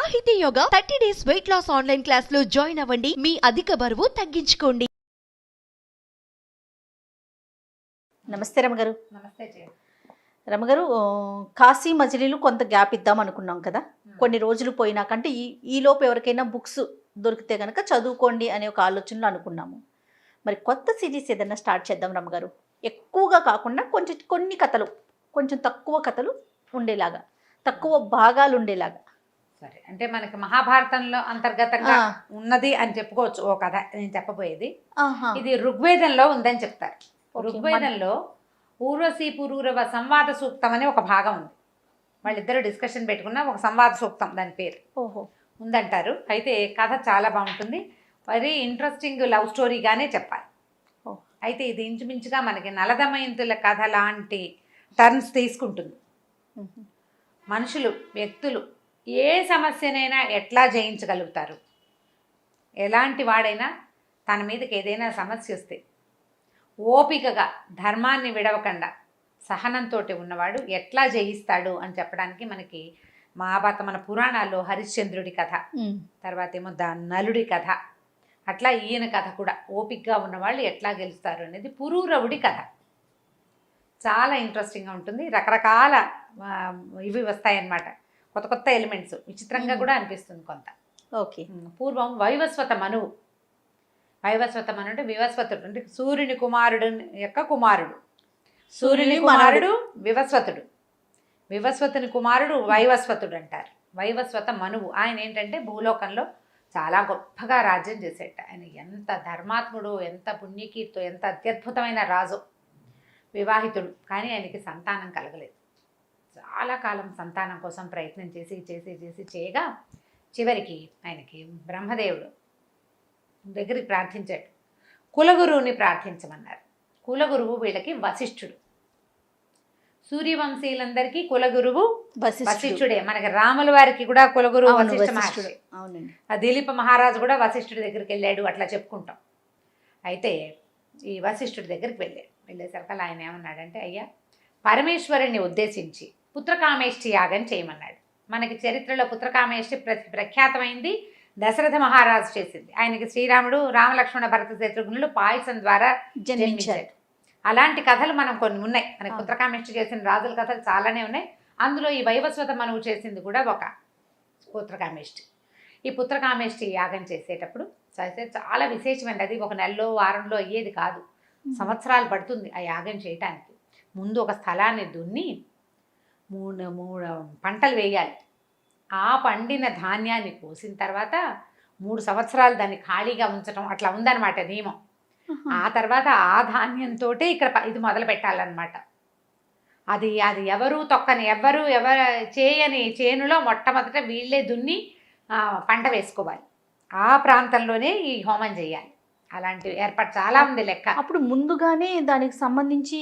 సాహితీ Yoga 30 days weight loss online class లో join అవ్వండి. మీ అధిక బరువు తగ్గించుకోండి. నమస్తే రమగారు. నమస్తే జయ. రమగారు, కాశీ మజిలీలు కొంత గ్యాప్ ఇద్దాం అనుకున్నాం కదా. కొన్ని రోజులు పోయినాకంటే ఈ లోపు ఎవరికైనా బుక్స్ దొరికితే కనుక చదువుకోండి అనే ఒక ఆలోచనలో అనుకున్నాము. మరి కొత్త సిరీస్ ఏదైనా స్టార్ట్ చేద్దాం రమగారు. ఎక్కువగా కాకుండా కొన్ని కథలు, కొంచెం తక్కువ కథలు ఉండేలాగా, తక్కువ భాగాలు ఉండేలాగా. సరే, అంటే మనకి మహాభారతంలో అంతర్గతంగా ఉన్నది అని చెప్పుకోవచ్చు ఓ కథ. నేను చెప్పబోయేది ఇది ఋగ్వేదంలో ఉందని చెప్తారు. ఋగ్వేదంలో ఊర్వశీ పురూరవ సంవాద సూక్తం అనే ఒక భాగం ఉంది. వాళ్ళిద్దరూ డిస్కషన్ పెట్టుకున్న ఒక సంవాద సూక్తం, దాని పేరు ఉందంటారు. అయితే కథ చాలా బాగుంటుంది, వెరీ ఇంట్రెస్టింగ్ లవ్ స్టోరీగానే చెప్పాలి. అయితే ఇది ఇంచుమించుగా మనకి నలదమయంతుల కథ లాంటి టర్న్స్ తీసుకుంటుంది. మనుషులు, వ్యక్తులు ఏ సమస్యనైనా ఎట్లా జయించగలుగుతారు, ఎలాంటి వాడైనా తన మీదకి ఏదైనా సమస్య వస్తే ఓపికగా ధర్మాన్ని విడవకుండా సహనంతో ఉన్నవాడు ఎట్లా జయిస్తాడు అని చెప్పడానికి మనకి మహాభారత మన పురాణాల్లో హరిశ్చంద్రుడి కథ, తర్వాత ఏమో నలుడి కథ, అట్లా ఈయన కథ కూడా ఓపికగా ఉన్నవాళ్ళు ఎట్లా గెలుస్తారు అనేది పురూరవుడి కథ. చాలా ఇంట్రెస్టింగ్గా ఉంటుంది. రకరకాల ఇవి వస్తాయన్నమాట, కొత్త కొత్త ఎలిమెంట్స్, విచిత్రంగా కూడా అనిపిస్తుంది కొంత. ఓకే. పూర్వం వైవస్వత మనువు అంటే వివస్వతుడు, అంటే సూర్యుని కుమారుడు యొక్క కుమారుడు. సూర్యుని కుమారుడు వివస్వతుడు, వివస్వతుని కుమారుడు వైవస్వతుడు అంటారు. వైవస్వత మనువు ఆయన ఏంటంటే భూలోకంలో చాలా గొప్పగా రాజ్యం చేసేట. ఆయన ఎంత ధర్మాత్ముడు, ఎంత పుణ్యకీర్తో, ఎంత అత్యద్భుతమైన రాజు. వివాహితుడు, కానీ ఆయనకి సంతానం కలగలేదు. చాలా కాలం సంతానం కోసం ప్రయత్నం చేసి చేయగా చివరికి ఆయనకి బ్రహ్మదేవుడు దగ్గరికి ప్రార్థించాడు. కులగురువుని ప్రార్థించమన్నారు. కులగురువు వీళ్ళకి వశిష్ఠుడు. సూర్యవంశీయులందరికీ కులగురువు వశిష్ఠుడే. మనకి రాముల వారికి కూడా కులగురువు వశిష్ఠ మహర్షి. ఆ దిలీప మహారాజు కూడా వశిష్ఠుడి దగ్గరికి వెళ్ళాడు, అట్లా చెప్పుకుంటాం. అయితే ఈ వశిష్ఠుడి దగ్గరికి వెళ్ళేసరికి ఆయన ఏమన్నాడంటే, అయ్యా, పరమేశ్వరుణ్ణి ఉద్దేశించి పుత్రకామేష్టి యాగం చేయమన్నాడు. మనకి చరిత్రలో పుత్రకామేష్టి ప్రఖ్యాతమైంది, దశరథ మహారాజు చేసింది. ఆయనకి శ్రీరాముడు, రామలక్ష్మణ భరత శత్రుఘ్నులు పాయసం ద్వారా జన్మించారు. అలాంటి కథలు మనం కొన్ని ఉన్నాయి. మనకి పుత్రకామేష్టి చేసిన రాజుల కథలు చాలానే ఉన్నాయి. అందులో ఈ వైవస్వత మనువు చేసింది కూడా ఒక పుత్రకామేష్టి. ఈ పుత్రకామేష్టి యాగం చేసేటప్పుడు చాలా విశేషమైనది. అది ఒక నెలలో వారంలో అయ్యేది కాదు, సంవత్సరాలు పడుతుంది ఆ యాగం చేయటానికి. ముందు ఒక స్థలాన్ని దున్ని మూడు పంటలు వేయాలి. ఆ పండిన ధాన్యాన్ని కోసిన తర్వాత 3 సంవత్సరాలు దాన్ని ఖాళీగా ఉంచడం, అట్లా ఉందన్నమాట నియమం. ఆ తర్వాత ఆ ధాన్యంతో ఇక్కడ ఇది మొదలు పెట్టాలన్నమాట. అది ఎవరు తొక్కని, ఎవరు చేయని చేనులో మొట్టమొదట వీళ్ళే దున్ని పంట వేసుకోవాలి. ఆ ప్రాంతంలోనే ఈ హోమం చేయాలి. అలాంటి ఏర్పాటు చాలా ఉంది లెక్క. అప్పుడు ముందుగానే దానికి సంబంధించి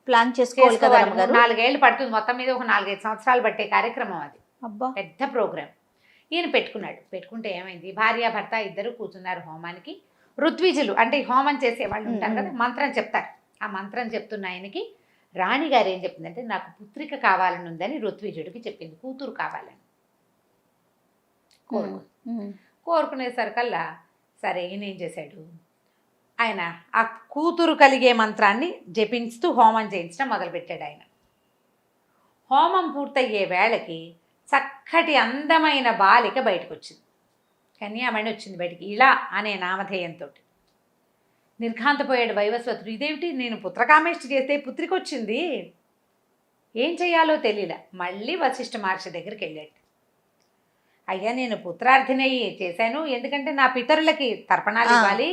ప్లాన్ చేసుకోవాలి కదా. 4 ఏళ్ళు పడుతుంది, మొత్తం మీద ఒక 4-5 సంవత్సరాలు పట్టే కార్యక్రమం అది. పెద్ద ప్రోగ్రాం. ఈయన పెట్టుకుంటే ఏమైంది, భార్యాభర్త ఇద్దరు కూర్చున్నారు హోమానికి. ఋత్విజులు అంటే హోమం చేసే వాళ్ళు ఉంటారు కదా, మంత్రం చెప్తారు. ఆ మంత్రం చెప్తున్న ఆయనకి రాణిగారు ఏం చెప్పిందంటే, నాకు పుత్రిక కావాలని ఉందని ఋత్విజుడికి చెప్పింది, కూతురు కావాలని కోరుకునేసరికల్లా సరే ఈయన ఏం చేశాడు, ఆయన ఆ కూతురు కలిగే మంత్రాన్ని జపిస్తూ హోమం చేయించడం మొదలుపెట్టాడు. ఆయన హోమం పూర్తయ్యే వేళకి చక్కటి అందమైన బాలిక బయటకు వచ్చింది, కన్యామణి వచ్చింది బయటికి, ఇలా అనే నామధేయంతో. నిర్ఘాంతపోయాడు వైవస్వతుడు. ఇదేమిటి, నేను పుత్రకామేష్టి చేస్తే పుత్రిక వచ్చింది, ఏం చేయాలో తెలియలే. మళ్ళీ వశిష్ఠ మహర్షి దగ్గరికి వెళ్ళాడు. అయ్యా, నేను పుత్రార్థినయ్యి చేశాను, ఎందుకంటే నా పితరులకి తర్పణాలు ఇవ్వాలి.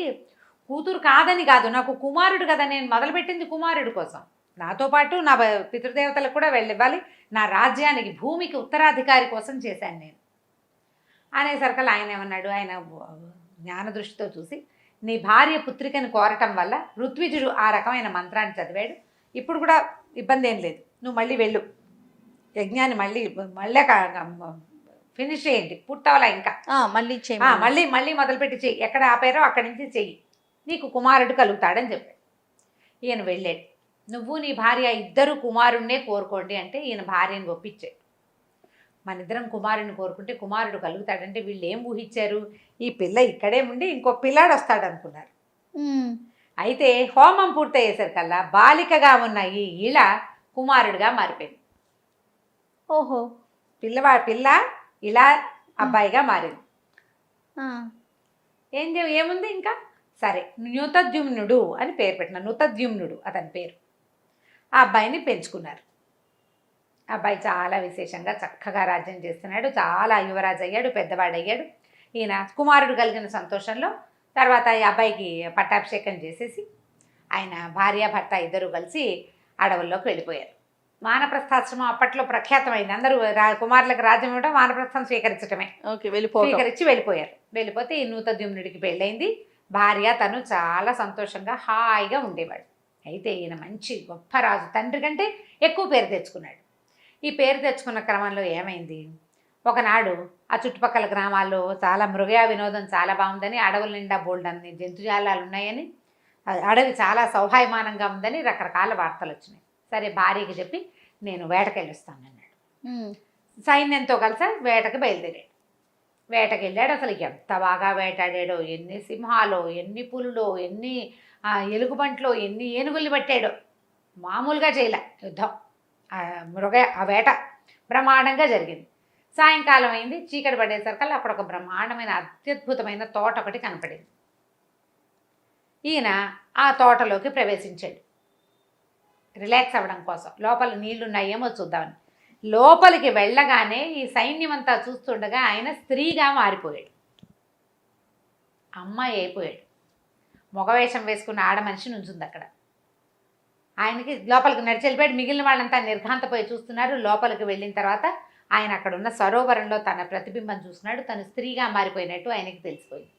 కూతురు కాదని కాదు, నాకు కుమారుడు కదా, నేను మొదలుపెట్టింది కుమారుడు కోసం. నాతో పాటు నా పితృదేవతలకు కూడా వెళ్ళివ్వాలి, నా రాజ్యానికి, భూమికి ఉత్తరాధికారి కోసం చేశాను నేను అనేసరికల్ ఆయన ఏమన్నాడు, ఆయన జ్ఞాన దృష్టితో చూసి, నీ భార్య పుత్రికను కోరటం వల్ల ఋత్విజుడు ఆ రకమైన మంత్రాన్ని చదివాడు, ఇప్పుడు కూడా ఇబ్బంది ఏం లేదు, నువ్వు మళ్ళీ వెళ్ళు, యజ్ఞాన్ని మళ్ళీ ఫినిష్ చేయండి, పూర్తవలా ఇంకా మళ్ళీ మొదలుపెట్టి చెయ్యి, ఎక్కడ ఆపారో అక్కడి నుంచి చెయ్యి, నీకు కుమారుడు కలుగుతాడని చెప్పాడు. ఈయన వెళ్ళాడు. నువ్వు నీ భార్య ఇద్దరు కుమారుణ్ణే కోరుకోండి అంటే ఈయన భార్యను ఒప్పించాడు. మన ఇద్దరం కుమారుని కోరుకుంటే కుమారుడు కలుగుతాడంటే వీళ్ళు ఏం ఊహించారు, ఈ పిల్ల ఇక్కడే ఉండి ఇంకో పిల్లాడు వస్తాడు అనుకున్నారు. అయితే హోమం పూర్తయ్యేసరికల్లా బాలికగా ఉన్న ఈ ఈళ కుమారుడిగా మారిపోయింది. ఓహో, పిల్ల ఇలా అబ్బాయిగా మారింది. ఏముంది ఇంకా, సరే నృతద్యుమ్నుడు అని పేరు పెట్టిన, నృతద్యుమ్నుడు అతని పేరు. ఆ అబ్బాయిని పెంచుకున్నారు. అబ్బాయి చాలా విశేషంగా చక్కగా రాజ్యం చేస్తున్నాడు, చాలా యువరాజు అయ్యాడు, పెద్దవాడయ్యాడు. ఈయన కుమారుడు కలిగిన సంతోషంలో తర్వాత ఈ అబ్బాయికి పట్టాభిషేకం చేసేసి ఆయన భార్య భర్త ఇద్దరు కలిసి అడవుల్లోకి వెళ్ళిపోయారు. వానప్రస్థాశ్రమం అప్పట్లో ప్రఖ్యాతమైంది. అందరూ కుమారులకు రాజ్యం ఇవ్వడం, వానప్రస్థం స్వీకరించడమే. స్వీకరించి వెళ్ళిపోయారు. వెళ్ళిపోతే ఈ నృతద్యుమ్నుడికి పెళ్ళైంది. భార్య తను చాలా సంతోషంగా హాయిగా ఉండేవాడు. అయితే ఈయన మంచి గొప్ప రాజు, తండ్రి కంటే ఎక్కువ పేరు తెచ్చుకున్నాడు. ఈ పేరు తెచ్చుకున్న క్రమంలో ఏమైంది, ఒకనాడు ఆ చుట్టుపక్కల గ్రామాల్లో చాలా మృగయా వినోదం చాలా బాగుందని, అడవుల నిండా బోల్డన్ని జంతుజాలాలు ఉన్నాయని, అడవి చాలా సౌహాయమానంగా ఉందని రకరకాల వార్తలు వచ్చినాయి. సరే భార్యకి చెప్పి నేను వేటకెళ్ళొస్తానన్నాడు. సైన్యంతో కలిసి వేటకు బయలుదేరాడు. వేటకి వెళ్ళాడు. అసలు ఎంత బాగా వేటాడాడో, ఎన్ని సింహాలో, ఎన్ని పులులో, ఎన్ని ఎలుగుబంట్లో, ఎన్ని ఏనుగుల్ని పట్టాడో. మామూలుగా చేయలే యుద్ధం. ఆ వేట బ్రహ్మాండంగా జరిగింది. సాయంకాలం అయింది, చీకటి పడేసరికల్లా అక్కడ ఒక బ్రహ్మాండమైన అత్యద్భుతమైన తోట ఒకటి కనపడింది. ఈయన ఆ తోటలోకి ప్రవేశించాడు రిలాక్స్ అవ్వడం కోసం. లోపల నీళ్లున్నాయేమో చూద్దామని. లోపలికి వెళ్ళగానే ఈ సైన్యం అంతా చూస్తుండగా ఆయన స్త్రీగా మారిపోయాడు, అమ్మాయి అయిపోయాడు. మగవేషం వేసుకున్న ఆడ మనిషి నుంచుంది అక్కడ. ఆయనకి లోపలికి నడిచి వెళ్ళిపోయాడు. మిగిలిన వాళ్ళంతా నిర్ఘాంతపోయి చూస్తున్నారు. లోపలికి వెళ్ళిన తర్వాత ఆయన అక్కడ ఉన్న సరోవరంలో తన ప్రతిబింబం చూస్తున్నాడు. తను స్త్రీగా మారిపోయినట్టు ఆయనకి తెలిసిపోయింది.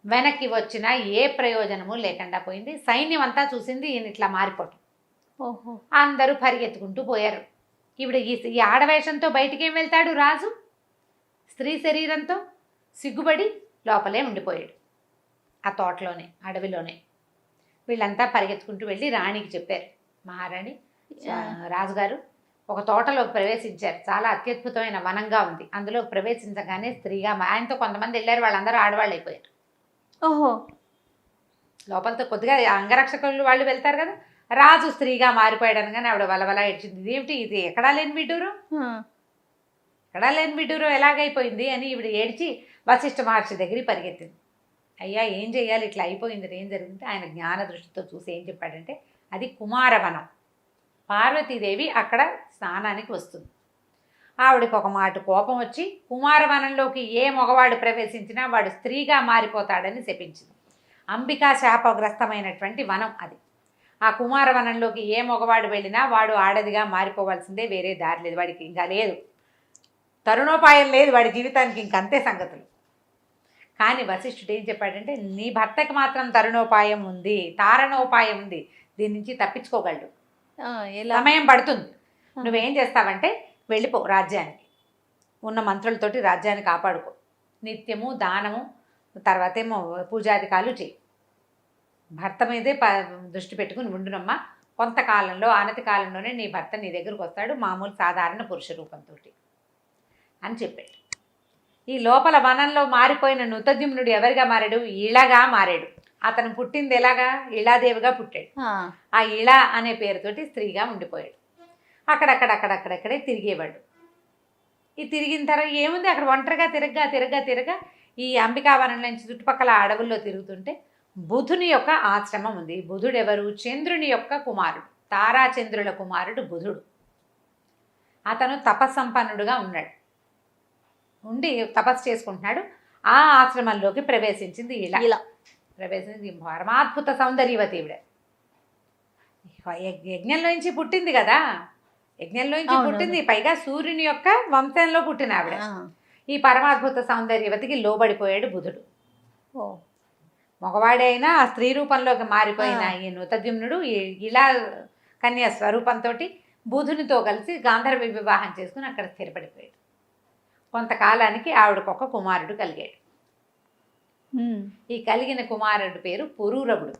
వెనక్కి వచ్చినా ఏ ప్రయోజనము లేకుండా పోయింది. సైన్యం అంతా చూసింది ఈయన ఇట్లా మారిపోవటం. ఓహో, అందరూ పరిగెత్తుకుంటూ పోయారు. ఇప్పుడు ఈ ఆడవేషంతో బయటికేం వెళ్తాడు రాజు? స్త్రీ శరీరంతో సిగ్గుపడి లోపలే ఉండిపోయాడు ఆ తోటలోనే, అడవిలోనే. వీళ్ళంతా పరిగెత్తుకుంటూ వెళ్ళి రాణికి చెప్పారు, మహారాణి రాజుగారు ఒక తోటలోకి ప్రవేశించారు, చాలా అత్యద్భుతమైన వనంగా ఉంది, అందులో ప్రవేశించగానే స్త్రీగా ఆయనతో కొంతమంది వెళ్ళారు, వాళ్ళందరూ ఆడవాళ్ళు అయిపోయారు. ఓహో, లోపలతో కొద్దిగా అంగరక్షకులు వాళ్ళు వెళ్తారు కదా, రాజు స్త్రీగా మారిపోయాడు అనగానే ఆవిడ వలవలా ఏడ్చింది. ఇదేమిటి, ఇది ఎక్కడా లేని విడ్డూరం ఎలాగైపోయింది అని ఈవిడ ఏడ్చి వశిష్ఠ మహర్షి దగ్గరికి పరిగెత్తింది. అయ్యా ఏం చేయాలి, ఇట్లా అయిపోయింది, ఏం జరిగింది? ఆయన జ్ఞాన దృష్టితో చూసి ఏం చెప్పాడంటే, అది కుమారవనం, పార్వతీదేవి అక్కడ స్నానానికి వస్తుంది. ఆవిడకి ఒక మాట కోపం వచ్చి కుమారవనంలోకి ఏ మగవాడు ప్రవేశించినా వాడు స్త్రీగా మారిపోతాడని శపించింది. అంబికా శాపగ్రస్తమైనటువంటి వనం అది. ఆ కుమారవనంలోకి ఏ మగవాడు వెళ్ళినా వాడు ఆడదిగా మారిపోవాల్సిందే, వేరే దారి లేదు, వాడికి ఇంకా లేదు, తరుణోపాయం లేదు వాడి జీవితానికి, ఇంకంతే సంగతులు. కానీ వశిష్ఠుడు ఏం చెప్పాడంటే, నీ భర్తకి మాత్రం తరుణోపాయం ఉంది, తారణోపాయం ఉంది, దీని నుంచి తప్పించుకోగలడు, సమయం పడుతుంది. నువ్వేం చేస్తావంటే వెళ్ళిపో రాజ్యానికి, ఉన్న మంత్రులతోటి రాజ్యాన్ని కాపాడుకో, నిత్యము దానము, తర్వాత ఏమో పూజాధికాలు చేయి, భర్త మీదే దృష్టి పెట్టుకుని ఉండునమ్మా, కొంతకాలంలో అనతి కాలంలోనే నీ భర్త నీ దగ్గరకు వస్తాడు, మామూలు సాధారణ పురుష రూపంతో అని చెప్పాడు. ఈ లోపల వనంలో మారిపోయిన నృతద్యుమ్నుడు ఎవరిగా మారాడు? ఈళగా మారాడు. అతను పుట్టింది ఎలాగా? ఈళాదేవిగా పుట్టాడు. ఆ ఈళ అనే పేరుతోటి స్త్రీగా ఉండిపోయాడు. అక్కడక్కడే తిరిగేవాడు. ఈ తిరిగిన తర్వాత ఏముంది, అక్కడ ఒంటరిగా తిరగ్గా ఈ అంబికావనం నుంచి చుట్టుపక్కల అడవుల్లో తిరుగుతుంటే బుధుని యొక్క ఆశ్రమం ఉంది. బుధుడు ఎవరు? చంద్రుని యొక్క కుమారుడు, తారాచంద్రుల కుమారుడు బుధుడు. అతను తపస్సంపన్నుడుగా ఉన్నాడు, ఉండి తపస్సు చేసుకుంటున్నాడు. ఆ ఆశ్రమంలోకి ప్రవేశించింది ఇలా ప్రవేశించి పరమాద్భుత సౌందర్యవతి ఈవిడ. యజ్ఞంలోంచి పుట్టింది కదా, యజ్ఞంలోంచి పుట్టింది, పైగా సూర్యుని యొక్క వంశంలో పుట్టిన ఆవిడ. ఈ పరమాద్భుత సౌందర్యవతికి లోబడిపోయాడు బుధుడు. మగవాడే అయినా ఆ స్త్రీ రూపంలోకి మారిపోయిన ఈ నృతద్యుమ్నుడు ఇలా కన్యా స్వరూపంతో బుధునితో కలిసి గాంధర్వ వివాహం చేసుకుని అక్కడ స్థిరపడిపోయాడు. కొంతకాలానికి ఆవిడకొక కుమారుడు కలిగాడు. ఈ కలిగిన కుమారుడు పేరు పురూరవుడు.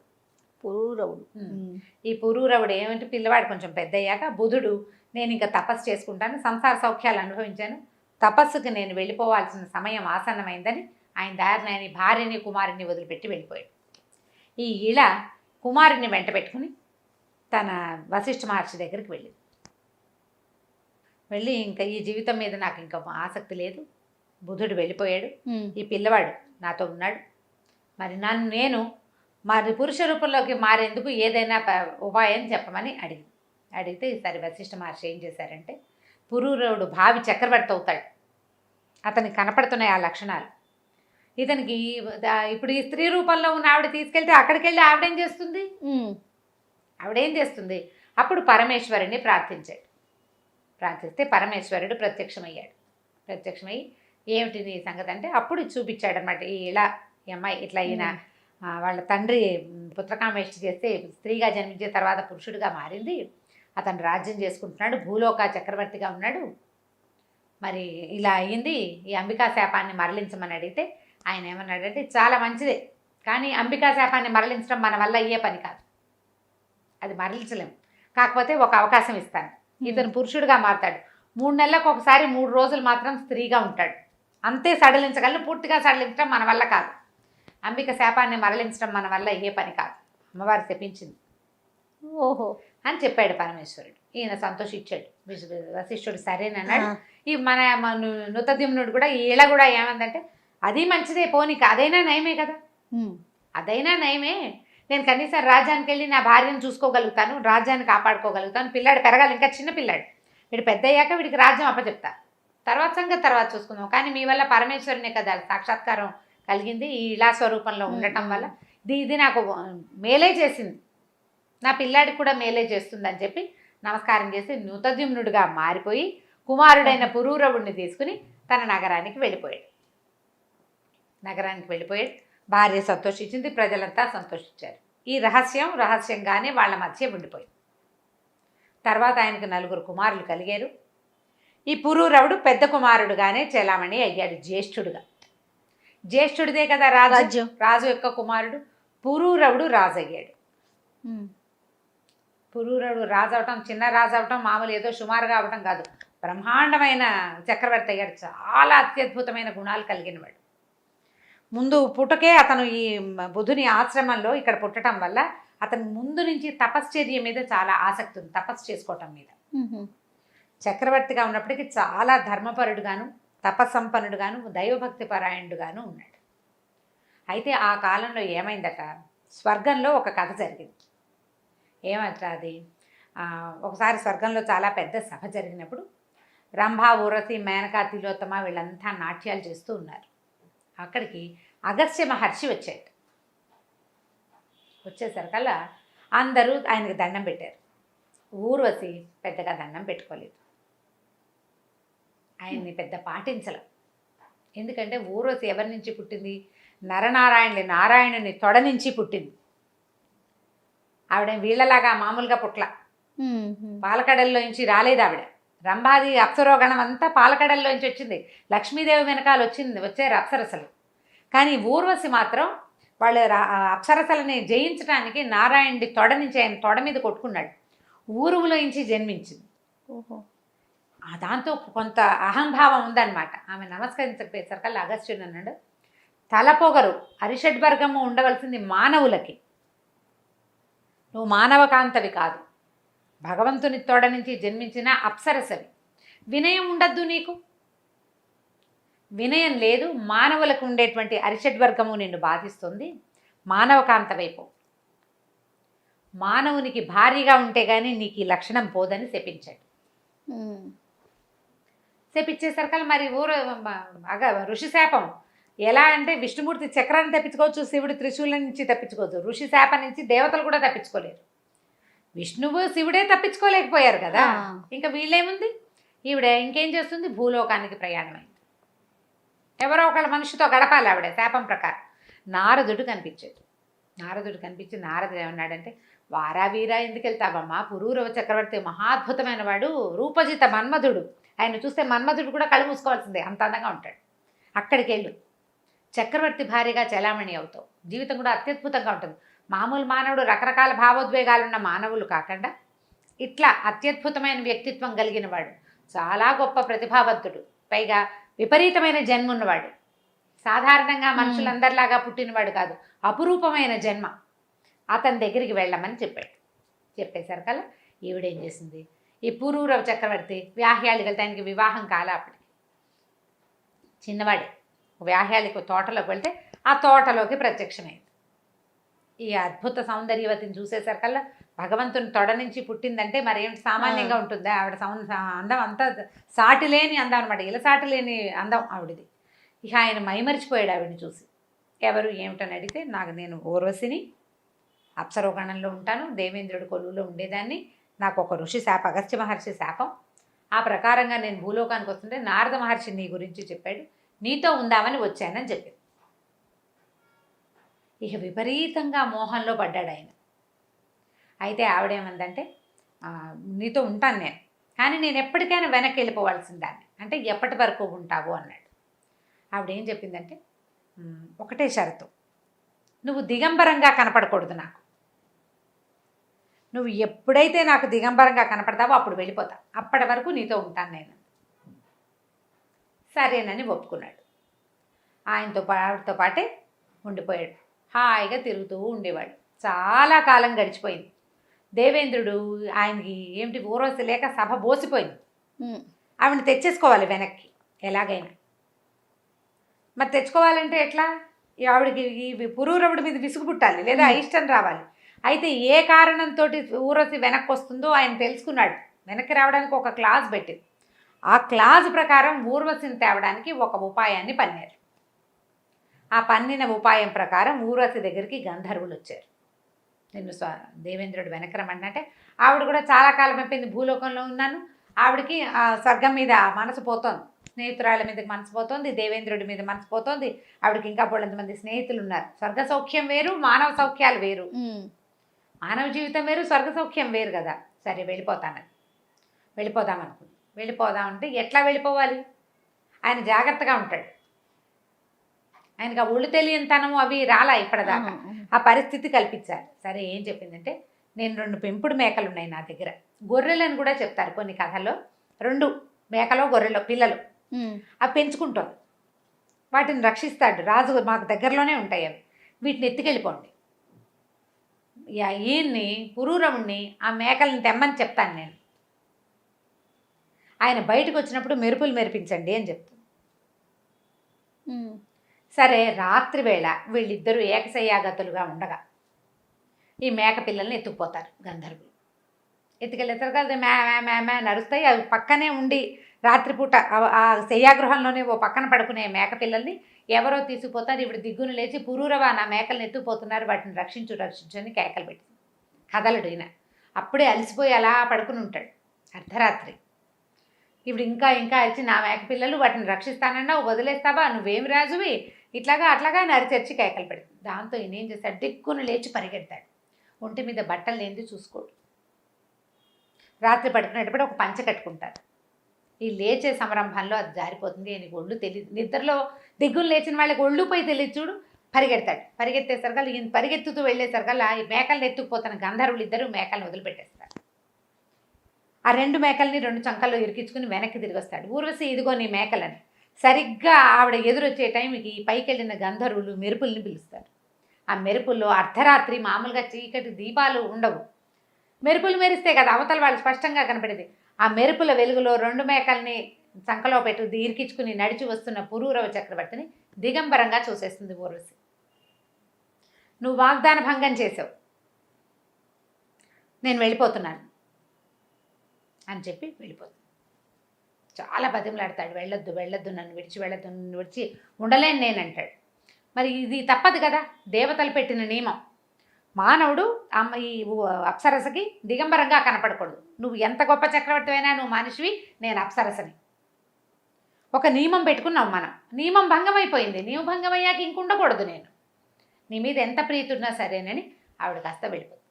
ఈ పురూరవుడు ఏమంటే పిల్లవాడు కొంచెం పెద్ద అయ్యాక బుధుడు నేను ఇంకా తపస్సు చేసుకుంటాను, సంసార సౌఖ్యాలు అనుభవించాను, తపస్సుకు నేను వెళ్ళిపోవాల్సిన సమయం ఆసన్నమైందని ఆయన దారిని ఆయన భార్యని కుమారుని వదిలిపెట్టి వెళ్ళిపోయాడు. ఈ ఇళ కుమారుని వెంట పెట్టుకుని తన వశిష్ఠ మహర్షి దగ్గరికి వెళ్ళి ఇంకా ఈ జీవితం మీద నాకు ఇంకా ఆసక్తి లేదు, బుధుడు వెళ్ళిపోయాడు, ఈ పిల్లవాడు నాతో ఉన్నాడు, మరి నేను మరి పురుష రూపంలోకి మారేందుకు ఏదైనా ఉపాయం చెప్పమని అడిగితే ఈసారి వశిష్ఠ మహర్షి ఏం చేశారంటే, పురూరవుడు భావి చక్రవర్తి అవుతాడు, అతనికి కనపడుతున్నాయి ఆ లక్షణాలు, ఇతనికి ఇప్పుడు ఈ స్త్రీ రూపంలో ఉన్న ఆవిడ తీసుకెళ్తే అక్కడికి వెళ్ళి ఆవిడేం చేస్తుంది, అప్పుడు పరమేశ్వరుని ప్రార్థిస్తే పరమేశ్వరుడు ప్రత్యక్షమై ఏమిటి నీ సంగతి అంటే అప్పుడు చూపించాడు అనమాట. ఈ అమ్మాయి ఇట్లా ఈయన వాళ్ళ తండ్రి పుత్రకామేష్టి చేస్తే స్త్రీగా జన్మించే తర్వాత పురుషుడిగా మారింది, అతను రాజ్యం చేసుకుంటున్నాడు, భూలోక చక్రవర్తిగా ఉన్నాడు, మరి ఇలా అయ్యింది, ఈ అంబికా శాపాన్ని మరలించమని అడిగితే ఆయన ఏమన్నాడంటే చాలా మంచిదే, కానీ అంబికా శాపాన్ని మరలించడం మన వల్ల అయ్యే పని కాదు, అది మరలించలేము, కాకపోతే ఒక అవకాశం ఇస్తాను, ఇతను పురుషుడిగా మారుతాడు, 3 నెలలకు ఒకసారి 3 రోజులు మాత్రం స్త్రీగా ఉంటాడు, అంతే సడలించగలను, పూర్తిగా సడలించడం మన వల్ల కాదు, అంబిక శాపాన్ని మరలించడం మన వల్ల అయ్యే పని కాదు, అమ్మవారు చెప్పించింది ఓహో అని చెప్పాడు పరమేశ్వరుడు. ఈయన సంతోషించాడు, వశిష్ఠుడు సరేనన్నాడు. ఈ మన నృతద్యుమ్నుడు కూడా ఈళ్ళ కూడా ఏమందంటే అది మంచిదే, పోనీక అదైనా నయమే కదా, అదైనా నయమే, నేను కనీసం రాజ్యానికి వెళ్ళి నా భార్యను చూసుకోగలుగుతాను, రాజ్యాన్ని కాపాడుకోగలుగుతాను, పిల్లాడు పెరగాలి, ఇంకా చిన్న పిల్లాడు, వీడు పెద్ద అయ్యాక వీడికి రాజ్యం అప్పచెప్తా, తర్వాత సంగతి తర్వాత చూసుకుందాం, కానీ మీ వల్ల పరమేశ్వరునే కదా సాక్షాత్కారం కలిగింది, ఈ ఇలా స్వరూపంలో ఉండటం వల్ల ఇది నాకు మేలే చేసింది, నా పిల్లాడికి కూడా మేలే చేస్తుందని చెప్పి నమస్కారం చేసి నృతద్యుమ్నుడిగా మారిపోయి కుమారుడైన పురూరవుడిని తీసుకుని తన నగరానికి వెళ్ళిపోయాడు. భార్య సంతోషించింది, ప్రజలంతా సంతోషించారు. ఈ రహస్యంగానే వాళ్ళ మధ్య ఉండిపోయింది. తర్వాత ఆయనకు 4 కుమారులు కలిగారు. ఈ పురూరవుడు పెద్ద కుమారుడుగానే చెలామణి అయ్యాడు, జ్యేష్ఠుడిదే కదా రాజ్యం, రాజు యొక్క కుమారుడు పురూరవుడు రాజు అయ్యాడు. పురూరవుడు రాజు అవటం చిన్న రాజు అవటం మామూలు ఏదో సుమారుగా అవటం కాదు, బ్రహ్మాండమైన చక్రవర్తి అయ్యాడు, చాలా అత్యద్భుతమైన గుణాలు కలిగినవాడు. ముందు పుట్టకే అతను ఈ బుధుని ఆశ్రమంలో ఇక్కడ పుట్టడం వల్ల అతను ముందు నుంచి తపశ్చర్య మీద చాలా ఆసక్తి ఉంది, తపస్సు చేసుకోవటం మీద. చక్రవర్తిగా ఉన్నప్పటికీ చాలా ధర్మపరుడుగాను తపస్సంపన్నుడుగాను దైవభక్తి పరాయణుడుగాను ఉన్నాడు. అయితే ఆ కాలంలో ఏమైందట, స్వర్గంలో ఒక కథ జరిగింది. ఏమంట అది, ఒకసారి స్వర్గంలో చాలా పెద్ద సభ జరిగినప్పుడు రంభ, ఊర్వశి, మేనక, తిలోత్తమ వీళ్ళంతా నాట్యాలు చేస్తూ ఉన్నారు. అక్కడికి అగస్త్య మహర్షి వచ్చేసరికల్లా అందరూ ఆయనకి దండం పెట్టారు. ఊర్వశి పెద్దగా దండం పెట్టుకోలేదు, ఆయన్ని పెద్ద పాటించలేదు. ఎందుకంటే ఊర్వశి ఎవరి నుంచి పుట్టింది, నారాయణుని తొడ నుంచి పుట్టింది. ఆవిడ వీళ్ళలాగా మామూలుగా పుట్ల, పాలకడల్లోంచి రాలేదు ఆవిడ. రంభాది అప్సరోగణం అంతా పాలకడల్లోంచి వచ్చింది, లక్ష్మీదేవి వెనకాల వచ్చారు అప్సరసలు. కానీ ఊర్వశి మాత్రం వాళ్ళు అప్సరసలని జయించడానికి నారాయణుడి తొడ నుంచి ఆయన తొడ మీద కొట్టుకున్నాడు, ఊరువులోంచి జన్మించింది. దాంతో కొంత అహంభావం ఉందన్నమాట. ఆమె నమస్కరించకపోయేసరికల్లా అగస్త్యుడు అన్నాడు, తలపొగరు అరిషడ్వర్గము ఉండవలసింది మానవులకి, నువ్వు మానవకాంతవి కాదు, భగవంతుని తోడ నుంచి జన్మించిన అప్సరసవి, వినయం ఉండద్దు నీకు, వినయం లేదు, మానవులకు ఉండేటువంటి అరిషడ్వర్గము నిన్ను బాధిస్తుంది, మానవకాంత వైపు, మానవునికి భారీగా ఉంటే కానీ నీకు ఈ లక్షణం పోదని శపించాడు. శపించేసరికల్ మరి ఋషి శాపం ఎలా అంటే, విష్ణుమూర్తి చక్రాన్ని తప్పించుకోవచ్చు, శివుడు త్రిశూలం నుంచి తప్పించుకోవచ్చు, ఋషి శాపం నుంచి దేవతలు కూడా తప్పించుకోలేరు. విష్ణువు శివుడే తప్పించుకోలేకపోయారు కదా, ఇంకా వీళ్ళేముంది, ఈవిడ ఇంకేం చేస్తుంది, భూలోకానికి ప్రయాణమైంది. ఎవరో ఒకళ్ళ మనిషితో గడపాలి ఆవిడ శాపం ప్రకారం. నారదుడు కనిపించి నారదుడు ఏమన్నాడంటే, వారా వీరా ఎందుకు వెళ్తావమ్మా, పురూరవ చక్రవర్తి మహాద్భుతమైన వాడు, రూపజిత మన్మధుడు, ఆయన చూస్తే మన్మధుడు కూడా కళ్ళు మూసుకోవాల్సిందే, అంత అందంగా ఉంటాడు, అక్కడికి వెళ్ళు, చక్రవర్తి భార్యగా చలామణి అవుతావు, జీవితం కూడా అత్యద్భుతంగా ఉంటుంది. మామూలు మానవుడు రకరకాల భావోద్వేగాలున్న మానవులు కాకుండా ఇట్లా అత్యద్భుతమైన వ్యక్తిత్వం కలిగిన వాడు, చాలా గొప్ప ప్రతిభావంతుడు, పైగా విపరీతమైన జన్మ ఉన్నవాడు. సాధారణంగా మనుషులందరిలాగా పుట్టినవాడు కాదు, అపురూపమైన జన్మ. అతని దగ్గరికి వెళ్ళమని చెప్పాడు. చెప్పేసరికల్లా ఈవిడేం చేసింది, ఈ పురూరవ చక్రవర్తి వ్యాహ్యాళికలతో ఆయనకి వివాహం కాల అప్పటికి చిన్నవాడే. వ్యాహ్యాళిక తోటలోకి వెళ్తే ఆ తోటలోకి ప్రత్యక్షమైంది. ఈ అద్భుత సౌందర్యవతిని చూసేసరికల్లా భగవంతుని తొడ నుంచి పుట్టిందంటే మరేమిటి సామాన్యంగా ఉంటుందా? ఆవిడ అందం అంతా సాటిలేని అందం అనమాట, ఇలా సాటిలేని అందం ఆవిడది. ఇక ఆయన మైమరిచిపోయాడు ఆవిడని చూసి. ఎవరు ఏమిటని అడిగితే, నేను ఊర్వశిని, అప్సరోగణంలో ఉంటాను, దేవేంద్రుడి కొలువులో ఉండేదాన్ని, నాకు ఒక ఋషి శాపం, అగస్త్య మహర్షి శాపం, ఆ ప్రకారంగా నేను భూలోకానికి వస్తుంటే నారద మహర్షి నీ గురించి చెప్పాడు, నీతో ఉందామని వచ్చానని చెప్పింది. ఇక విపరీతంగా మోహంలో పడ్డాడు ఆయన. అయితే ఆవిడేమందంటే, నీతో ఉంటాను నేను, కానీ నేను ఎప్పటికైనా వెనక్కి వెళ్ళిపోవాల్సిందాన్ని, అంటే ఎప్పటి వరకు ఉంటావు అన్నాడు. ఆవిడేం చెప్పిందంటే, ఒకటే షరతు, నువ్వు దిగంబరంగా కనపడకూడదు నాకు, నువ్వు ఎప్పుడైతే నాకు దిగంబరంగా కనపడతావో అప్పుడు వెళ్ళిపోతా, అప్పటి వరకు నీతో ఉంటాను నేను. సరేనని ఒప్పుకున్నాడు. ఆవిడతో పాటే ఉండిపోయాడు. హాయిగా తిరుగుతూ ఉండేవాడు. చాలా కాలం గడిచిపోయింది. దేవేంద్రుడు ఆయనకి ఏమిటి ఊర్వశి లేక సభ బోసిపోయింది. ఆవిడని తెచ్చేసుకోవాలి వెనక్కి ఎలాగైనా. మరి తెచ్చుకోవాలంటే ఎట్లా? ఆవిడకి ఈ పురూరవుడి మీద విసుగు పుట్టాలి, లేదా ఇష్టం రావాలి. అయితే ఏ కారణంతో ఊర్వశి వెనక్కి వస్తుందో ఆయన తెలుసుకున్నాడు. వెనక్కి రావడానికి ఒక క్లాజ్ పెట్టింది. ఆ క్లాజ్ ప్రకారం ఊర్వశిని తేవడానికి ఒక ఉపాయాన్ని పన్నారు. ఆ పన్నిన ఉపాయం ప్రకారం ఊర్వశి దగ్గరికి గంధర్వులు వచ్చారు. నేను దేవేంద్రుడు వెనక్కి రమ్మంటే, ఆవిడ కూడా చాలా కాలం అయిపోయింది భూలోకంలో ఉన్నాను, ఆవిడకి స్వర్గం మీద మనసు పోతోంది, స్నేహితురాళ్ళ మీదకి మనసు పోతోంది, దేవేంద్రుడి మీద మనసు పోతోంది. ఆవిడకి ఇంకా మంది స్నేహితులు ఉన్నారు. స్వర్గ సౌఖ్యం వేరు, మానవ సౌఖ్యాలు వేరు. మానవ జీవితం వేరు, స్వర్గ సౌఖ్యం వేరు కదా. సరే వెళ్ళిపోదామనుకుంది. వెళ్ళిపోదామంటే ఎట్లా వెళ్ళిపోవాలి? ఆయన జాగ్రత్తగా ఉంటాడు, ఆయనకు ఆ ఒళ్ళు తెలియనితనము అవి రాలా ఇప్పటిదాకా. ఆ పరిస్థితి కల్పించారు. సరే ఏం చెప్పిందంటే, నేను 2 పెంపుడు మేకలు ఉన్నాయి నా దగ్గర, గొర్రెలను కూడా చెప్తారు కొన్ని కథల్లో, 2 మేకలో గొర్రెలో పిల్లలు అవి పెంచుకుంటాను, వాటిని రక్షిస్తాడు రాజు, మాకు దగ్గరలోనే ఉంటాయి అవి, వీటిని ఎత్తుకెళ్ళిపోండి. ఈయన్ని పురూరవుణ్ణి ఆ మేకలను తెమ్మని చెప్తాను నేను, ఆయన బయటకు వచ్చినప్పుడు మెరుపులు మెరిపించండి అని చెప్తాను. సరే రాత్రి వేళ వీళ్ళిద్దరూ ఏకశయ్యాగతులుగా ఉండగా ఈ మేక పిల్లల్ని ఎత్తుకుపోతారు గంధర్వులు. ఎత్తుకెళ్ళేస్తారు కదా, మే నరుస్తాయి. అవి పక్కనే ఉండి రాత్రిపూట ఆ శయ్యాగృహంలోనే ఓ పక్కన పడుకునే మేక పిల్లల్ని ఎవరో తీసుకుపోతారు. ఇప్పుడు దిగ్గును లేచి పురూరవ నా మేకల్ని ఎత్తుకుపోతున్నారు, వాటిని రక్షించు అని కేకలు పెట్టి కదలడు ఈయన. అప్పుడే అలసిపోయి అలా పడుకుని ఉంటాడు అర్ధరాత్రి. ఇప్పుడు ఇంకా అరిచి, నా మేక పిల్లలు వాటిని రక్షిస్తానన్నావు, వదిలేస్తావా, నువ్వేమి రాజువి, అట్లాగా నరిచెరిచి కేకలు పెడుతుంది. దాంతో ఈయన ఏం చేస్తాడు, దిక్కును లేచి పరిగెడతాడు. ఒంటి మీద బట్టలు లేనిది చూసుకోడు. రాత్రి పడుకునేటప్పుడు ఒక పంచ కట్టుకుంటారు. ఈ లేచే సంరంభంలో అది జారిపోతుంది. ఈయనకి ఒళ్ళు తెలియదు, నిద్రలో దిగ్గులు లేచిన వాళ్ళకి ఒళ్ళు పోయి తెలియదు చూడు. పరిగెడతాడు. పరిగెత్తేసరికల్లా ఈయన పరిగెత్తుతూ వెళ్ళేసరికల్లా ఈ మేకలను ఎత్తుకుపోతున్న గంధర్వులు ఇద్దరు మేకలను వదిలిపెట్టేస్తారు. ఆ 2 మేకల్ని 2 చంకల్లో ఇరికించుకుని వెనక్కి తిరిగి వస్తాడు. ఊర్వశి ఇదిగో నీ మేకలని. సరిగ్గా ఆవిడ ఎదురొచ్చే టైంకి పైకి వెళ్ళిన గంధర్వులు మెరుపుల్ని పిలుస్తారు. ఆ మెరుపుల్లో అర్ధరాత్రి మామూలుగా చీకటి దీపాలు ఉండవు, మెరుపులు మెరిస్తే కదా అవతల వాళ్ళు స్పష్టంగా కనపడేది. ఆ మెరుపుల వెలుగులో 2 మేకల్ని చంకలో పెట్టి ఇరికించుకుని నడిచి వస్తున్న పురూరవ చక్రవర్తిని దిగంబరంగా చూసేస్తుంది ఊర్వశి. నువ్వు వాగ్దాన భంగం చేసావు, నేను వెళ్ళిపోతున్నాను అని చెప్పి వెళ్ళిపోతుంది. చాలా బతిమలాడతాడు, వెళ్ళొద్దు, నన్ను విడిచి ఉండలేను నేను అంటాడు. మరి ఇది తప్పదు కదా, దేవతలు పెట్టిన నియమం. మానవుడు ఈ అప్సరసకి దిగంబరంగా కనపడకూడదు. నువ్వు ఎంత గొప్ప చక్రవర్తి అయినా నువ్వు మనిషివి, నేను అప్సరసని. ఒక నియమం పెట్టుకున్నాం మనం, నియమం భంగమైపోయింది. నియమం భంగమయ్యాక ఇంకుండకూడదు నేను, నీ మీద ఎంత ప్రీతి ఉన్నా సరేనని ఆవిడ కాస్త వెళ్ళిపోతుంది.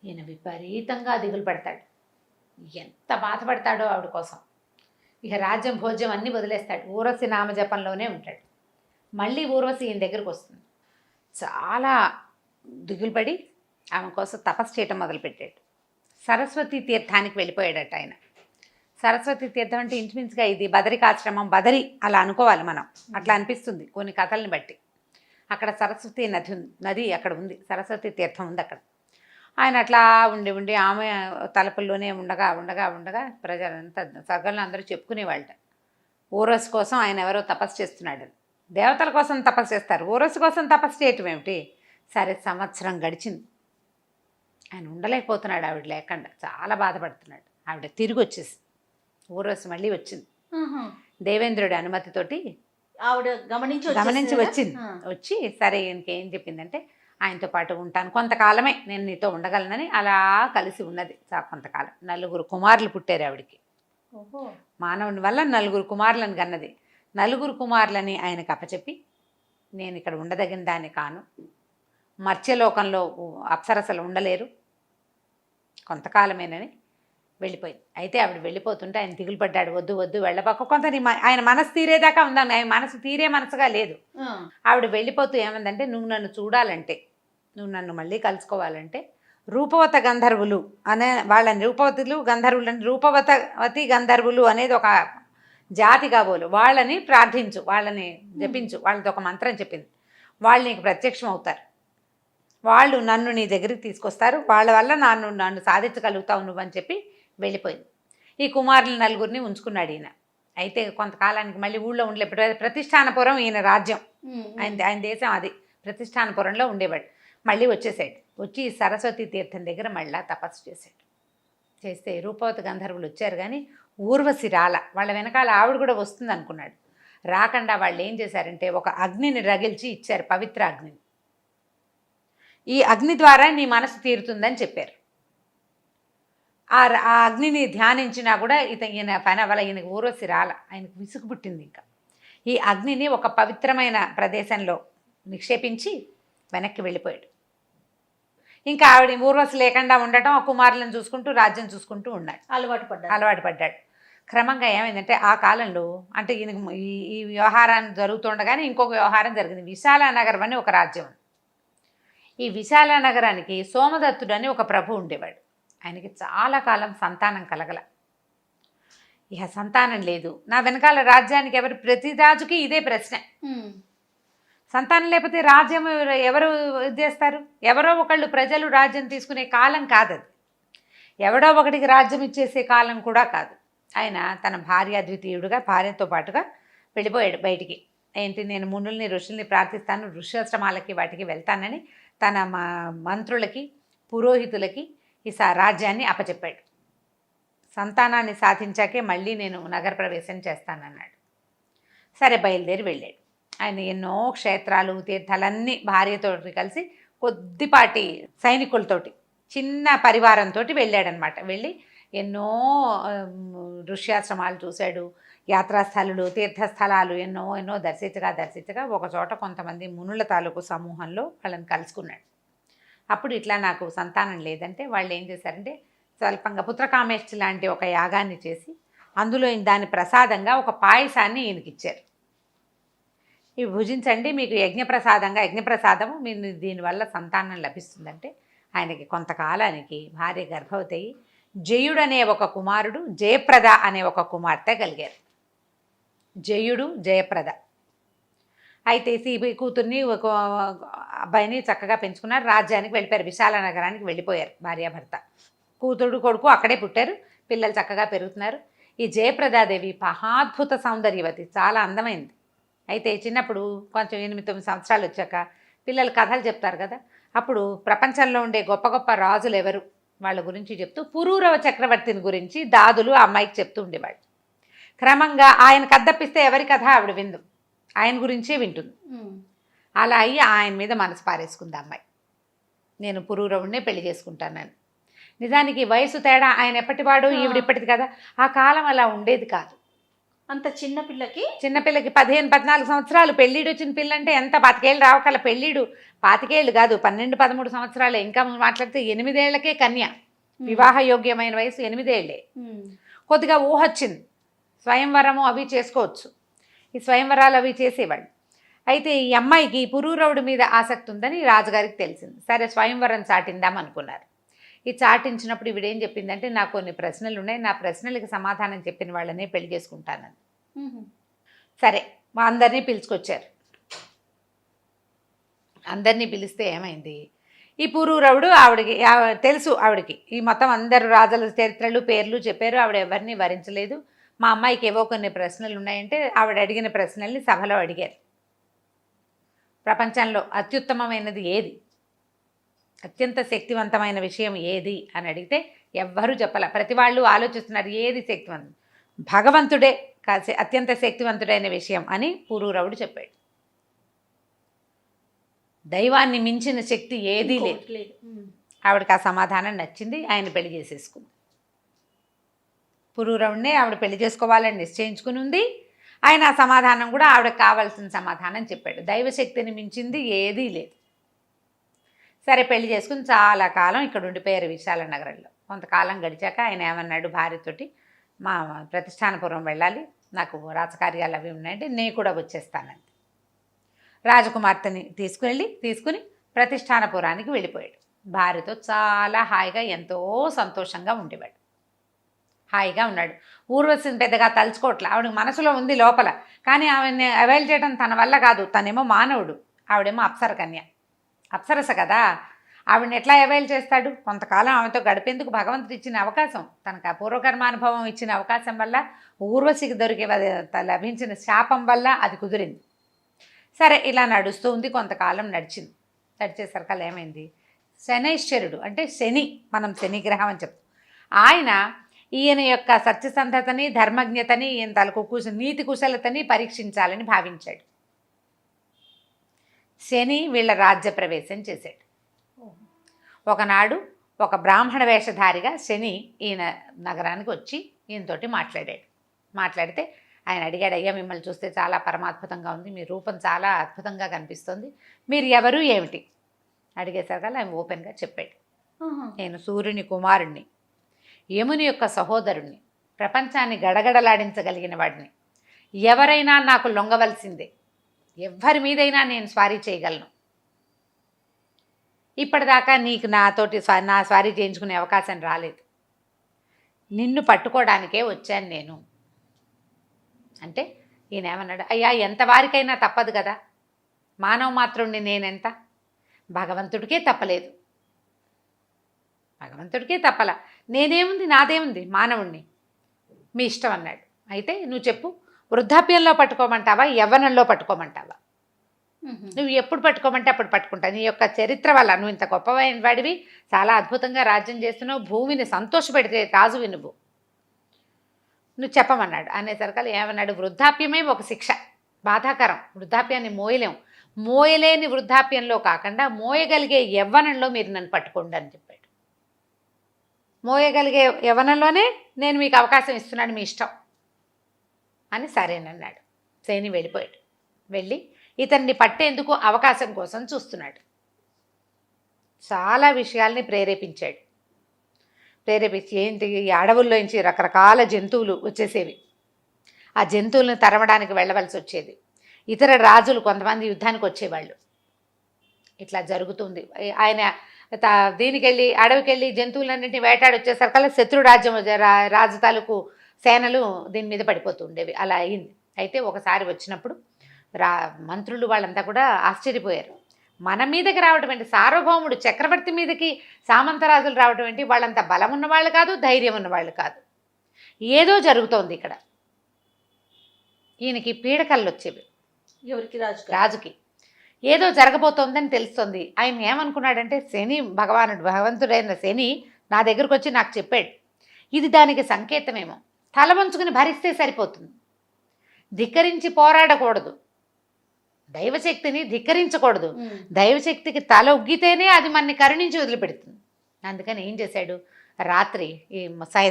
ఈయన విపరీతంగా దిగులు పడతాడు, ఎంత బాధపడతాడో ఆవిడ కోసం. ఇక రాజ్యం భోజ్యం అన్నీ వదిలేస్తాడు, ఊర్వశి నామజపంలోనే ఉంటాడు. మళ్ళీ ఊర్వశి ఈయన దగ్గరకు వస్తుంది. చాలా దిగులు పడి ఆమె కోసం తపస్సు చేయటం మొదలుపెట్టాడు. సరస్వతి తీర్థానికి వెళ్ళిపోయాడట ఆయన. సరస్వతి తీర్థం అంటే ఇంచుమించుగా ఇది బదరికాశ్రమం, బదరి అలా అనుకోవాలి మనం, అట్లా అనిపిస్తుంది కొన్ని కథల్ని బట్టి. అక్కడ సరస్వతి నది అక్కడ ఉంది, సరస్వతి తీర్థం ఉంది అక్కడ. ఆయన అట్లా ఉండి ఉండి ఆమె తలపుల్లోనే ఉండగా ఉండగా ఉండగా ప్రజలంతా సర్గంలో అందరూ చెప్పుకునేవాళ్ళట, ఊరస్ కోసం ఆయన ఎవరో తపస్సు చేస్తున్నాడని. దేవతల కోసం తపస్సు చేస్తారు, ఊరస్ కోసం తపస్సు చేయటం ఏమిటి? సరే, సంవత్సరం గడిచింది, ఆయన ఉండలేకపోతున్నాడు ఆవిడ లేకుండా, చాలా బాధపడుతున్నాడు. ఆవిడ తిరిగి వచ్చేసి ఊరవసి మళ్ళీ వచ్చింది దేవేంద్రుడి అనుమతితోటి. ఆవిడ గమనించి వచ్చింది. వచ్చి సరే ఇంకేం చెప్పిందంటే, ఆయనతో పాటు ఉంటాను కొంతకాలమే, నేను నీతో ఉండగలనని అలా కలిసి ఉన్నది కొంతకాలం. 4 కుమారులు పుట్టారు ఆవిడికి. మానవుని వల్ల 4 కుమారులను కన్నది. 4 కుమారులని ఆయనకు అప్పచెప్పి, నేను ఇక్కడ ఉండదగిన దాన్ని కాను, మత్స్యలోకంలో అప్సరసలు ఉండలేరు, కొంతకాలమేనని వెళ్ళిపోయింది. అయితే ఆవిడ వెళ్ళిపోతుంటే ఆయన దిగులు పడ్డాడు, వద్దు వద్దు వెళ్ళబాక, కొంత ఆయన మనసు తీరేదాకా ఉందాం, ఆయన మనసు తీరే మనసుగా లేదు. ఆవిడ వెళ్ళిపోతూ ఏమందంటే, నువ్వు నన్ను చూడాలంటే, నువ్వు నన్ను మళ్ళీ కలుసుకోవాలంటే రూపవత గంధర్వులు అనే వాళ్ళని, రూపవతులు గంధర్వులు అంటే రూపవతి గంధర్వులు అనేది ఒక జాతి కాబోలు, వాళ్ళని ప్రార్థించు, వాళ్ళని జపించు, వాళ్ళతో ఒక మంత్రం చెప్పింది, వాళ్ళు నీకు ప్రత్యక్షం అవుతారు, వాళ్ళు నన్ను నీ దగ్గరికి తీసుకొస్తారు, వాళ్ళ వల్ల నన్ను సాధించగలుగుతావు నువ్వని చెప్పి వెళ్ళిపోయింది. ఈ కుమారులు 4 ఉంచుకున్నాడు ఈయన. అయితే కొంతకాలానికి మళ్ళీ ఊళ్ళో ఉండలే, ప్రతిష్టానపురం ఈయన రాజ్యం, ఆయన దేశం అది, ప్రతిష్టానపురంలో ఉండేవాడు. మళ్ళీ వచ్చేసాడు, వచ్చి సరస్వతి తీర్థం దగ్గర మళ్ళీ తపస్సు చేశాడు. చేస్తే రూపవతి గంధర్వులు వచ్చారు కానీ ఊర్వశి రాల, వాళ్ళ వెనకాల ఆవిడ కూడా వస్తుంది అనుకున్నాడు. రాకుండా వాళ్ళు ఏం చేశారంటే, ఒక అగ్నిని రగిల్చి ఇచ్చారు, పవిత్ర అగ్నిని. ఈ అగ్ని ద్వారా నీ మనసు తీరుతుందని చెప్పారు. ఆ అగ్నిని ధ్యానించినా కూడా ఈయన పని వల్ల ఈయనకు ఊర్వశి రాల, ఆయనకు విసుగు పుట్టింది. ఇంకా ఈ అగ్నిని ఒక పవిత్రమైన ప్రదేశంలో నిక్షేపించి వెనక్కి వెళ్ళిపోయాడు. ఇంకా ఆవిడ ఊర్వశి లేకుండా ఉండటం, ఆ కుమారులను చూసుకుంటూ రాజ్యం చూసుకుంటూ ఉన్నాడు, అలవాటు పడ్డాడు. క్రమంగా ఏమైందంటే, ఆ కాలంలో అంటే ఈయనకు ఈ వ్యవహారాన్ని జరుగుతుండగానే ఇంకొక వ్యవహారం జరిగింది. విశాలానగరం అని ఒక రాజ్యం. ఈ విశాలానగరానికి సోమదత్తుడు అని ఒక ప్రభు ఉండేవాడు. ఆయనకి చాలా కాలం సంతానం కలగల. ఇక సంతానం లేదు, నా వెనకాల రాజ్యానికి ఎవరు, ప్రతి రాజుకి ఇదే ప్రశ్న, సంతానం లేకపోతే రాజ్యం ఎవరు చేస్తారు? ఎవరో ఒకళ్ళు ప్రజలు రాజ్యం తీసుకునే కాలం కాదది, ఎవడో ఒకటికి రాజ్యం ఇచ్చేసే కాలం కూడా కాదు. ఆయన తన భార్య ద్వితీయుడుగా భార్యతో పాటుగా వెళ్ళిపోయాడు బయటికి. ఏంటి, నేను మునుల్ని ఋషుల్ని ప్రార్థిస్తాను, ఋష్యాశ్రమాలకి వాటికి వెళ్తానని తన మంత్రులకి పురోహితులకి ఈ రాజ్యాన్ని అప్పచెప్పాడు. సంతానాన్ని సాధించాకే మళ్ళీ నేను నగర ప్రవేశం చేస్తానన్నాడు. సరే, బయలుదేరి వెళ్ళాడు. ఆయన ఎన్నో క్షేత్రాలు తీర్థాలన్నీ భార్యతో కలిసి కొద్దిపాటి సైనికులతోటి చిన్న పరివారంతో వెళ్ళాడనమాట. వెళ్ళి ఎన్నో ఋష్యాశ్రమాలు చూశాడు, యాత్రాస్థలాలు తీర్థస్థలాలు ఎన్నో దర్శించగా ఒక చోట కొంతమంది మునుల తాలూకు సమూహంలో వాళ్ళని కలుసుకున్నాడు. అప్పుడు ఇట్లా నాకు సంతానం లేదంటే వాళ్ళు ఏం చేశారంటే, స్వల్పంగా పుత్రకామేష్టి లాంటి ఒక యాగాన్ని చేసి అందులో దాని ప్రసాదంగా ఒక పాయసాన్ని ఈయనకిచ్చారు. ఇవి భుజించండి, మీకు యజ్ఞప్రసాదము మీరు దీనివల్ల సంతానం లభిస్తుందంటే, ఆయనకి కొంతకాలానికి భార్య గర్భవతి అయ్యి జయుడు అనే ఒక కుమారుడు, జయప్రద అనే ఒక కుమార్తె కలిగారు. జయుడు, జయప్రద. అయితే కూతుర్ని ఒక అబ్బాయిని చక్కగా పెంచుకున్నారు, రాజ్యానికి వెళ్ళిపోయారు, విశాల నగరానికి వెళ్ళిపోయారు భార్యాభర్త. కూతురు కొడుకు అక్కడే పుట్టారు, పిల్లలు చక్కగా పెరుగుతున్నారు. ఈ జయప్రదాదేవి మహాద్భుత సౌందర్యవతి, చాలా అందమైంది. అయితే చిన్నప్పుడు కొంచెం 8-9 సంవత్సరాలు వచ్చాక పిల్లలు కథలు చెప్తారు కదా, అప్పుడు ప్రపంచంలో ఉండే గొప్ప గొప్ప రాజులు ఎవరు వాళ్ళ గురించి చెప్తూ పురూరవ చక్రవర్తిని గురించి దాదులు ఆ అమ్మాయికి చెప్తూ ఉండేవాళ్ళు. క్రమంగా ఆయన కథప్పిస్తే ఎవరి కథ ఆవిడ విందు, ఆయన గురించే వింటుంది. అలా అయ్యి ఆయన మీద మనసు పారేసుకుంది అమ్మాయి, నేను పురూరవుడినే పెళ్లి చేసుకుంటానని. నిజానికి వయసు తేడా, ఆయన ఎప్పటివాడు ఈవిడిప్పటిది కదా, ఆ కాలం అలా ఉండేది కాదు. అంత చిన్నపిల్లకి 15-14 సంవత్సరాలు పెళ్ళిడు వచ్చిన పిల్ల అంటే ఎంత, 25 ఏళ్ళు రావకల పెళ్ళిడు, 25 ఏళ్ళు కాదు 12-13 సంవత్సరాలే. ఇంకా మాట్లాడితే 8 ఏళ్లకే కన్య, వివాహ యోగ్యమైన వయసు 8 ఏళ్లే. కొద్దిగా ఊహొచ్చింది, స్వయంవరము అవి చేసుకోవచ్చు, ఈ స్వయంవరాలు అవి చేసేవాళ్ళు. అయితే ఈ అమ్మాయికి పురూరవుడి మీద ఆసక్తి ఉందని రాజుగారికి తెలిసింది. సరే, స్వయంవరం చాటిందాం అనుకున్నారు. ఈ చాటించినప్పుడు ఈవిడేం చెప్పిందంటే నాకు కొన్ని ప్రశ్నలు ఉన్నాయి, నా ప్రశ్నలకి సమాధానం చెప్పిన వాళ్ళనే పెళ్లి చేసుకుంటానని. సరే అందరినీ పిలుచుకొచ్చారు. అందరినీ పిలిస్తే ఏమైంది, ఈ పురూరవుడు ఆవిడకి తెలుసు, ఆవిడకి ఈ మొత్తం అందరు రాజుల చరిత్రలు పేర్లు చెప్పారు. ఆవిడ ఎవరిని వరించలేదు. మా అమ్మాయికి ఏవో కొన్ని ప్రశ్నలు ఉన్నాయంటే ఆవిడ అడిగిన ప్రశ్నల్ని సభలో అడిగారు. ప్రపంచంలో అత్యుత్తమమైనది ఏది, అత్యంత శక్తివంతమైన విషయం ఏది అని అడిగితే ఎవ్వరూ చెప్పాల. ప్రతి వాళ్ళు ఆలోచిస్తున్నారు ఏది శక్తివంతం, భగవంతుడే అత్యంత శక్తివంతుడైన విషయం అని పురూరవుడు చెప్పాడు. దైవాన్ని మించిన శక్తి ఏదీ లేదు. ఆవిడకి ఆ సమాధానం నచ్చింది. ఆయన పెళ్లి చేసేసుకుంది. పురూరవుడినే ఆవిడ పెళ్లి చేసుకోవాలని నిశ్చయించుకుని ఉంది. ఆయన ఆ సమాధానం కూడా ఆవిడకి కావాల్సిన సమాధానం చెప్పాడు. దైవశక్తిని మించింది ఏదీ లేదు. సరే పెళ్లి చేసుకుని చాలా కాలం ఇక్కడ ఉండిపోయారు విశాలనగరంలో. కొంతకాలం గడిచాక ఆయన ఏమన్నాడు భార్యతోటి, మా ప్రతిష్టానపురం వెళ్ళాలి, నాకు రాజకార్యాలు అవి ఉన్నాయంటే నేను కూడా వచ్చేస్తానండి. రాజకుమార్తెని తీసుకుని ప్రతిష్టానపురానికి వెళ్ళిపోయాడు. భార్యతో చాలా హాయిగా ఎంతో సంతోషంగా ఉండేవాడు. హాయిగా ఉన్నాడు. ఊర్వశిని పెద్దగా తలుచుకోవట్లే. ఆవిడకి మనసులో ఉంది లోపల, కానీ ఆవిడని అవైల్ చేయడం తన వల్ల కాదు. తనేమో మానవుడు, ఆవిడేమో అప్సరస కదా. ఆవిడని ఎట్లా అవైల్ చేస్తాడు? కొంతకాలం ఆమెతో గడిపేందుకు భగవంతుడు ఇచ్చిన అవకాశం, తనకు ఆ పూర్వకర్మానుభవం ఇచ్చిన అవకాశం వల్ల, ఊర్వశికి లభించిన శాపం వల్ల అది కుదిరింది. సరే ఇలా నడుస్తూ ఉంది. కొంతకాలం నడిచేసరికల్లా ఏమైంది, శనైశ్వరుడు అంటే శని, మనం శని గ్రహం అని చెప్తాం, ఆయన ఈయన యొక్క సత్యసంధతని, ధర్మజ్ఞతని, ఈయన తలకు నీతి కుశలతని పరీక్షించాలని భావించాడు. శని వీళ్ళ రాజ్య ప్రవేశం చేశాడు. ఒకనాడు ఒక బ్రాహ్మణ వేషధారిగా శని ఈయన నగరానికి వచ్చి ఈయనతోటి మాట్లాడితే ఆయన అడిగాడు, అయ్యా మిమ్మల్ని చూస్తే చాలా పరమాద్భుతంగా ఉంది, మీ రూపం చాలా అద్భుతంగా కనిపిస్తుంది, మీరు ఎవరు ఏమిటి అడిగేసరికల్లా ఆయన ఓపెన్గా చెప్పాడు, నేను సూర్యుని కుమారుణ్ణి, యముని యొక్క సహోదరుణ్ణి, ప్రపంచాన్ని గడగడలాడించగలిగిన వాడిని, ఎవరైనా నాకు లొంగవలసిందే, ఎవ్వరి మీదైనా నేను స్వారీ చేయగలను, ఇప్పటిదాకా నీకు నాతోటి నా స్వారీ చేయించుకునే అవకాశం రాలేదు, నిన్ను పట్టుకోవడానికే వచ్చాను నేను అంటే ఈయన ఏమన్నాడు, అయ్యా ఎంతవారికైనా తప్పదు కదా, మానవ మాత్రుణ్ణి నేనెంత, భగవంతుడికే తప్పలేదు, భగవంతుడికే తప్పలా, నేనేముంది, నాదేముంది, మానవుణ్ణి, మీ ఇష్టం అన్నాడు. అయితే నువ్వు చెప్పు, వృద్ధాప్యంలో పట్టుకోమంటావా, యవ్వనంలో పట్టుకోమంటావా, నువ్వు ఎప్పుడు పట్టుకోమంటే అప్పుడు పట్టుకుంటా, నీ యొక్క చరిత్ర వల్ల నువ్వు ఇంత గొప్పవైన వాడివి, చాలా అద్భుతంగా రాజ్యం చేస్తున్నావు, భూమిని సంతోషపెడితే రాజువి నువ్వు చెప్పమన్నాడు. అనేసరికల్లా ఏమన్నాడు, వృద్ధాప్యమే ఒక శిక్ష, బాధాకరం, వృద్ధాప్యాన్ని మోయలేని వృద్ధాప్యంలో కాకుండా మోయగలిగే యవ్వనంలో మీరు నన్ను పట్టుకోండి అని చెప్పాడు. మోయగలిగే యవ్వనంలోనే నేను మీకు అవకాశం ఇస్తున్నాను, మీ ఇష్టం అని సరేనన్నాడు. శని వెళ్ళి ఇతన్ని పట్టేందుకు అవకాశం కోసం చూస్తున్నాడు. చాలా విషయాల్ని ప్రేరేపించి ఏంటి, ఈ అడవుల్లో నుంచి రకరకాల జంతువులు వచ్చేసేవి, ఆ జంతువులను తరమడానికి వెళ్ళవలసి వచ్చేది, ఇతర రాజులు కొంతమంది యుద్ధానికి వచ్చేవాళ్ళు, ఇట్లా జరుగుతుంది. ఆయన దీనికెళ్ళి అడవికెళ్ళి జంతువులన్నింటినీ వేటాడి వచ్చేసరికల్లా శత్రు రాజు తాలూకు సేనలు దీని మీద పడిపోతుండేవి. అలా అయింది. అయితే ఒకసారి వచ్చినప్పుడు మంత్రులు వాళ్ళంతా కూడా ఆశ్చర్యపోయారు. మన మీదకి రావటం ఏంటి, సార్వభౌముడు చక్రవర్తి మీదకి సామంతరాజులు రావటం ఏంటి, వాళ్ళంత బలం ఉన్నవాళ్ళు కాదు, ధైర్యం ఉన్నవాళ్ళు కాదు, ఏదో జరుగుతోంది ఇక్కడ. ఈయనకి పీడకళ్ళు వచ్చేవి, ఎవరికి, రాజుకి ఏదో జరగబోతోందని తెలుస్తుంది. ఆయన ఏమనుకున్నాడంటే, శని భగవంతుడైన శని నా దగ్గరకు వచ్చి నాకు చెప్పాడు, ఇది దానికి సంకేతమేమో, తల వంచుకుని భరిస్తే సరిపోతుంది, ధిక్కరించి పోరాడకూడదు, దైవశక్తిని ధిక్కరించకూడదు, దైవశక్తికి తల ఉగ్గితేనే అది మనని కరుణించి వదిలిపెడుతుంది. అందుకని ఏం చేశాడు, రాత్రి ఈ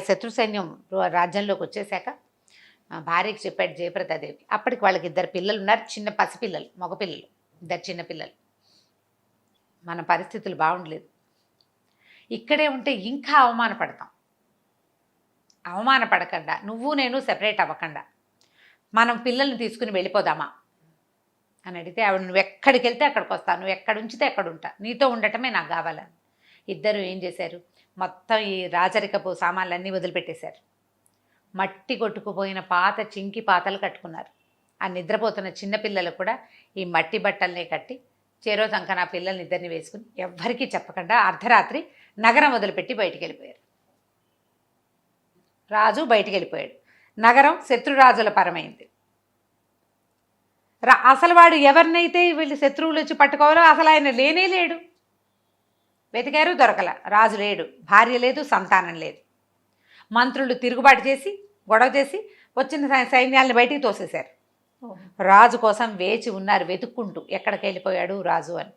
శత్రు సైన్యం రాజ్యంలోకి వచ్చేసాక భార్యకి చెప్పాడు జయప్రదాదేవి. అప్పటికి వాళ్ళకి 2 పిల్లలు ఉన్నారు, చిన్న పసిపిల్లలు, మగపిల్లలు, 2 చిన్నపిల్లలు. మన పరిస్థితులు బాగుండలేదు, ఇక్కడే ఉంటే ఇంకా అవమానపడకుండా నువ్వు నేను సెపరేట్ అవ్వకుండా మనం పిల్లల్ని తీసుకుని వెళ్ళిపోదామా అని అడిగితే ఆవిడ, నువ్వు ఎక్కడికి వెళ్తే అక్కడికి వస్తాను, నువ్వు ఎక్కడ ఉంచితే అక్కడ ఉంటా, నీతో ఉండటమే నాకు కావాలని. ఇద్దరు ఏం చేశారు, మొత్తం ఈ రాజరికపు సామాన్లన్నీ వదిలిపెట్టేశారు. మట్టి కొట్టుకుపోయిన పాత చింకి పాతలు కట్టుకున్నారు. ఆ నిద్రపోతున్న చిన్నపిల్లలు కూడా ఈ మట్టి బట్టల్నే కట్టి చెరో సంకన ఆ పిల్లల్ని ఇద్దరిని వేసుకుని ఎవ్వరికీ చెప్పకుండా అర్ధరాత్రి నగరం వదిలిపెట్టి బయటికి వెళ్ళిపోయారు. రాజు బయటికి వెళ్ళిపోయాడు. నగరం శత్రురాజుల పరమైంది. అసలు వాడు ఎవరినైతే వీళ్ళు శత్రువులు వచ్చి పట్టుకోవాలో అసలు ఆయన లేనే లేడు. వెతికారు, దొరకల. రాజు లేడు, భార్య లేదు, సంతానం లేదు. మంత్రులు తిరుగుబాటు చేసి గొడవ చేసి వచ్చిన సైన్యాలను బయటికి తోసేశారు. రాజు కోసం వేచి ఉన్నారు వెతుక్కుంటూ, ఎక్కడికి వెళ్ళిపోయాడు రాజు అని.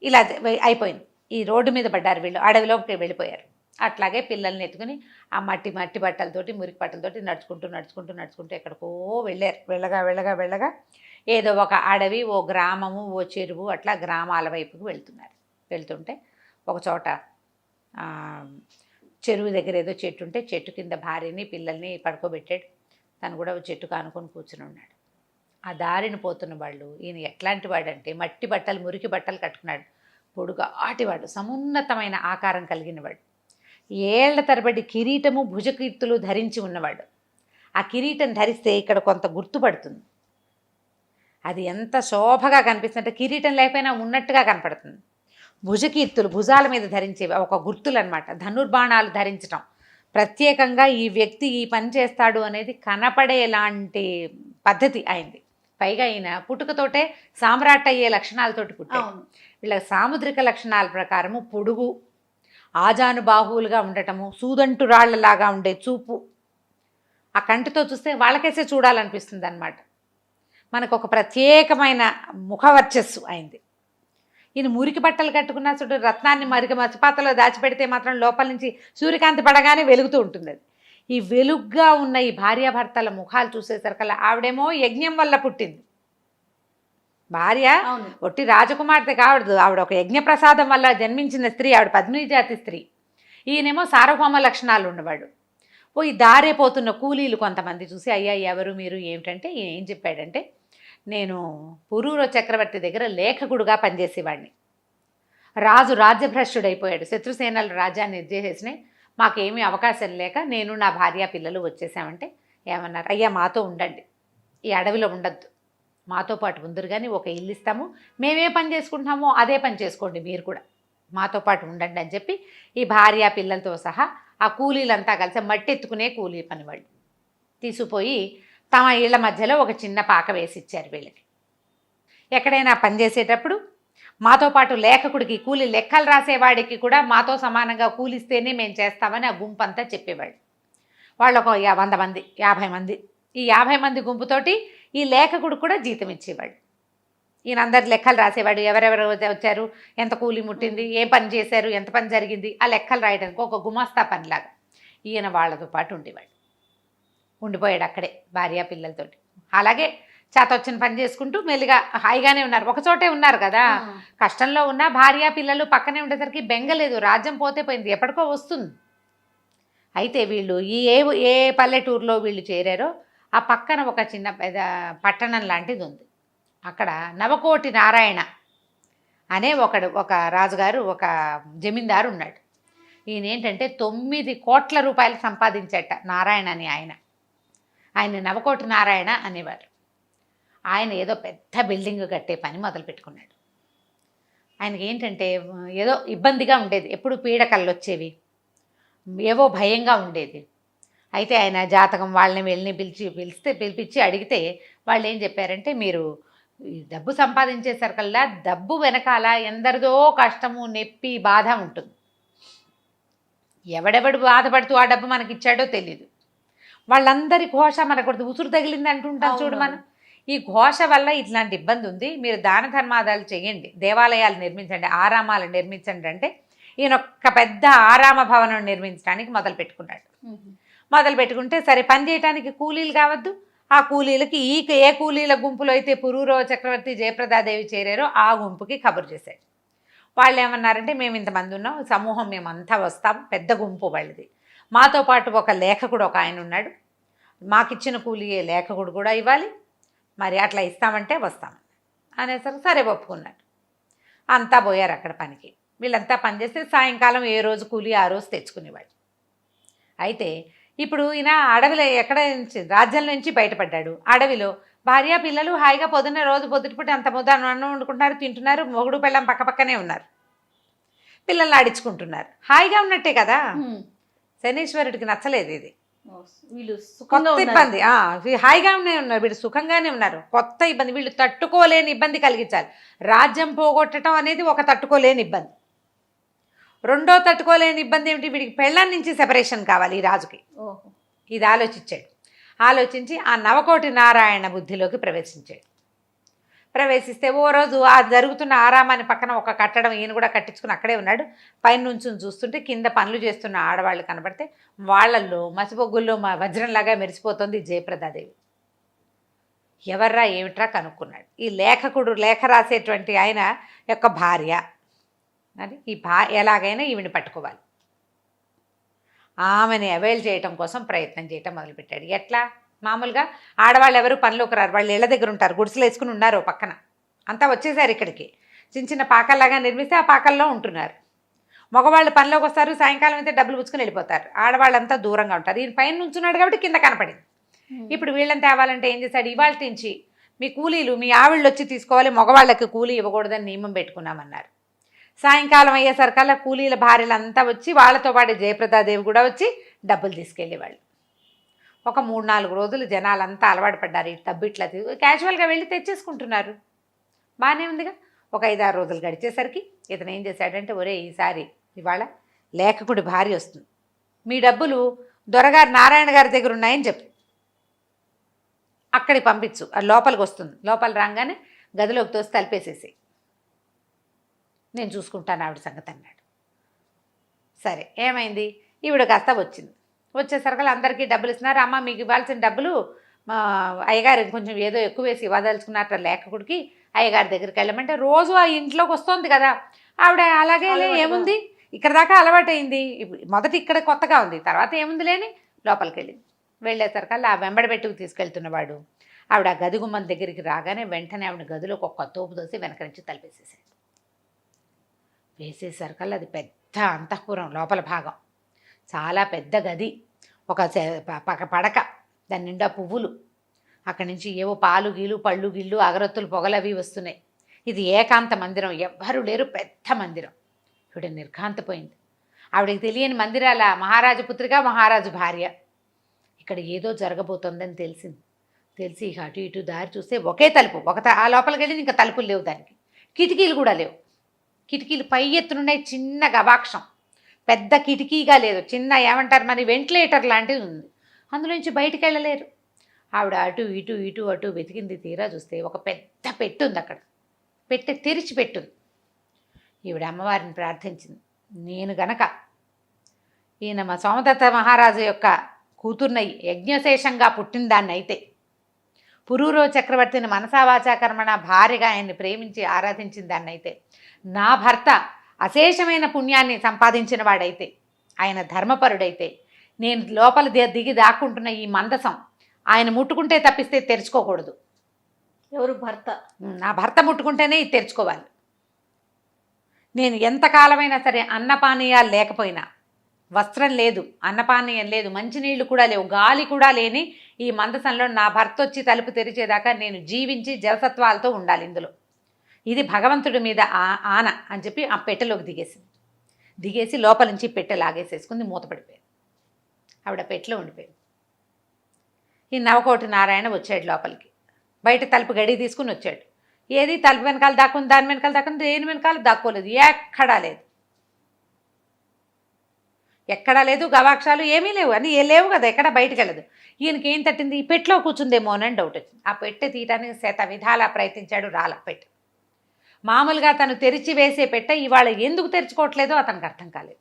ఇలా అయిపోయింది. ఈ రోడ్డు మీద పడ్డారు వీళ్ళు, అడవిలోకి వెళ్ళిపోయారు. అట్లాగే పిల్లల్ని ఎత్తుకుని ఆ మట్టి బట్టలతోటి మురికి బట్టలతోటి నడుచుకుంటూ ఎక్కడికో వెళ్ళారు. వెళ్ళగా ఏదో ఒక అడవి, ఓ గ్రామము, ఓ చెరువు, అట్లా గ్రామాల వైపుకు వెళ్తుంటే ఒక చోట చెరువు దగ్గర ఏదో చెట్టు ఉంటే చెట్టు కింద భార్యని పిల్లల్ని పడుకోబెట్టాడు. తను కూడా చెట్టు కానుకొని కూర్చుని ఉన్నాడు. ఆ దారిని పోతున్న వాళ్ళు, ఈయన ఎట్లాంటి వాడంటే మట్టి బట్టలు మురికి బట్టలు కట్టుకున్నాడు. పొడుగా ఆటివాడు, సమున్నతమైన ఆకారం కలిగినవాడు. ఏళ్ల తరబడి కిరీటము భుజకీర్తులు ధరించి ఉన్నవాడు. ఆ కిరీటం ధరిస్తే ఇక్కడ కొంత గుర్తుపడుతుంది. అది ఎంత శోభగా కనిపిస్తుందంటే కిరీటం లేకపోయినా ఉన్నట్టుగా కనపడుతుంది. భుజకీర్తులు భుజాల మీద ధరించేవి ఒక గుర్తులు అనమాట. ధనుర్బాణాలు ధరించటం ప్రత్యేకంగా ఈ వ్యక్తి ఈ పని చేస్తాడు అనేది కనపడేలాంటి పద్ధతి అయింది. పైగా ఈయన పుట్టుకతోటే సామ్రాట్ అయ్యే లక్షణాలతోటి పుట్టాడు. వీళ్ళ సాముద్రిక లక్షణాల ప్రకారము పొడుగు, ఆజానుబాహువులుగా ఉండటము, సూదంటు రాళ్లలాగా ఉండే చూపు, ఆ కంటితో చూస్తే వాళ్ళకేసే చూడాలనిపిస్తుంది అన్నమాట. మనకు ఒక ప్రత్యేకమైన ముఖవర్చస్సు అయింది. ఈయన మురికి బట్టలు కట్టుకున్న చూడు, రత్నాన్ని మసిపాతలో దాచిపెడితే మాత్రం లోపల నుంచి సూర్యకాంతి పడగానే వెలుగుతూ ఉంటుంది. అది ఈ వెలుగ్గా ఉన్న ఈ భార్యాభర్తల ముఖాలు చూసేసరికల్లా ఆవిడేమో యజ్ఞం వల్ల పుట్టింది భార్య, ఒట్టి రాజకుమార్తె కావడదు, ఆవిడ ఒక యజ్ఞప్రసాదం వల్ల జన్మించిన స్త్రీ, ఆవిడ పద్మిని జాతి స్త్రీ. ఈయనేమో సార్వభౌమ లక్షణాలు ఉన్నవాడు. ఈ దారే పోతున్న కూలీలు కొంతమంది చూసి, అయ్యా ఎవరు మీరు ఏమిటంటే, ఏం చెప్పాడంటే, నేను పురూర చక్రవర్తి దగ్గర లేఖకుడుగా పనిచేసేవాడిని. రాజు రాజ్యభ్రష్టుడైపోయాడు, శత్రుసేనలు రాజ్యాన్ని నిర్దేశించినాయి, మాకేమీ అవకాశం లేక నేను నా భార్య పిల్లలు వచ్చేసామంటే ఏమన్నారు, అయ్యా మాతో ఉండండి, ఈ అడవిలో ఉండద్దు, మాతో పాటు ఉందరు కానీ ఒక ఇల్లు ఇస్తాము, మేమే పని చేసుకుంటున్నామో అదే పని చేసుకోండి, మీరు కూడా మాతో పాటు ఉండండి అని చెప్పి ఈ భార్య పిల్లలతో సహా ఆ కూలీలంతా కలిసి మట్టి ఎత్తుకునే కూలీ పని వాళ్ళు తీసుకుపోయి తమ ఇళ్ల మధ్యలో ఒక చిన్న పాక వేసి ఇచ్చారు వీళ్ళకి. ఎక్కడైనా పనిచేసేటప్పుడు మాతో పాటు లేఖకుడికి, కూలి లెక్కలు రాసేవాడికి కూడా మాతో సమానంగా కూలిస్తేనే మేము చేస్తామని ఆ గుంపు అంతా చెప్పేవాళ్ళు. వాళ్ళు ఒక 100 మంది 50 మంది, ఈ 50 మంది గుంపుతోటి ఈ లేఖకుడు కూడా జీతం ఇచ్చేవాడు. ఈయన అందరి లెక్కలు రాసేవాడు, ఎవరెవరు వచ్చారు, ఎంత కూలి ముట్టింది, ఏ పని చేశారు, ఎంత పని జరిగింది, ఆ లెక్కలు రాయడానికి ఒక గుమాస్తా పనిలాగా ఈయన వాళ్ళతో పాటు ఉండిపోయాడు అక్కడే భార్య పిల్లలతోటి. అలాగే చేతొచ్చిన పని చేసుకుంటూ మెల్లిగా హాయిగానే ఉన్నారు. ఒకచోటే ఉన్నారు కదా, కష్టంలో ఉన్న భార్య పిల్లలు పక్కనే ఉండేసరికి బెంగలేదు, రాజ్యం పోతే పోయింది, ఎప్పటికో వస్తుంది. అయితే వీళ్ళు ఏ పల్లెటూరులో వీళ్ళు చేరారో ఆ పక్కన ఒక చిన్న పట్టణం లాంటిది ఉంది. అక్కడ నవకోటి నారాయణ అనే ఒక రాజుగారు, ఒక జమీందారు ఉన్నాడు. ఈయన ఏంటంటే 9 కోట్ల రూపాయలు సంపాదించట నారాయణ అని ఆయన నవకోటి నారాయణ అనేవారు. ఆయన ఏదో పెద్ద బిల్డింగ్ కట్టే పని మొదలు పెట్టుకున్నాడు. ఆయనకి ఏంటంటే ఏదో ఇబ్బందిగా ఉండేది, ఎప్పుడు పీడకలు వచ్చేవి, ఏవో భయంగా ఉండేది. అయితే ఆయన జాతకం వాళ్ళని వెళ్ళి పిలిపించి అడిగితే వాళ్ళు ఏం చెప్పారంటే, మీరు ఈ డబ్బు సంపాదించేసరికల్లా డబ్బు వెనకాల ఎందరిదో కష్టము, నొప్పి, బాధ ఉంటుంది. ఎవడెవడు బాధపడుతూ ఆ డబ్బు మనకి ఇచ్చాడో తెలీదు. వాళ్ళందరి ఘోష మనకు ఉసురు తగిలింది అంటుంటాం చూడు మనం. ఈ ఘోష వల్ల ఇట్లాంటి ఇబ్బంది ఉంది, మీరు దాన ధర్మాదాలు చేయండి, దేవాలయాలు నిర్మించండి, ఆరామాలు నిర్మించండి అంటే ఈయన ఒక పెద్ద ఆరామ భవనం నిర్మించడానికి మొదలు పెట్టుకుంటే సరే పని చేయడానికి కూలీలు కావద్దు. ఆ కూలీలకి ఏ కూలీల గుంపులో అయితే పురూరవ చక్రవర్తి జయప్రదాదేవి చేరారో ఆ గుంపుకి కబురు చేశాడు. వాళ్ళు ఏమన్నారంటే, మేము ఇంతమంది ఉన్నాం, సమూహం మేమంతా వస్తాం, పెద్ద గుంపు వాళ్ళది, మాతో పాటు ఒక లేఖకుడు ఒక ఆయన ఉన్నాడు, మాకిచ్చిన కూలీయే లేఖకుడు కూడా ఇవ్వాలి, మరి అట్లా ఇస్తామంటే వస్తామని అనేసరికి సరే ఒప్పుకున్నాడు. అంతా పోయారు అక్కడ పనికి. వీళ్ళంతా పనిచేస్తే సాయంకాలం ఏ రోజు కూలి ఆ రోజు తెచ్చుకునేవాడు. అయితే ఇప్పుడు ఈయన అడవిలో ఎక్కడ నుంచి రాజ్యం నుంచి బయటపడ్డాడు. అడవిలో భార్య పిల్లలు హాయిగా పొద్దున్న రోజు పొద్దుటిపూట అంత ముద్ద అన్నం వండుకుంటున్నారు, తింటున్నారు, మొగుడు పెళ్ళం పక్కపక్కనే ఉన్నారు, పిల్లల్ని ఆడించుకుంటున్నారు, హాయిగా ఉన్నట్టే కదా. శనీశ్వరుడికి నచ్చలేదు ఇది, వీళ్ళు కొత్త ఇబ్బంది. హాయిగానే ఉన్నారు వీళ్ళు, సుఖంగానే ఉన్నారు, కొత్త ఇబ్బంది, వీళ్ళు తట్టుకోలేని ఇబ్బంది కలిగించాలి. రాజ్యం పోగొట్టడం అనేది ఒక తట్టుకోలేని ఇబ్బంది. రెండో తట్టుకోలేని ఇబ్బంది ఏమిటి, వీడికి పెళ్ళాం నుంచి సెపరేషన్ కావాలి ఈ రాజుకి. ఇది ఆలోచించాడు. ఆలోచించి ఆ నవకోటి నారాయణ బుద్ధిలోకి ప్రవేశించాడు. ప్రవేశిస్తే ఓ రోజు ఆ జరుగుతున్న ఆరామాన్ని పక్కన ఒక కట్టడం ఈయన కూడా కట్టించుకుని అక్కడే ఉన్నాడు. పైన నుంచి చూస్తుంటే కింద పనులు చేస్తున్న ఆడవాళ్ళు కనబడితే వాళ్ళల్లో మసిబొగ్గుల్లో వజ్రంలాగా మెరిసిపోతుంది జయప్రదాదేవి. ఎవర్రా ఏమిట్రా కనుక్కున్నాడు. ఈ లేఖకుడు లేఖ రాసేటువంటి ఆయన యొక్క భార్య అని. ఈ ఎలాగైనా ఈవిని పట్టుకోవాలి, ఆమెని అవైల్ చేయటం కోసం ప్రయత్నం చేయటం మొదలుపెట్టాడు. ఎట్లా, మామూలుగా ఆడవాళ్ళు ఎవరు పనిలోకి రారు, వాళ్ళు ఇళ్ళ దగ్గర ఉంటారు, గుడిసెలు వేసుకుని ఉన్నారు పక్కన, అంతా వచ్చేసారు ఇక్కడికి, చిన్న చిన్న పాకల్లాగా నిర్మిస్తే ఆ పాకల్లో ఉంటున్నారు. మగవాళ్ళు పనిలోకి వస్తారు, సాయంకాలం అయితే డబ్బులు పుచ్చుకొని వెళ్ళిపోతారు, ఆడవాళ్ళంతా దూరంగా ఉంటారు. ఈయన పైన నుంచున్నాడు కాబట్టి కింద కనపడింది. ఇప్పుడు వీళ్ళని తేవాలంటే ఏం చేశాడు, ఇవాళ నుంచి మీ కూలీలు మీ ఆవిళ్ళు వచ్చి తీసుకోవాలి, మగవాళ్ళకి కూలీ ఇవ్వకూడదని నియమం పెట్టుకున్నామన్నారు. సాయంకాలం అయ్యేసరికల్లా కూలీల భార్యలంతా వచ్చి వాళ్ళతో పాటు జయప్రదాదేవి కూడా వచ్చి డబ్బులు తీసుకెళ్ళేవాళ్ళు. ఒక 3-4 రోజులు జనాలంతా అలవాటు పడ్డారు. ఈ తబ్బిట్లా క్యాజువల్గా వెళ్ళి తెచ్చేసుకుంటున్నారు, బాగానే ఉందిగా. ఒక 5-6 రోజులు గడిచేసరికి ఇతను ఏం చేశాడంటే, ఒరే ఈసారి ఇవాళ లేఖకుడి భార్య వస్తుంది, మీ డబ్బులు దొరగారు నారాయణ గారి దగ్గర ఉన్నాయని చెప్పు, అక్కడికి పంపించు, అది లోపలికి వస్తుంది, లోపల రాగానే గదిలోకి తోసి తలిపేసేసి నేను చూసుకుంటాను ఆవిడ సంగతి అన్నాడు. సరే ఏమైంది, ఈవిడ కాస్త వచ్చింది. వచ్చేసరికి అందరికీ డబ్బులు ఇస్తున్నారు. అమ్మ మీకు ఇవ్వాల్సిన డబ్బులు మా అయ్యగారు కొంచెం ఏదో ఎక్కువ వేసి ఇవ్వదలుచుకున్నట్టు లేఖకుడికి అయ్యగారి దగ్గరికి వెళ్ళమంటే రోజు ఆ ఇంట్లోకి వస్తుంది కదా ఆవిడ. అలాగే ఏముంది, ఇక్కడ దాకా అలవాటైంది, మొదటి ఇక్కడ కొత్తగా ఉంది, తర్వాత ఏముంది లేని లోపలికి వెళ్ళింది. వెళ్ళేసరికల్లా ఆ వెంబడి పెట్టుకు తీసుకెళ్తున్నవాడు ఆవిడ ఆ గది గుమ్మం దగ్గరికి రాగానే వెంటనే ఆవిడ గదిలోకి ఒక తోపు దోసి వెనక నుంచి తలిపేసేసాడు. వేసేసరికల్లా అది పెద్ద అంతఃపురం, లోపల భాగం చాలా పెద్ద గది, ఒక పడక, దాని నిండా పువ్వులు, అక్కడి నుంచి ఏవో పాలు గీలు పళ్ళు గిళ్ళు అగరత్తులు పొగలు అవి వస్తున్నాయి. ఇది ఏకాంత మందిరం, ఎవ్వరూ లేరు, పెద్ద మందిరం. ఇవిడ నిర్ఘాంతపోయింది. ఆవిడకి తెలియని మందిరాల మహారాజు పుత్రిక, మహారాజు భార్య. ఇక్కడ ఏదో జరగబోతోందని తెలిసింది. తెలిసి ఇక అటు ఇటు దారి చూస్తే ఒకే తలుపు, ఆ లోపలికి వెళ్ళి ఇంకా తలుపులు లేవు, దానికి కిటికీలు కూడా లేవు. కిటికీలు పై ఎత్తునున్నాయి, చిన్న గవాక్షం, పెద్ద కిటికీగా లేదు, చిన్న ఏమంటారు మరి వెంటిలేటర్ లాంటిది ఉంది, అందులోంచి బయటికి వెళ్ళలేరు. ఆవిడ అటు ఇటు ఇటు అటు వెతికింది. తీరా చూస్తే ఒక పెద్ద పెట్టు ఉంది అక్కడ, పెట్టె తెరిచి పెట్టుంది. ఈవిడ అమ్మవారిని ప్రార్థించింది, నేను గనక ఈయన మా సోమదత్త మహారాజు యొక్క కూతుర్నయి యజ్ఞశేషంగా పుట్టిన దాన్ని అయితే, పురూరవ చక్రవర్తిని మనసావాచాకర్మణ భార్యగా ఆయన్ని ప్రేమించి ఆరాధించిన దాన్ని అయితే, నా భర్త అశేషమైన పుణ్యాన్ని సంపాదించిన వాడైతే, ఆయన ధర్మపరుడైతే, నేను లోపల దిగి దాక్కుంటున్న ఈ మందసం ఆయన ముట్టుకుంటే తప్పిస్తే తెరుచుకోకూడదు. ఎవరు భర్త? నా భర్త ముట్టుకుంటేనే ఇది తెరుచుకోవాలి. నేను ఎంతకాలమైనా సరే అన్నపానీయాలు లేకపోయినా, వస్త్రం లేదు, అన్నపానీయం లేదు, మంచినీళ్ళు కూడా లేవు, గాలి కూడా లేని ఈ మందసంలో నా భర్త వచ్చి తలుపు తెరిచేదాకా నేను జీవించి జలసత్వాలతో ఉండాలి ఇందులో, ఇది భగవంతుడి మీద ఆన అని చెప్పి ఆ పెట్టెలోకి దిగేసి లోపల నుంచి పెట్టె లాగేసేసుకుంది, మూతపడిపోయింది. ఆవిడ పెట్టెలో ఉండిపోయింది. ఈ నవకోటి నారాయణ వచ్చాడు లోపలికి, బయట తలుపు గడి తీసుకుని వచ్చాడు. ఏది తలుపు వెనకాల దాక్కుంది, దాని వెనకాల దాక్కుంది, దేని వెనకాల దాక్కోలేదు, ఎక్కడా లేదు, గవాక్షాలు ఏమీ లేవు, అని లేవు కదా, ఎక్కడ బయటకు వెళ్ళదు. ఈయనకి ఏం తట్టింది, ఈ పెట్టెలో కూర్చుందేమో అని డౌట్ వచ్చింది. ఆ పెట్టె తీయటానికి శత విధాలా ప్రయత్నించాడు, రాల పెట్టె. మామూలుగా తను తెరిచి వేసే పెట్టె ఇవాళ ఎందుకు తెరుచుకోవట్లేదో అతనికి అర్థం కాలేదు.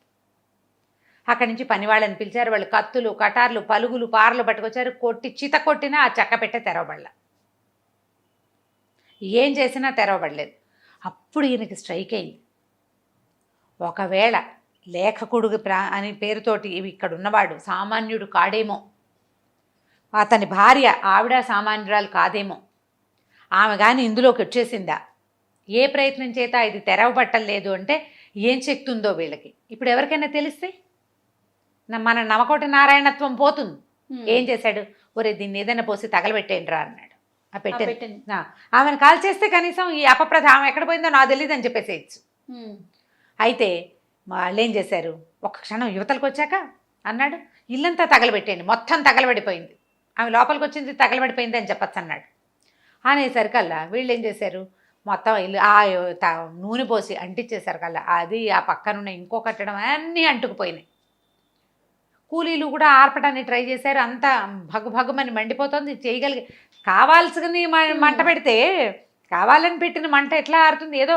అక్కడి నుంచి పనివాళ్ళని పిలిచారు. వాళ్ళు కత్తులు, కటార్లు, పలుగులు, పారలు పట్టుకొచ్చారు. చిత కొట్టినా ఆ చెక్క పెట్టె తెరవబడలే, ఏం చేసినా తెరవబడలేదు. అప్పుడు ఈయనకి స్ట్రైక్ అయింది, ఒకవేళ లేఖకుడు అని పేరుతోటి ఇక్కడ ఉన్నవాడు సామాన్యుడు కాడేమో, అతని భార్య ఆవిడ సామాన్యురాలు కాదేమో, ఆమె కానీ ఇందులోకి వచ్చేసిందా, ఏ ప్రయత్నం చేత ఇది తెరవబట్టలేదు అంటే ఏం శక్తి ఉందో వీళ్ళకి. ఇప్పుడు ఎవరికైనా తెలిస్తే మన నవకోటి నారాయణత్వం పోతుంది. ఏం చేశాడు, ఒరే దీన్ని ఏదైనా పోసి తగలబెట్టేయండి రా అన్నాడు. ఆ పెట్టెని ఆమెను కాల్ చేస్తే కనీసం ఈ అపప్రథ ఆమె ఎక్కడ పోయిందో నాకు తెలియదు అని చెప్పేసేయచ్చు. అయితే వాళ్ళు ఏం చేశారు, ఒక్క క్షణం యువతలకు వచ్చాక అన్నాడు, ఇల్లంతా తగలబెట్టేయండి, మొత్తం తగలబడిపోయింది, ఆమె లోపలికి వచ్చింది తగలబడిపోయింది అని చెప్పచ్చు అన్నాడు. అనేసరికల్లా వీళ్ళు ఏం చేశారు, మొత్తం ఇల్లు నూనె పోసి అంటించేసరికల్లా అది ఆ పక్కనున్న ఇంకో కట్టడం అన్నీ అంటుకుపోయినాయి. కూలీలు కూడా ఆర్పడానికి ట్రై చేశారు. అంతా భగమని మండిపోతుంది. చేయగలిగి కావాల్సిన మంట పెడితే కావాలని పెట్టిన మంట ఎట్లా ఆరుతుంది, ఏదో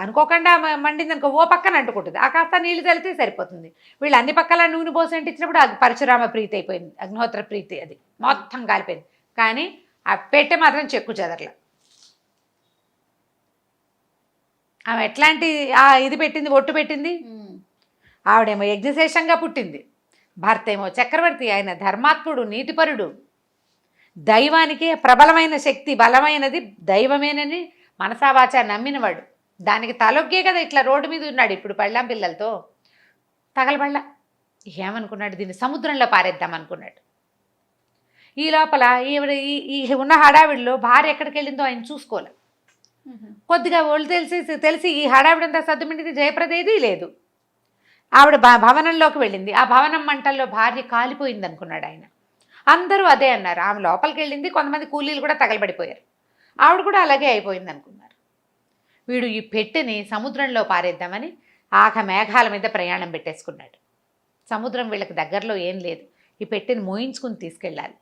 అనుకోకుండా మండింది అనుకో ఓ పక్కన అంటుకుంటుంది, ఆ కాస్త నీళ్లు చల్లితే సరిపోతుంది. వీళ్ళు అన్ని పక్కల నూనె పోసి అంటించినప్పుడు అది పరశురామ ప్రీతి అయిపోయింది, అగ్నిహోత్ర ప్రీతి, అది మొత్తం కాలిపోయింది. కానీ ఆ పెట్టె మాత్రం చెక్కు చెదరల. ఆమె ఎట్లాంటి ఇది పెట్టింది, ఒట్టు పెట్టింది. ఆవిడేమో యజ్ఞశేషంగా పుట్టింది, భర్త ఏమో చక్రవర్తి, ఆయన ధర్మాత్ముడు, నీతిపరుడు, దైవానికే ప్రబలమైన శక్తి, బలమైనది దైవమేనని మనసావాచ నమ్మినవాడు. దానికి తలొగ్గే కదా ఇట్లా రోడ్డు మీద ఉన్నాడు. ఇప్పుడు పళ్ళాం పిల్లలతో తగలబళ్ళ ఏమనుకున్నాడు, దీన్ని సముద్రంలో పారేద్దాం అనుకున్నాడు. ఈ లోపల ఈవిడ ఈ ఉన్న హడావిడిలో భార్య ఎక్కడికి వెళ్ళిందో ఆయన చూసుకోలే. కొద్దిగా ఒళ్ళు తెలిసి ఈ హడావిడంతా సర్దుమింటిది, జయప్రదేది లేదు. ఆవిడ భవనంలోకి వెళ్ళింది. ఆ భవనం మంటల్లో భార్య కాలిపోయింది అనుకున్నాడు ఆయన. అందరూ అదే అన్నారు. ఆమె లోపలికి వెళ్ళింది, కొంతమంది కూలీలు కూడా తగలబడిపోయారు. ఆవిడ కూడా అలాగే అయిపోయింది అనుకున్నారు. వీడు ఈ పెట్టెని సముద్రంలో పారేద్దామని మేఘాల మీద ప్రయాణం పెట్టేసుకున్నాడు. సముద్రం వీళ్ళకి దగ్గరలో ఏం లేదు. ఈ పెట్టెని మోయించుకుని తీసుకెళ్ళాలి.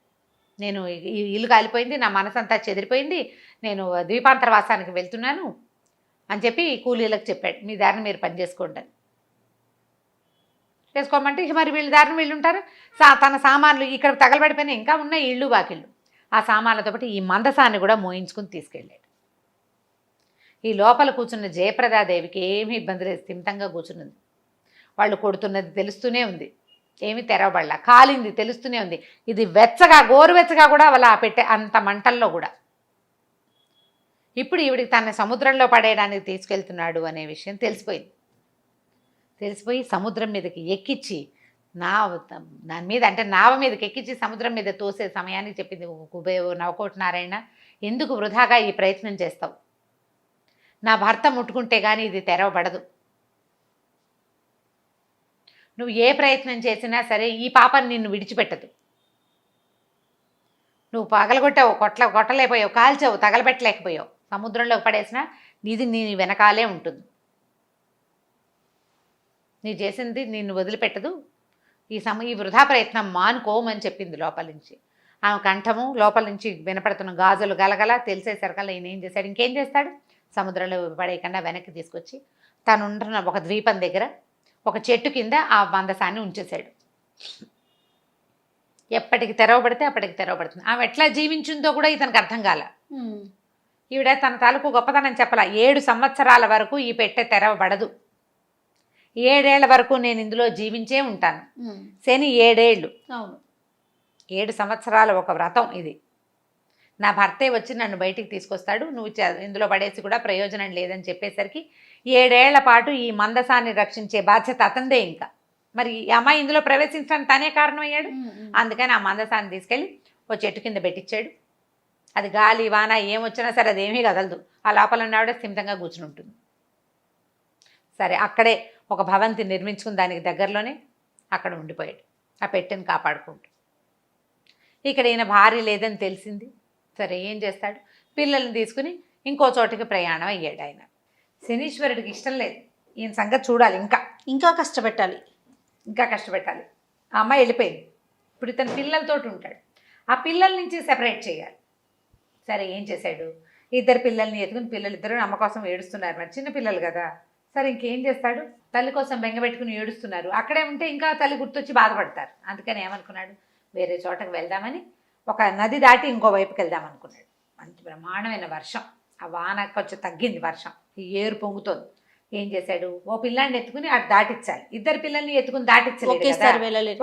నేను ఈ ఇల్లు కాలిపోయింది, నా మనసంతా చెదిరిపోయింది, నేను ద్వీపాంతరవాసానికి వెళ్తున్నాను అని చెప్పి కూలీలకు చెప్పాడు, మీ దారిని మీరు పని చేసుకోండి అని. చేసుకోమంటే ఇక మరి వీళ్ళ దారిని వీళ్ళు ఉంటారు. తన సామాన్లు ఇక్కడ తగలబడిపోయినా ఇంకా ఉన్నాయి ఇళ్ళు వాకిళ్ళు. ఆ సామాన్లతో పాటు ఈ మందసాన్ని కూడా మోయించుకుని తీసుకెళ్ళాడు. ఈ లోపల కూర్చున్న జయప్రదాదేవికి ఏమీ ఇబ్బంది లేదు, స్థిమితంగా కూర్చున్నది. వాళ్ళు కొడుతున్నది తెలుస్తూనే ఉంది, ఏమీ తెరవబడలా, కాలింది తెలుస్తూనే ఉంది. ఇది వెచ్చగా గోరువెచ్చగా కూడా వాళ్ళ పెట్టే అంత మంటల్లో కూడా. ఇప్పుడు ఈవిడికి తన సముద్రంలో పడేయడానికి తీసుకెళ్తున్నాడు అనే విషయం తెలిసిపోయి సముద్రం మీదకి ఎక్కించి దాని మీద అంటే నావ మీదకి ఎక్కించి సముద్రం మీద తోసే సమయానికి చెప్పింది నవకోటి నారాయణ, ఎందుకు వృధాగా ఈ ప్రయత్నం చేస్తావు, నా భర్త ముట్టుకుంటే కానీ ఇది తెరవబడదు, నువ్వు ఏ ప్రయత్నం చేసినా సరే ఈ పాపని నిన్ను విడిచిపెట్టదు, నువ్వు పగలగొట్టావు, కొట్టలేకపోయావు, కాల్చావు, తగలబెట్టలేకపోయావు, సముద్రంలోకి పడేసినా నీది నీ వెనకాలే ఉంటుంది, నీ చేసింది నిన్ను వదిలిపెట్టదు, ఈ వృధా ప్రయత్నం మానుకోమని చెప్పింది లోపల నుంచి. ఆమె కంఠము లోపల నుంచి వినపడుతున్న గాజులు గలగల తెలిసేసరికల్లా ఈయన ఏం చేశాడు, ఇంకేం చేస్తాడు, సముద్రంలో పడేయకుండా వెనక్కి తీసుకొచ్చి తను ఉంటున్న ఒక ద్వీపం దగ్గర ఒక చెట్టు కింద ఆ మందసాన్ని ఉంచేశాడు. ఎప్పటికి తెరవబడితే అప్పటికి తెరవబడుతుంది. ఆమె ఎట్లా జీవించిందో కూడా ఇతనికి అర్థం కాల. ఈవిడ తన తాలూకు గొప్పతనం చెప్పాల, 7 సంవత్సరాల వరకు ఈ పెట్టె తెరవబడదు, 7 ఏళ్ల వరకు నేను ఇందులో జీవించే ఉంటాను. శని 7 ఏళ్ళు, 7 సంవత్సరాల ఒక వ్రతం ఇది. నా భర్తే వచ్చి నన్ను బయటికి తీసుకొస్తాడు, నువ్వు ఇందులో పడేసి కూడా ప్రయోజనం లేదని చెప్పేసరికి 7 ఏళ్ల పాటు ఈ మందసాన్ని రక్షించే బాధ్యత అతందే. ఇంకా మరి ఈ అమ్మాయి ఇందులో ప్రవేశించడానికి తనే కారణమయ్యాడు. అందుకని ఆ మందసాన్ని తీసుకెళ్ళి ఓ చెట్టు కింద పెట్టించాడు. అది గాలి వాన ఏమొచ్చినా సరే అదేమీ కదలదు, ఆ లోపల ఉన్నవాడే స్థిమితంగా కూర్చుని ఉంటుంది. సరే అక్కడే ఒక భవంతి నిర్మించుకుని దానికి దగ్గరలోనే అక్కడ ఉండిపోయాడు, ఆ పెట్టెని కాపాడుకుంటూ. ఇక్కడ ఈయన భార్య లేదని తెలిసింది. సరే ఏం చేస్తాడు, పిల్లల్ని తీసుకుని ఇంకో చోటికి ప్రయాణం అయ్యాడు. ఆయన శనీశ్వరుడికి ఇష్టం లేదు ఈయన సంగతి చూడాలి, ఇంకా కష్టపెట్టాలి. ఆ అమ్మాయి వెళ్ళిపోయింది. ఇప్పుడు ఇతను పిల్లలతోటి ఉంటాడు, ఆ పిల్లల నుంచి సెపరేట్ చేయాలి. సరే ఏం చేశాడు, 2 పిల్లల్ని ఎత్తుకుని, పిల్లలిద్దరూ అమ్మ కోసం ఏడుస్తున్నారు, మరి చిన్న పిల్లలు కదా. సరే ఇంకేం చేస్తాడు, తల్లి కోసం బెంగపెట్టుకుని ఏడుస్తున్నారు. అక్కడే ఉంటే ఇంకా తల్లి గుర్తొచ్చి బాధపడతారు. అందుకని ఏమనుకున్నాడు, వేరే చోటకు వెళ్దామని ఒక నది దాటి ఇంకో వైపుకి వెళ్దాం అనుకున్నాడు. మంచి బ్రహ్మాండమైన వర్షం, ఆ వాన కొంచెం తగ్గింది, వర్షం ఏరు పొంగుతోంది. ఏం చేశాడు, ఓ పిల్లాన్ని ఎత్తుకుని అటు దాటించాలి. 2 పిల్లల్ని ఎత్తుకుని దాటించలేదు,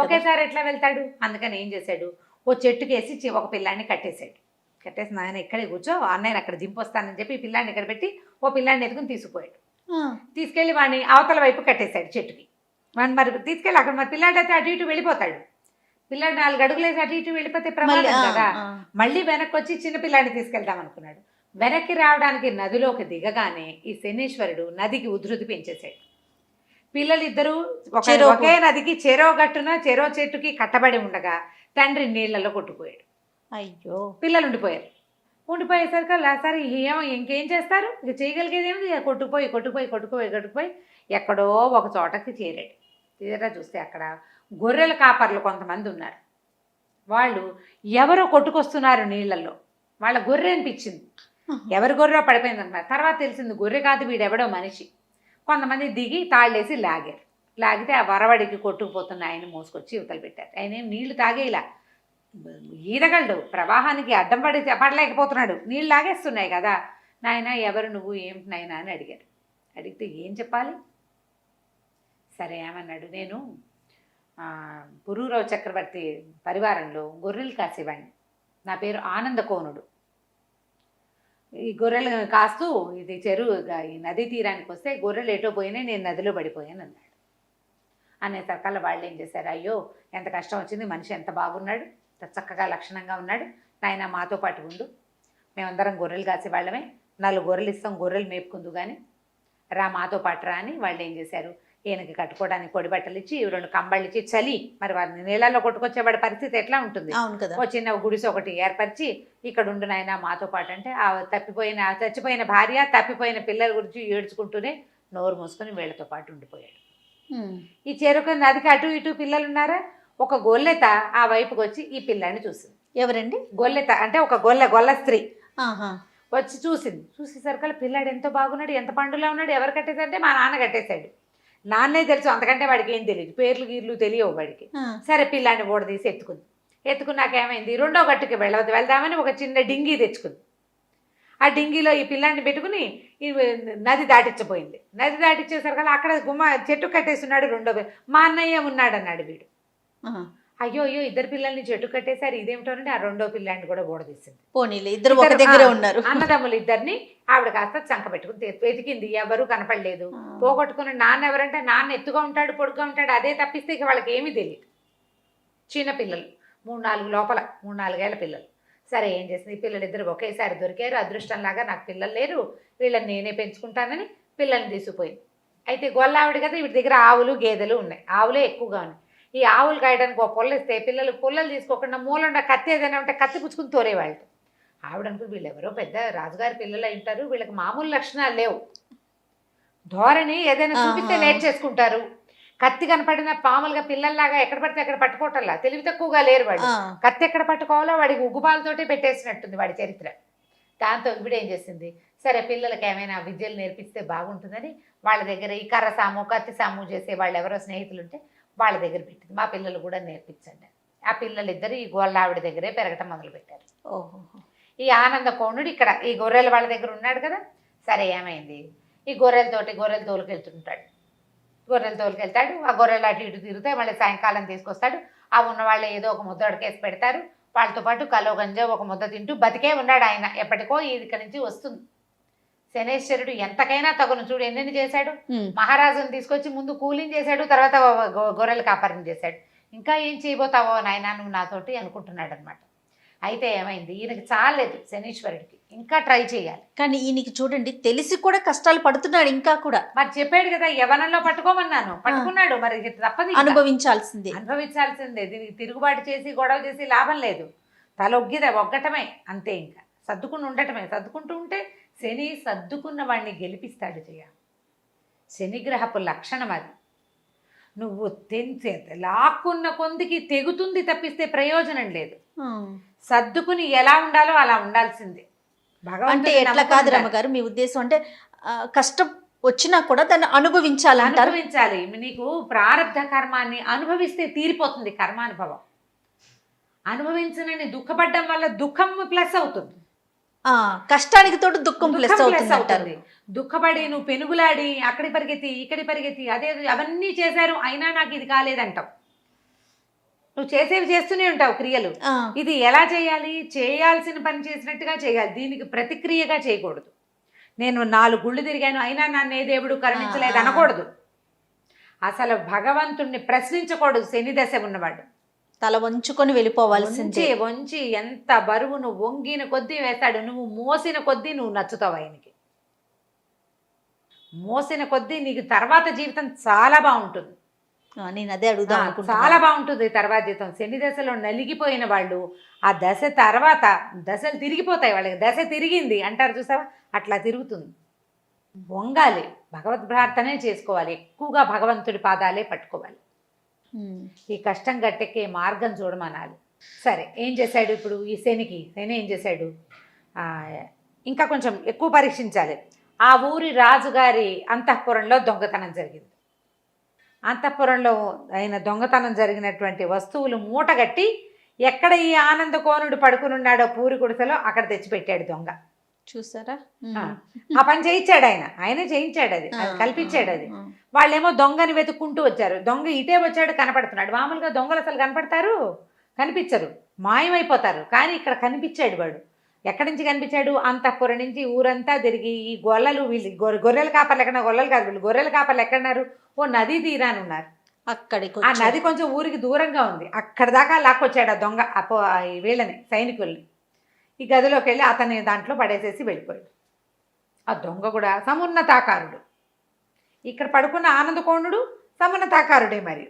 ఒకేసారి ఎట్లా వెళ్తాడు. అందుకని ఏం చేశాడు, ఓ చెట్టుకేసి ఒక పిల్లాన్ని కట్టేశాడు. కట్టేసి నాయన ఇక్కడే కూర్చో, అన్నయ్యని అక్కడ దింపొస్తానని చెప్పి ఈ పిల్లాన్ని ఇక్కడ పెట్టి ఓ పిల్లాన్ని ఎత్తుకుని తీసుకుపోయాడు. తీసుకెళ్ళి వాడిని అవతల వైపు కట్టేశాడు చెట్టుకి. వాడిని మరి తీసుకెళ్ళి అక్కడ మరి పిల్లాడైతే అటు ఇటు వెళ్ళిపోతాడు. పిల్లాడు 4 అడుగులేసి అటు ఇటు వెళ్ళిపోతే ప్రమాదం కదా. మళ్ళీ వెనక్కి వచ్చి చిన్న పిల్లాడిని తీసుకెళ్దాం అనుకున్నాడు. వెనక్కి రావడానికి నదిలోకి దిగగానే ఈ శనీశ్వరుడు నదికి ఉధృతి పెంచేశాడు. పిల్లలిద్దరూ ఒకే నదికి చెరో గట్టున చెరో చెట్టుకి కట్టబడి ఉండగా తండ్రి నీళ్లలో కొట్టుకుపోయాడు. అయ్యో, పిల్లలు ఉండిపోయేసరికల్లా సరే ఇంకేం చేస్తారు, ఇక చేయగలిగేది ఏమిటి, కొట్టుకుపోయి ఎక్కడో ఒక చోటకి చేరాడు. తీరా చూస్తే అక్కడ గొర్రెల కాపర్లు కొంతమంది ఉన్నారు. వాళ్ళు ఎవరో కొట్టుకొస్తున్నారు నీళ్లలో. వాళ్ళ గొర్రె అనిపించింది, ఎవరి గొర్రె పడిపోయింది అన్నమాట. తర్వాత తెలిసింది గొర్రె కాదు, వీడెవడో మనిషి. కొంతమంది దిగి తాళ్ళేసి లాగితే ఆ వరవడికి కొట్టుకుపోతున్న ఆయన మోసుకొచ్చి యువతలు పెట్టారు. ఆయన ఏం నీళ్లు తాగేలా ఈదగలడు, ప్రవాహానికి అడ్డం పడలేకపోతున్నాడు, నీళ్ళు లాగేస్తున్నాయి కదా. నాయన ఎవరు నువ్వు, ఏమిటి నాయన అని అడిగాడు. అడిగితే ఏం చెప్పాలి? సరే ఏమన్నాడు, నేను పురూరవ చక్రవర్తి పరివారంలో గొర్రెలు కాసేవాడిని, నా పేరు ఆనందకోనుడు. ఈ గొర్రెలు కాస్తూ ఇది చెరువుగా ఈ నదీ తీరానికి వస్తే గొర్రెలు ఎటో పోయినాయి, నేను నదిలో పడిపోయాను అన్నాడు. అనేసరికల్లా వాళ్ళు ఏం చేశారు, అయ్యో ఎంత కష్టం వచ్చింది, మనిషి ఎంత బాగున్నాడు, చక్కగా లక్షణంగా ఉన్నాడు, నాయన మాతో పాటు ఉండు, మేమందరం గొర్రెలు కాసేవాళ్ళమే, 4 గొర్రెలు ఇస్తాం, గొర్రెలు మేపుకుందు కానీ రా మాతో పాటు రా అని వాళ్ళు ఏం చేశారు, ఈయనకి కట్టుకోవడానికి పొడి బట్టలు ఇచ్చి 2 కంబళ్ళు ఇచ్చి చలి మరి వారిని నీళ్ళల్లో కొట్టుకొచ్చేవాడి పరిస్థితి ఎట్లా ఉంటుంది, ఓ చిన్న గుడిసె ఒకటి ఏర్పరిచి ఇక్కడ ఉండు నాయన మాతో పాటు అంటే ఆ చచ్చిపోయిన భార్య తప్పిపోయిన పిల్లల గురించి ఏడ్చుకుంటూనే నోరు మూసుకొని వీళ్ళతో పాటు ఉండిపోయాడు. ఈ చెరుకు నదికి అటు ఇటు పిల్లలు ఉన్నారా, ఒక గొల్లెత ఆ వైపుకి వచ్చి ఈ పిల్లాన్ని చూసింది. ఎవరండి? గొల్లెత అంటే ఒక గొల్ల స్త్రీ వచ్చి చూసింది. చూసేసరికల్లా పిల్లాడు ఎంతో బాగున్నాడు, ఎంత పండులా ఉన్నాడు, ఎవరు కట్టేశారంటే మా నాన్న కట్టేశాడు. నాన్నే తెలుసు, అంతకంటే వాడికి ఏం తెలియదు, పేర్లు గీర్లు తెలియవు వాడికి. సరే పిల్లాన్ని ఓడదీసి ఎత్తుకున్నాక ఏమైంది, 2వ గట్టుకి వెళ్దామని ఒక చిన్న డింగీ తెచ్చుకుంది. ఆ డింగీలో ఈ పిల్లాన్ని పెట్టుకుని ఈ నది దాటించబోయింది. నది దాటించేసరికల్లా అక్కడ చెట్టు కట్టేస్తున్నాడు 2వ. మా అన్నయ్య ఉన్నాడు అన్నాడు వీడు. అయ్యో 2 పిల్లల్ని చెట్టు కట్టేశారు, ఇదేమిటోనండి ఆ 2వ పిల్లాన్ని కూడా ఓడదీసింది. పోనీలే, ఇద్దరు ఒక దగ్గరే ఉన్నారు. అన్నదమ్ములు ఇద్దరిని ఆవిడ కాస్త చంక పెట్టుకుని వెతికింది, ఎవరు కనపడలేదు. పోగొట్టుకుని నాన్న ఎవరంటే నాన్న ఎత్తుగా ఉంటాడు, పొడుగ్గా ఉంటాడు, అదే తప్పిస్తే ఇక వాళ్ళకి ఏమీ తెలియదు. చిన్న పిల్లలు 3-4 లోపల 3-4 ఏళ్ల పిల్లలు. సరే ఏం చేసింది, పిల్లలు ఇద్దరు ఒకేసారి దొరికారు. అదృష్టంలాగా నాకు పిల్లలు లేరు, వీళ్ళని నేనే పెంచుకుంటానని పిల్లల్ని తీసుకుపోయింది. అయితే గొల్లావిడ కదా, వీటి దగ్గర ఆవులు గేదెలు ఉన్నాయి, ఆవులే ఎక్కువగా ఉన్నాయి. ఈ ఆవులు కాయడానికి ఒక పొల్ల ఇస్తే పిల్లలు పుల్లలు తీసుకోకుండా మూలండా కత్తి ఏదైనా ఉంటే కత్తి పుచ్చుకుని తోరేవాళ్ళు. ఆవిడ అనుకుని వీళ్ళు ఎవరో పెద్ద రాజుగారి పిల్లలు ఉంటారు, వీళ్ళకి మామూలు లక్షణాలు లేవు, ధోరణి ఏదైనా చూపిస్తే నేర్చేసుకుంటారు, కత్తి కనపడిన పాములుగా పిల్లల్లాగా ఎక్కడ పడితే అక్కడ పట్టుకోవటంలా తెలివి తక్కువగా లేరు వాడు. కత్తి ఎక్కడ పట్టుకోవాలో వాడికి ఉగ్గుపాలతోటి పెట్టేసినట్టుంది వాడి చరిత్ర. దాంతో ఇవిడ ఏం చేసింది, సరే పిల్లలకి ఏమైనా విద్యలు నేర్పిస్తే బాగుంటుందని వాళ్ళ దగ్గర ఈ కర్ర సాము కత్తి సాము చేసే వాళ్ళు ఎవరో స్నేహితులు ఉంటే వాళ్ళ దగ్గర పెట్టింది. మా పిల్లలు కూడా నేర్పించండి. ఆ పిల్లలిద్దరు ఈ గొల్లావిడ దగ్గరే పెరగటం మొదలుపెట్టారు. ఈ ఆనందకోణుడు ఇక్కడ ఈ గొర్రెల వాళ్ళ దగ్గర ఉన్నాడు కదా. సరే ఏమైంది, ఈ గొర్రెలు తోలుకెళ్తుంటాడు. ఆ గొర్రెలు అటు ఇటు తిరుగుతాయి, మళ్ళీ సాయంకాలం తీసుకొస్తాడు. ఆ ఉన్న వాళ్ళు ఏదో ఒక ముద్ద అడకేసి పెడతారు, వాళ్ళతో పాటు కలో గంజ ఒక ముద్ద తింటూ బతికే ఉన్నాడు ఆయన. ఎప్పటికో ఇక్కడి నుంచి వస్తుంది. శనేశ్వరుడు ఎంతకైనా తగును, చూడు ఎన్నెన్ని చేశాడు. మహారాజుని తీసుకొచ్చి ముందు కూలింగ్ చేశాడు, తర్వాత గొర్రెలు కాపరం చేశాడు. ఇంకా ఏం చేయబోతావో నాయనా నువ్వు నాతోటి అనుకుంటున్నాడు అనమాట. అయితే ఏమైంది, ఈయనకి చాలేదు శనీశ్వరుడికి, ఇంకా ట్రై చేయాలి. కానీ ఈయనకి చూడండి తెలిసి కూడా కష్టాలు పడుతున్నాడు ఇంకా కూడా. మరి చెప్పాడు కదా యవ్వనంలో పట్టుకోమన్నాను, పట్టుకున్నాడు, మరి తప్పదు, అనుభవించాల్సిందే. దీనికి తిరుగుబాటు చేసి గొడవ చేసి లాభం లేదు, తల ఒగ్గటమే అంతే. ఇంకా సర్దుకుని ఉండటమే. సర్దుకుంటూ ఉంటే శని సర్దుకున్న వాడిని గెలిపిస్తాడు జయ. శనిగ్రహపు లక్షణం అది. నువ్వు లాక్కున్న కొందికి తెగుతుంది తప్పిస్తే ప్రయోజనం లేదు. సర్దుకుని ఎలా ఉండాలో అలా ఉండాల్సిందే. అంటే ఎట్లా కాదు రమ్మగారు, మీ ఉద్దేశం అంటే కష్టం వచ్చినా కూడా దాన్ని అనుభవించాలి. నీకు ప్రారంధ కర్మాన్ని అనుభవిస్తే తీరిపోతుంది కర్మానుభవం. అనుభవించనని దుఃఖపడ్డం వల్ల దుఃఖం ప్లస్ అవుతుంది, కష్టానికి తోడు దుఃఖం ప్లస్ అవుతుంది. దుఃఖపడి నువ్వు పెనుగులాడి అక్కడి పరిగెత్తి ఇక్కడి పరిగెత్తి అదే అవన్నీ చేశారు అయినా నాకు ఇది కాలేదంటావు. నువ్వు చేసేవి చేస్తూనే ఉంటావు క్రియలు. ఇది ఎలా చేయాలి, చేయాల్సిన పని చేసినట్టుగా చేయాలి, దీనికి ప్రతిక్రియగా చేయకూడదు. నేను 4 గుళ్ళు తిరిగాను అయినా నన్ను ఏ దేవుడు కరుణించలేదు అనకూడదు. అసలు భగవంతుణ్ణి ప్రశ్నించకూడదు శని దశ ఉన్నవాడు. తల వంచుకొని వెళ్ళిపోవాల్సిందే. వంచి ఎంత బరువు నువ్వు వంగిన కొద్దీ వేస్తాడు, నువ్వు మోసిన కొద్దీ నువ్వు నచ్చుతావు ఆయనకి. మోసిన కొద్దీ నీకు తర్వాత జీవితం చాలా బాగుంటుంది. నేను అదే అడుగుదాం అనుకుంటున్నా. చాలా బాగుంటుంది తర్వాత జీవితం. శని దశలో నలిగిపోయిన వాళ్ళు ఆ దశ తర్వాత దశలు తిరిగిపోతాయి, వాళ్ళకి దశ తిరిగింది అంటారు చూసావా, అట్లా తిరుగుతుంది. వంగాలి, భగవద్ ప్రార్థనే చేసుకోవాలి, ఎక్కువగా భగవంతుడి పాదాలే పట్టుకోవాలి. ఈ కష్టం గట్టెక్కే మార్గం చూడమనాలి. సరే, ఏం చేశాడు ఇప్పుడు ఈ శని ఏం చేశాడు? ఇంకా కొంచెం ఎక్కువ పరీక్షించాలి. ఆ ఊరి రాజుగారి అంతఃపురంలో దొంగతనం జరిగింది. అంతఃపురంలో ఆయన దొంగతనం జరిగినటువంటి వస్తువులు మూటగట్టి ఎక్కడ ఈ ఆనంద కోనుడు పడుకుని ఉన్నాడో పూరి గుడిసెలో అక్కడ తెచ్చిపెట్టాడు దొంగ. చూసారా? ఆ పని చేయించాడు ఆయనే చేయించాడు, అది కల్పించాడు. అది వాళ్ళేమో దొంగని వెతుక్కుంటూ వచ్చారు. దొంగ ఇటే వచ్చాడు, కనపడుతున్నాడు. మామూలుగా దొంగలు అసలు కనపడతారు? కనిపించరు, మాయమైపోతారు. కానీ ఇక్కడ కనిపించాడు వాడు. ఎక్కడి నుంచి కనిపించాడు? అంతఃపురం నుంచి ఊరంతా తిరిగి ఈ గొల్లలు, వీళ్ళు గొర్రెల కాపర్లు ఎక్కడ, గొల్లలు కాదు వీళ్ళు, గొర్రెల కాపర్లు ఎక్కడున్నారు? ఓ నది తీరాని ఉన్నారు. అక్కడికి ఆ నది కొంచెం ఊరికి దూరంగా ఉంది, అక్కడ దాకా లాక్కొచ్చాడు ఆ దొంగ వీళ్ళని, సైనికుల్ని. ఈ గదిలోకి వెళ్ళి అతన్ని దాంట్లో పడేసేసి వెళ్ళిపోయాడు. ఆ దొంగ కూడా సమున్నతాకారుడు. ఇక్కడ పడుకున్న ఆనందకోణుడు సమున్నతాకారుడే. మరి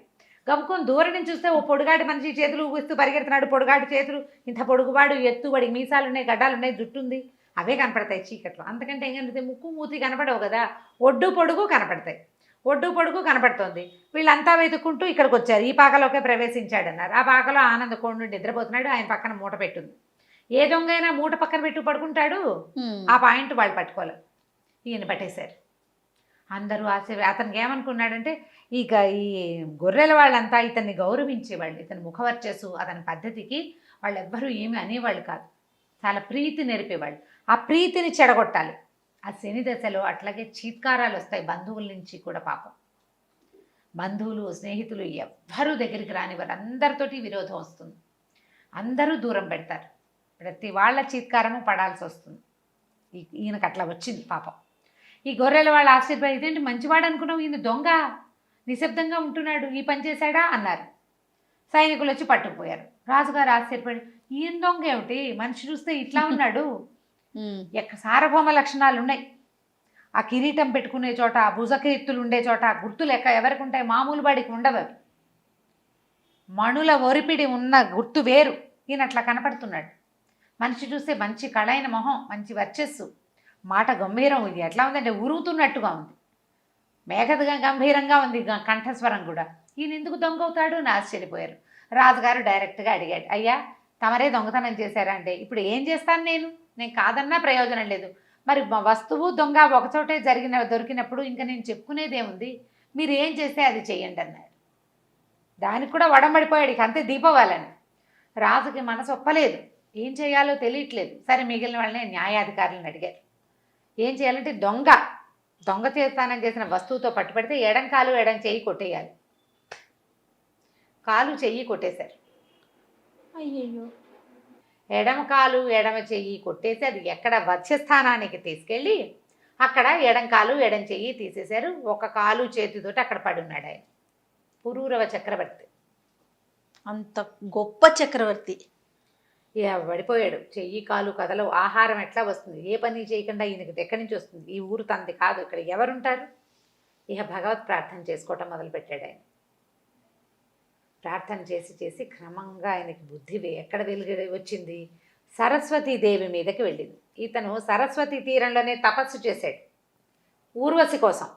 గమ్ముకొని దూరం నుంచి చూస్తే ఓ పొడుగాటి మనిషి చేతులు ఊపిస్తూ పరిగెడుతున్నాడు. పొడుగాటి చేతులు, ఇంత పొడుగువాడు, ఎత్తు, వాడికి మీసాలు ఉన్నాయి, గడ్డాలు ఉన్నాయి, జుట్టు ఉంది, అవే కనపడతాయి చీకట్లో. అంతకంటే ఏం కనిపిస్తాయి? ముక్కు మూతి కనపడవు కదా, ఒడ్డు పొడుగు కనపడతాయి. ఒడ్డు పొడుగు కనపడుతోంది. వీళ్ళంతా వెతుక్కుంటూ ఇక్కడికి వచ్చారు. ఈ పాకలోకే ప్రవేశించాడన్నారు. ఆ పాకలో ఆనందకోణుడు నిద్రపోతున్నాడు. ఆయన పక్కన మూట పెట్టుంది. ఏ దొంగ అయినా మూట పక్కన పెట్టు పడుకుంటాడు. ఆ పాయింట్ వాళ్ళు పట్టుకోలేదు, ఈయన పట్టేశారు. అందరూ అతనికి ఏమనుకున్నాడంటే, ఇక ఈ గొర్రెల వాళ్ళంతా ఇతన్ని గౌరవించేవాళ్ళు. ఇతని ముఖవర్చస్సు, అతని పద్ధతికి వాళ్ళెవ్వరూ ఏమీ అనేవాళ్ళు కాదు. చాలా ప్రీతి నేర్పేవాళ్ళు. ఆ ప్రీతిని చెడగొట్టాలి. ఆ శని దశలో అట్లాగే చీత్కారాలు వస్తాయి బంధువుల నుంచి కూడా. పాపం బంధువులు, స్నేహితులు ఎవ్వరూ దగ్గరికి రానివారు. అందరితోటి విరోధం వస్తుంది, అందరూ దూరం పెడతారు. ప్రతి వాళ్ళ చీత్కారము పడాల్సి వస్తుంది. ఈయనకు అట్లా వచ్చింది పాపం. ఈ గొర్రెల వాళ్ళు ఆశ్చర్యపోయి, ఇదేంటి మంచివాడు అనుకున్నావు, ఈయన దొంగ, నిశ్శబ్దంగా ఉంటున్నాడు, ఈ పని చేశాడా అన్నారు. సైనికులు వచ్చి పట్టుకుపోయారు. రాజుగారు ఆశ్చర్యపడి, ఈయన దొంగ ఏమిటి, మనిషి చూస్తే ఇట్లా ఉన్నాడు, సార్వభౌమ లక్షణాలు ఉన్నాయి. ఆ కిరీటం పెట్టుకునే చోట, ఆ భుజకీర్తులు ఉండే చోట ఆ గుర్తులు ఎవరికి ఉంటాయి? మామూలు వాడికి ఉండవు అవి. మణుల ఒరిపిడి ఉన్న గుర్తు వేరు. ఈయన అట్లా కనపడుతున్నాడు. మనిషి చూస్తే మంచి కళైన మొహం, మంచి వర్చస్సు, మాట గంభీరం. ఇది ఎట్లా ఉందంటే ఉరుగుతున్నట్టుగా ఉంది, మేఘగా గంభీరంగా ఉంది కంఠస్వరం కూడా. ఈయన ఎందుకు దొంగ అవుతాడు అని ఆశ్చర్యపోయారు. రాజుగారు డైరెక్ట్గా అడిగాడు, అయ్యా తమరే దొంగతనం చేశారా అంటే, ఇప్పుడు ఏం చేస్తాను నేను కాదన్నా ప్రయోజనం లేదు. మరి వస్తువు దొంగ ఒకచోటే దొరికినప్పుడు ఇంకా నేను చెప్పుకునేదేముంది, మీరు ఏం చేస్తే అది చెయ్యండి అన్నాడు. దానికి కూడా వడంబడిపోయాడు. ఇక అంతే దీపావళని. రాజుకి మనసు ఒప్పలేదు, ఏం చేయాలో తెలియట్లేదు. సరే, మిగిలిన వాళ్ళని న్యాయాధికారులను అడిగారు. ఏం చేయాలంటే, దొంగ చేస్తానని చేసిన వస్తువుతో పట్టుబడితే ఎడం కాలు ఎడం చెయ్యి కొట్టేయాలి. కాలు చెయ్యి కొట్టేశారు. అయ్యయ్యో. ఎడమ కాలు ఎడమ చెయ్యి కొట్టేసి అది ఎక్కడ వధ్యస్థానానికి తీసుకెళ్ళి అక్కడ ఎడం కాలు ఎడం చెయ్యి తీసేశారు. ఒక కాలు చేతితోటి అక్కడ పడున్నాడు ఆయన. పురూరవ చక్రవర్తి, అంత గొప్ప చక్రవర్తి. పడిపోయాడు. చెయ్యి కాలు కదలవు. ఆహారం ఎట్లా వస్తుంది? ఏ పని చేయకుండా ఈయనకి ఎక్కడి నుంచి వస్తుంది? ఈ ఊరు తంది కాదు, ఇక్కడ ఎవరుంటారు? ఇక భగవత్ ప్రార్థన చేసుకోవటం మొదలుపెట్టాడు ఆయన. ప్రార్థన చేసి చేసి క్రమంగా ఆయనకి బుద్ధి ఎక్కడ వెలుగు వచ్చింది? సరస్వతీదేవి మీదకి వెళ్ళింది. ఇతను సరస్వతి తీరంలోనే తపస్సు చేశాడు ఊర్వశి కోసం.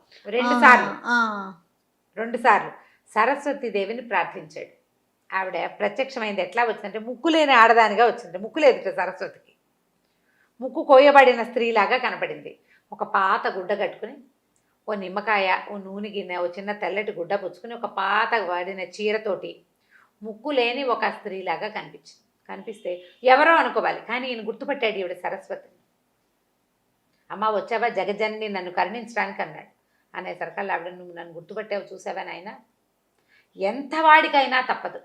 2 సార్లు సరస్వతీదేవిని ప్రార్థించాడు. ఆవిడ ప్రత్యక్షమైంది. ఎట్లా వచ్చిందంటే, ముక్కు లేని ఆడదానిగా వచ్చింది. ముక్కు లేదు సరస్వతికి. ముక్కు కోయబడిన స్త్రీలాగా కనపడింది. ఒక పాత గుడ్డ కట్టుకుని, ఓ నిమ్మకాయ, ఓ నూనె గిన్నె, ఓ చిన్న తెల్లటి గుడ్డ పుచ్చుకుని, ఒక పాత వాడిన చీరతోటి ముక్కు లేని ఒక స్త్రీలాగా కనిపిస్తే ఎవరో అనుకోవాలి. కానీ ఈయన గుర్తుపట్టాడు, ఈవిడ సరస్వతి. అమ్మ వచ్చావా జగజన్ని, నన్ను కరుణించడానికి అన్నాడు. అనేసరికల్లా ఆవిడ, నువ్వు నన్ను గుర్తుపట్టావు, చూసావా నాయన, ఎంత వాడికైనా తప్పదు.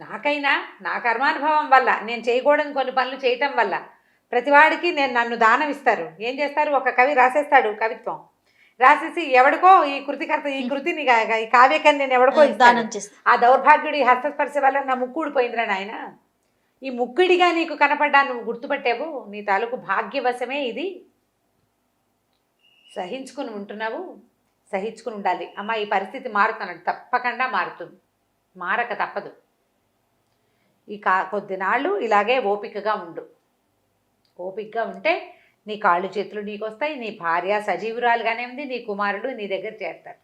నాకైనా నా కర్మానుభవం వల్ల, నేను చేయకూడని కొన్ని పనులు చేయటం వల్ల ప్రతివాడికి నన్ను దానం ఇస్తారు. ఏం చేస్తారు, ఒక కవి రాసేస్తాడు కవిత్వం, రాసేసి ఎవడికో ఈ కృతికర్త ఈ కృతిని ఈ కావ్యకని నేను ఎవడికో దానం ఇస్తాను. ఆ దౌర్భాగ్యుడి హస్తస్పర్శ వల్ల నా ముక్కు ఊడిపోయిందిరా నాయన, ఈ ముక్కుడిగా నీకు కనపడ్డా, నువ్వు గుర్తుపట్టావు, నీ తాలూకు భాగ్యవశమే ఇది, సహించుకుని ఉంటున్నావు, సహించుకుని ఉండాలి అమ్మ. ఈ పరిస్థితి మారుతున్నాడు, తప్పకుండా మారుతుంది, మారక తప్పదు. ఈ కొద్ది నాళ్ళు ఇలాగే ఓపికగా ఉండు. ఓపికగా ఉంటే నీ కాళ్ళు చేతులు నీకు వస్తాయి, నీ భార్య సజీవురాలుగానే ఉంది, నీ కుమారుడు నీ దగ్గర చేస్తారు.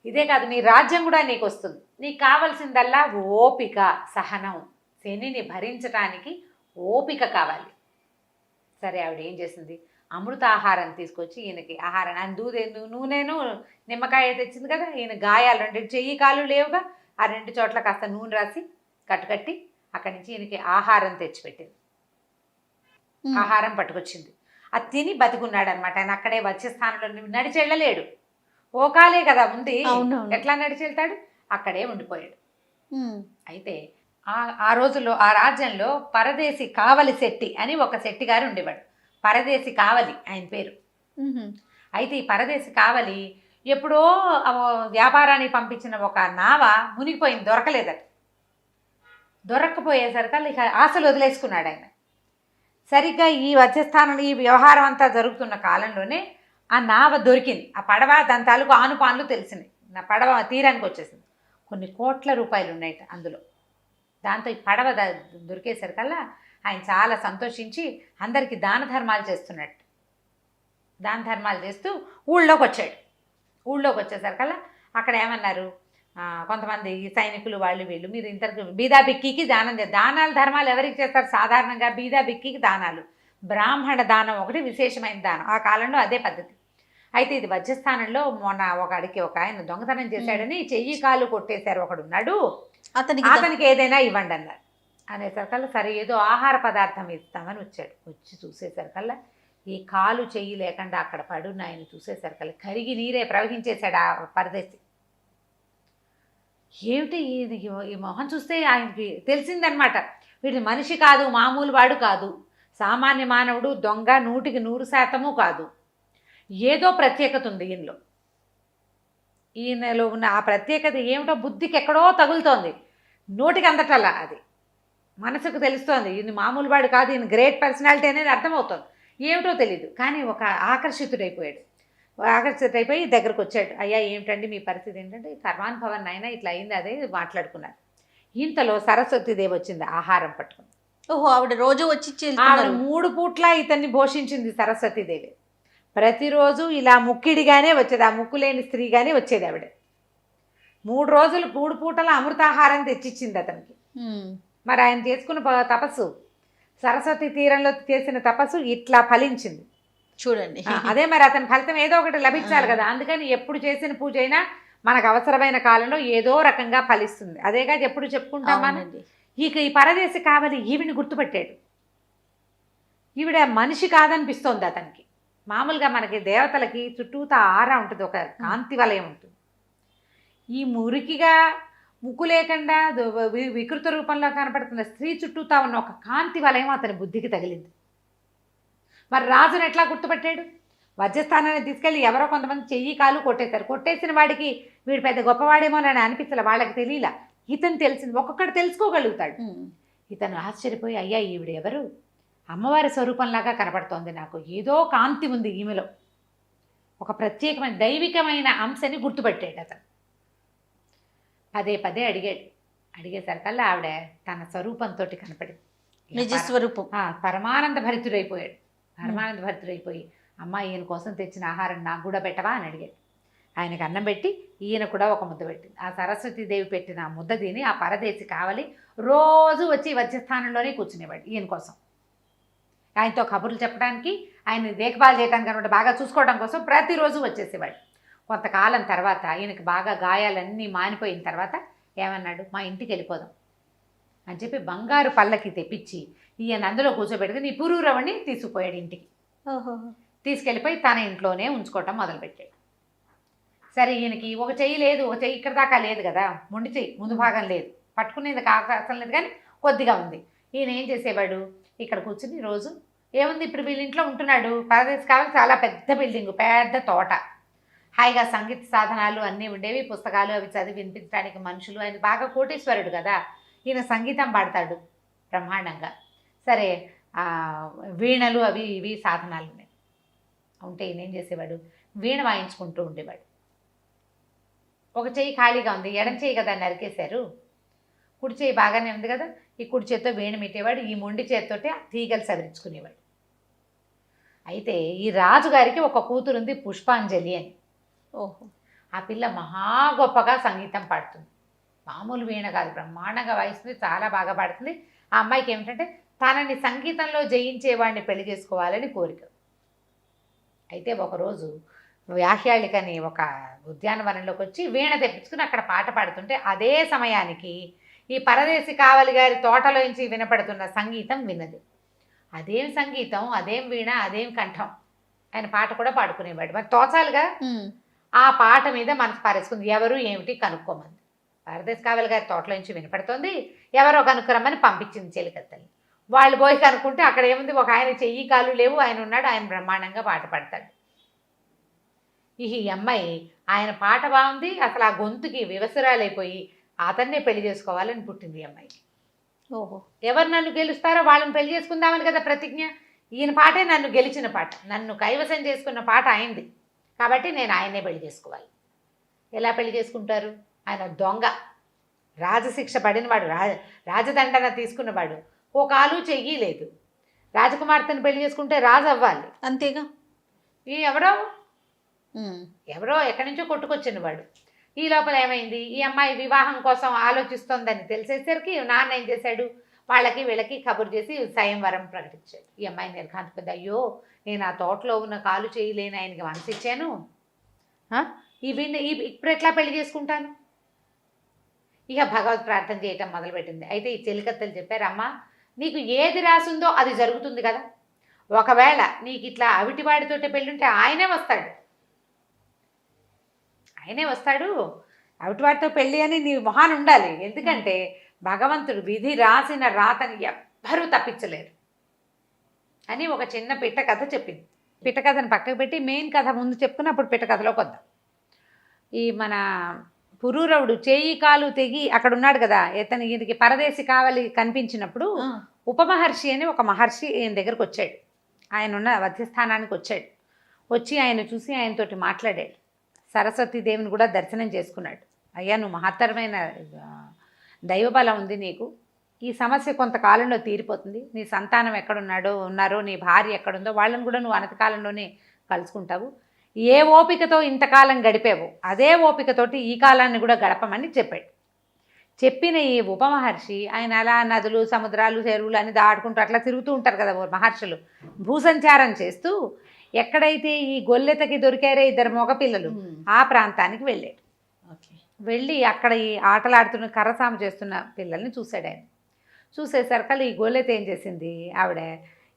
ఇదే కాదు, నీ రాజ్యం కూడా నీకు వస్తుంది. నీకు కావాల్సిందల్లా ఓపిక, సహనం. శనిని భరించడానికి ఓపిక కావాలి. సరే, ఆవిడ ఏం చేసింది, అమృత ఆహారం తీసుకొచ్చి ఈయనకి ఆహారం, ఆయన నూనెను నిమ్మకాయ తెచ్చింది కదా, ఈయన గాయాలు 2 చెయ్యి కాళ్ళు లేవుగా, ఆ 2 చోట్ల కాస్త నూనె రాసి కట్టుకట్టి అక్కడి నుంచి ఈయనకి ఆహారం తెచ్చిపెట్టింది. ఆహారం పట్టుకొచ్చింది. అది తిని బతికున్నాడు అనమాట. ఆయన అక్కడే వచ్చే స్థానంలో నడిచి వెళ్ళలేడు, ఓకాలే కదా ఉంది, ఎట్లా నడిచి వెళ్తాడు, అక్కడే ఉండిపోయాడు. అయితే ఆ రోజుల్లో ఆ రాజ్యంలో పరదేశి కావలి శెట్టి అని ఒక శెట్టి గారు ఉండేవాడు. పరదేశి కావలి ఆయన పేరు. అయితే ఈ పరదేశి కావలి ఎప్పుడో వ్యాపారానికి పంపించిన ఒక నావ మునిగిపోయింది, దొరకలేదట. దొరక్కపోయేసరికి ఇక ఆశలు వదిలేసుకున్నాడు ఆయన. సరిగ్గా ఈ వచ్చస్థానంలో ఈ వ్యవహారం అంతా జరుగుతున్న కాలంలోనే ఆ నావ దొరికింది. ఆ పడవ దాని తాలూకు ఆనుపాన్లు తెలిసినాయి. నా పడవ తీరానికి వచ్చేసింది. కొన్ని కోట్ల రూపాయలు ఉన్నాయట అందులో. దాంతో ఈ పడవ దొరికేసరికల్లా ఆయన చాలా సంతోషించి అందరికీ దాన ధర్మాలు చేస్తున్నట్టు. దాన ధర్మాలు చేస్తూ ఊళ్ళోకి వచ్చాడు. ఊళ్ళోకి వచ్చేసరికల్లా అక్కడ ఏమన్నారు, కొంతమంది సైనికులు వాళ్ళు వీళ్ళు, మీరు ఇంతకు బీదా బిక్కికి దానాలు ధర్మాలు ఎవరికి చేస్తారు, సాధారణంగా బీదా బిక్కికి దానాలు. బ్రాహ్మణ దానం ఒకటి విశేషమైన దానం, ఆ కాలంలో అదే పద్ధతి. అయితే ఇది వజ్రస్థానంలో మొన్న ఒక ఆయన దొంగతనం చేశాడని చెయ్యి కాలు కొట్టేశారు ఒకడున్నాడు, అతనికి ఏదైనా ఇవ్వండి అన్నారు. అనేసరికల్లా సరే ఏదో ఆహార పదార్థం ఇస్తామని వచ్చాడు. వచ్చి చూసేసరికల్లా ఈ కాలు చెయ్యి లేకుండా అక్కడ పడున్న ఆయన చూసేసరికల్లా కరిగి నీరే ప్రవహించేశాడు ఆ పరదేశి. ఏమిటి ఈ మొహం చూస్తే ఆయనకి తెలిసిందనమాట, వీడి మనిషి కాదు, మామూలు వాడు కాదు, సామాన్య మానవుడు, దొంగ 100% కాదు, ఏదో ప్రత్యేకత ఉంది ఈయనలో. ఈయనలో ఉన్న ఆ ప్రత్యేకత ఏమిటో బుద్ధికి ఎక్కడో తగులుతోంది, నోటికి అందటల్లా అది మనసుకు తెలుస్తోంది. ఈయన మామూలు వాడు కాదు, ఈయన గ్రేట్ పర్సనాలిటీ అనేది అర్థమవుతుంది. ఏమిటో తెలీదు, కానీ ఒక ఆకర్షితుడైపోయాడు. ఆకర్షితుడైపోయి దగ్గరకు వచ్చాడు. అయ్యా ఏమిటండి మీ పరిస్థితి ఏంటంటే, కర్మాన్ భవన్ అయినా ఇట్లా అయింది, అదే మాట్లాడుకున్నారు. ఇంతలో సరస్వతీదేవి వచ్చింది ఆహారం పట్టుకుని. ఓహో, ఆవిడ రోజు వచ్చి 3 పూట్ల ఇతన్ని పోషించింది సరస్వతీదేవి. ప్రతిరోజు ఇలా ముక్కిడిగానే వచ్చేది, ఆ ముక్కు లేని స్త్రీగానే వచ్చేది ఆవిడ. 3 రోజులు 3 పూటల అమృతాహారం తెచ్చిచ్చింది అతనికి. మరి ఆయన చేసుకున్న తపస్సు, సరస్వతి తీరంలో చేసిన తపస్సు ఇట్లా ఫలించింది చూడండి. అదే మరి అతని ఫలితం ఏదో ఒకటి లభించాలి కదా. అందుకని ఎప్పుడు చేసిన పూజ అయినా మనకు అవసరమైన కాలంలో ఏదో రకంగా ఫలిస్తుంది. అదేగా ఎప్పుడు చెప్పుకుంటాం మనం. ఇక ఈ పరదేశి కావాలి ఈవిని గుర్తుపట్టాడు. ఈవిడ మనిషి కాదనిపిస్తోంది అతనికి. మామూలుగా మనకి దేవతలకి చుట్టూతా ఆరా ఉంటుంది, ఒక కాంతి వలయం ఉంటుంది. ఈ మురికిగా ముక్కు లేకుండా వికృత రూపంలో కనపడుతున్న స్త్రీ చుట్టూతా ఉన్న ఒక కాంతి వలయం అతని బుద్ధికి తగిలింది. మరి రాజును ఎట్లా గుర్తుపట్టాడు? వజ్రస్థానాన్ని తీసుకెళ్ళి ఎవరో కొంతమంది చెయ్యి కాలు కొట్టేశారు. కొట్టేసిన వాడికి వీడు పెద్ద గొప్పవాడేమోనని అనిపించలే, వాళ్ళకి తెలియలా. ఇతను తెలిసింది, ఒక్కొక్కటి తెలుసుకోగలుగుతాడు. ఇతను ఆశ్చర్యపోయి, అయ్యా ఈవిడ ఎవరు? అమ్మవారి స్వరూపంలాగా కనపడుతోంది నాకు, ఏదో కాంతి ఉంది ఈమెలో, ఒక ప్రత్యేకమైన దైవికమైన అంశని గుర్తుపట్టాడు అతను. పదే అడిగాడు. అడిగేసరికల్లా ఆవిడ తన స్వరూపంతో కనపడింది, నిజ స్వరూపం. పరమానంద భరితుడైపోయాడు. పరమానంద భరితుడైపోయి, అమ్మ ఈయన కోసం తెచ్చిన ఆహారం నాకు కూడా పెట్టవా అని అడిగాడు. ఆయనకు అన్నం పెట్టి ఈయన కూడా ఒక ముద్ద పెట్టింది. ఆ సరస్వతీదేవి పెట్టిన ఆ ముద్ద తిని ఆ పరదేశి కావాలి రోజు వచ్చి వజ్రస్థానంలోనే కూర్చునేవాడు ఈయన కోసం. ఆయనతో కబుర్లు చెప్పడానికి, ఆయన దేఖభాల్ చేయడానికి అనమాట, బాగా చూసుకోవడం కోసం ప్రతిరోజు వచ్చేసేవాడు. కొంతకాలం తర్వాత ఈయనకి బాగా గాయాలన్నీ మానిపోయిన తర్వాత ఏమన్నాడు, మా ఇంటికి వెళ్ళిపోదాం అని చెప్పి బంగారు పల్లకి తెప్పించి ఈయన అందులో కూర్చోబెడితే నీ పురూరవణ్ణి తీసుకుపోయాడు ఇంటికి. తీసుకెళ్ళిపోయి తన ఇంట్లోనే ఉంచుకోవటం మొదలుపెట్టాడు. సరే, ఈయనకి ఒక చెయ్యి లేదు, ఒక చెయ్యి ఇక్కడ దాకా లేదు కదా, మొండి చెయ్యి ముందు భాగం లేదు, పట్టుకునేది అవకాశం లేదు, కానీ కొద్దిగా ఉంది. ఈయన ఏం చేసేవాడు, ఇక్కడ కూర్చుని రోజు ఏముంది ఇప్పుడు వీళ్ళ ఇంట్లో ఉంటున్నాడు, పరదేశ్ కావాలి చాలా పెద్ద బిల్డింగ్, పెద్ద తోట, హాయిగా సంగీత సాధనాలు అన్నీ ఉండేవి, పుస్తకాలు అవి చదివి వినిపించడానికి మనుషులు. ఆయన బాగా కోటీశ్వరుడు కదా, ఈయన సంగీతం పాడతాడు బ్రహ్మాండంగా. సరే వీణలు అవి ఇవి సాధనాలు ఉన్నాయి. ఉంటే ఈయన ఏం చేసేవాడు, వీణ వాయించుకుంటూ ఉండేవాడు. ఒక చెయ్యి ఖాళీగా ఉంది, ఎడం చెయ్యి కదా నరికేశారు, కుడి చేయి బాగానే ఉంది కదా, ఈ కుడి చేత్తో వీణ పెట్టేవాడు, ఈ మొండి చేత్తోటి ఆ తీగలు సవరించుకునేవాడు. అయితే ఈ రాజుగారికి ఒక కూతురు ఉంది, పుష్పాంజలి అని. ఓహో. ఆ పిల్ల మహా గొప్పగా సంగీతం పాడుతుంది, మామూలు వీణ కాదు, బ్రహ్మాండంగా వాయిస్తుంది, చాలా బాగా పాడుతుంది. ఆ అమ్మాయికి ఏమిటంటే తనని సంగీతంలో జయించేవాడిని పెళ్లి చేసుకోవాలని కోరిక. అయితే ఒకరోజు వ్యాహ్యాళికని ఒక ఉద్యానవనంలోకి వచ్చి వీణ తెప్పించుకుని అక్కడ పాట పాడుతుంటే అదే సమయానికి ఈ పరదేశి కావలి గారి తోటలోంచి వినపడుతున్న సంగీతం విన్నది. అదేం సంగీతం, అదేం వీణ, అదేం కంఠం. ఆయన పాట కూడా పాడుకునేవాడు. మరి తోచాలుగా ఆ పాట మీద మనసు పారేసుకుంది. ఎవరు ఏమిటి కనుక్కోమంది. పరదేశి కావలి గారి తోటలోంచి వినపడుతోంది, ఎవరో కనుక్కురమ్మని పంపించింది చెలికత్తల్ని. వాళ్ళు పోయి కనుక్కుంటే అక్కడ ఏముంది, ఒక ఆయన చెయ్యి కాలు లేవు, ఆయన ఉన్నాడు, ఆయన బ్రహ్మాండంగా పాట పాడతాడు. ఈ అమ్మాయి ఆయన పాట బాగుంది, అసలు ఆ గొంతుకి వివసురాలైపోయి అతన్నే పెళ్లి చేసుకోవాలని పుట్టింది ఈ అమ్మాయికి. ఓహో. ఎవరు నన్ను గెలుస్తారో వాళ్ళని పెళ్లి చేసుకుందామని కదా ప్రతిజ్ఞ. ఈయన పాటే నన్ను గెలిచిన పాట, నన్ను కైవసం చేసుకున్న పాట ఆయనది, కాబట్టి నేను ఆయన్నే పెళ్లి చేసుకోవాలి. ఎలా పెళ్లి చేసుకుంటారు, ఆయన దొంగ, రాజశిక్ష పడినవాడు, రాజదండన తీసుకున్నవాడు, ఓ కాలు చెయ్యి లేదు. రాజకుమార్తెను పెళ్లి చేసుకుంటే రాజు అవ్వాలి, అంతేగా. ఈ ఎవరో ఎక్కడి నుంచో కొట్టుకొచ్చినవాడు. ఈ లోపల ఏమైంది, ఈ అమ్మాయి వివాహం కోసం ఆలోచిస్తోందని తెలిసేసరికి నాన్న ఏం చేశాడు, వాళ్ళకి వీళ్ళకి కబురు చేసి స్వయంవరం ప్రకటించాడు. ఈ అమ్మాయి నిర్ఘాంతపడ్డ, అయ్యో నేను ఆ తోటలో ఉన్న కాలు చేయలేని ఆయనకి మనసు ఇచ్చాను, ఇప్పుడు ఎట్లా పెళ్లి చేసుకుంటాను. ఇక భగవత్ ప్రార్థన చేయటం మొదలుపెట్టింది. అయితే ఈ చెలికత్తలు చెప్పారు, అమ్మ నీకు ఏది రాసుందో అది జరుగుతుంది కదా, ఒకవేళ నీకు ఇట్లా అవిటివాడితోటే పెళ్ళుంటే ఆయనే వస్తాడు, అవిటివాడితో పెళ్ళి అని నీ మొహాన ఉండాలి. ఎందుకంటే భగవంతుడు విధి రాసిన రాతని ఎవ్వరూ తప్పించలేరు అని ఒక చిన్న పిట్ట కథ చెప్పింది. పిట్ట కథను పక్కకు పెట్టి మెయిన్ కథ ముందు చెప్పుకుని అప్పుడు పిట్ట కథలోకి వద్దాం. ఈ మన పురూరవుడు చేయి కాలు తెగి అక్కడ ఉన్నాడు కదా, ఈయనకి పరదేశి కావలి కనిపించినప్పుడు ఉపమహర్షి అని ఒక మహర్షి ఈయన దగ్గరకు వచ్చాడు. ఆయన ఉన్న వధ్యస్థానానికి వచ్చాడు. వచ్చి ఆయన చూసి ఆయనతోటి మాట్లాడాడు. సరస్వతీదేవిని కూడా దర్శనం చేసుకున్నాడు. అయ్యా నువ్వు మహత్తరమైన దైవబలం ఉంది నీకు, ఈ సమస్య కొంతకాలంలో తీరిపోతుంది, నీ సంతానం ఉన్నారో నీ భార్య ఎక్కడుందో వాళ్ళని కూడా నువ్వు అనతి కాలంలోనే కలుసుకుంటావు, ఏ ఓపికతో ఇంతకాలం గడిపావు అదే ఓపికతోటి ఈ కాలాన్ని కూడా గడపమని చెప్పాడు. చెప్పిన ఈ ఉపమహర్షి ఆయన అలా నదులు సముద్రాలు చెరువులు అని దాటుకుంటూ అట్లా తిరుగుతూ ఉంటారు కదా మహర్షులు, భూసంచారం చేస్తూ ఎక్కడైతే ఈ గొల్లెతకి దొరికారే ఇద్దరు మగపిల్లలు ఆ ప్రాంతానికి వెళ్ళాడు. వెళ్ళి అక్కడ ఈ ఆటలాడుతున్న కర్రసాము చేస్తున్న పిల్లల్ని చూశాడు. ఆయన చూసేసరికి ఈ గొల్లెత ఏం చేసింది, ఆవిడ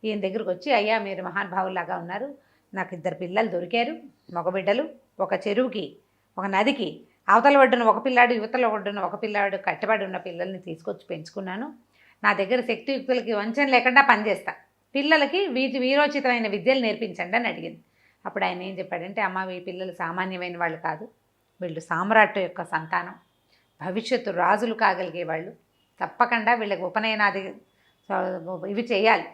ఈయన దగ్గరకు వచ్చి, అయ్యా మీరు మహానుభావులాగా ఉన్నారు, నాకు ఇద్దరు పిల్లలు దొరికారు, మగబిడ్డలు, ఒక చెరువుకి ఒక నదికి అవతల ఒడ్డున ఒక పిల్లాడు యువతల ఒడ్డున ఒక పిల్లాడు కట్టబడి ఉన్న పిల్లల్ని తీసుకొచ్చి పెంచుకున్నాను, నా దగ్గర శక్తియుక్తులకి వంచన లేకుండా పనిచేస్తా, పిల్లలకి వీరోచితమైన విద్యలు నేర్పించండి అని అడిగింది. అప్పుడు ఆయన ఏం చెప్పాడంటే, అమ్మ ఈ పిల్లలు సామాన్యమైన వాళ్ళు కాదు, వీళ్ళు సామ్రాట్టు యొక్క సంతానం, భవిష్యత్తు రాజులు కాగలిగే వాళ్ళు, తప్పకుండా వీళ్ళకి ఉపనయనాది ఇవి చేయాలి,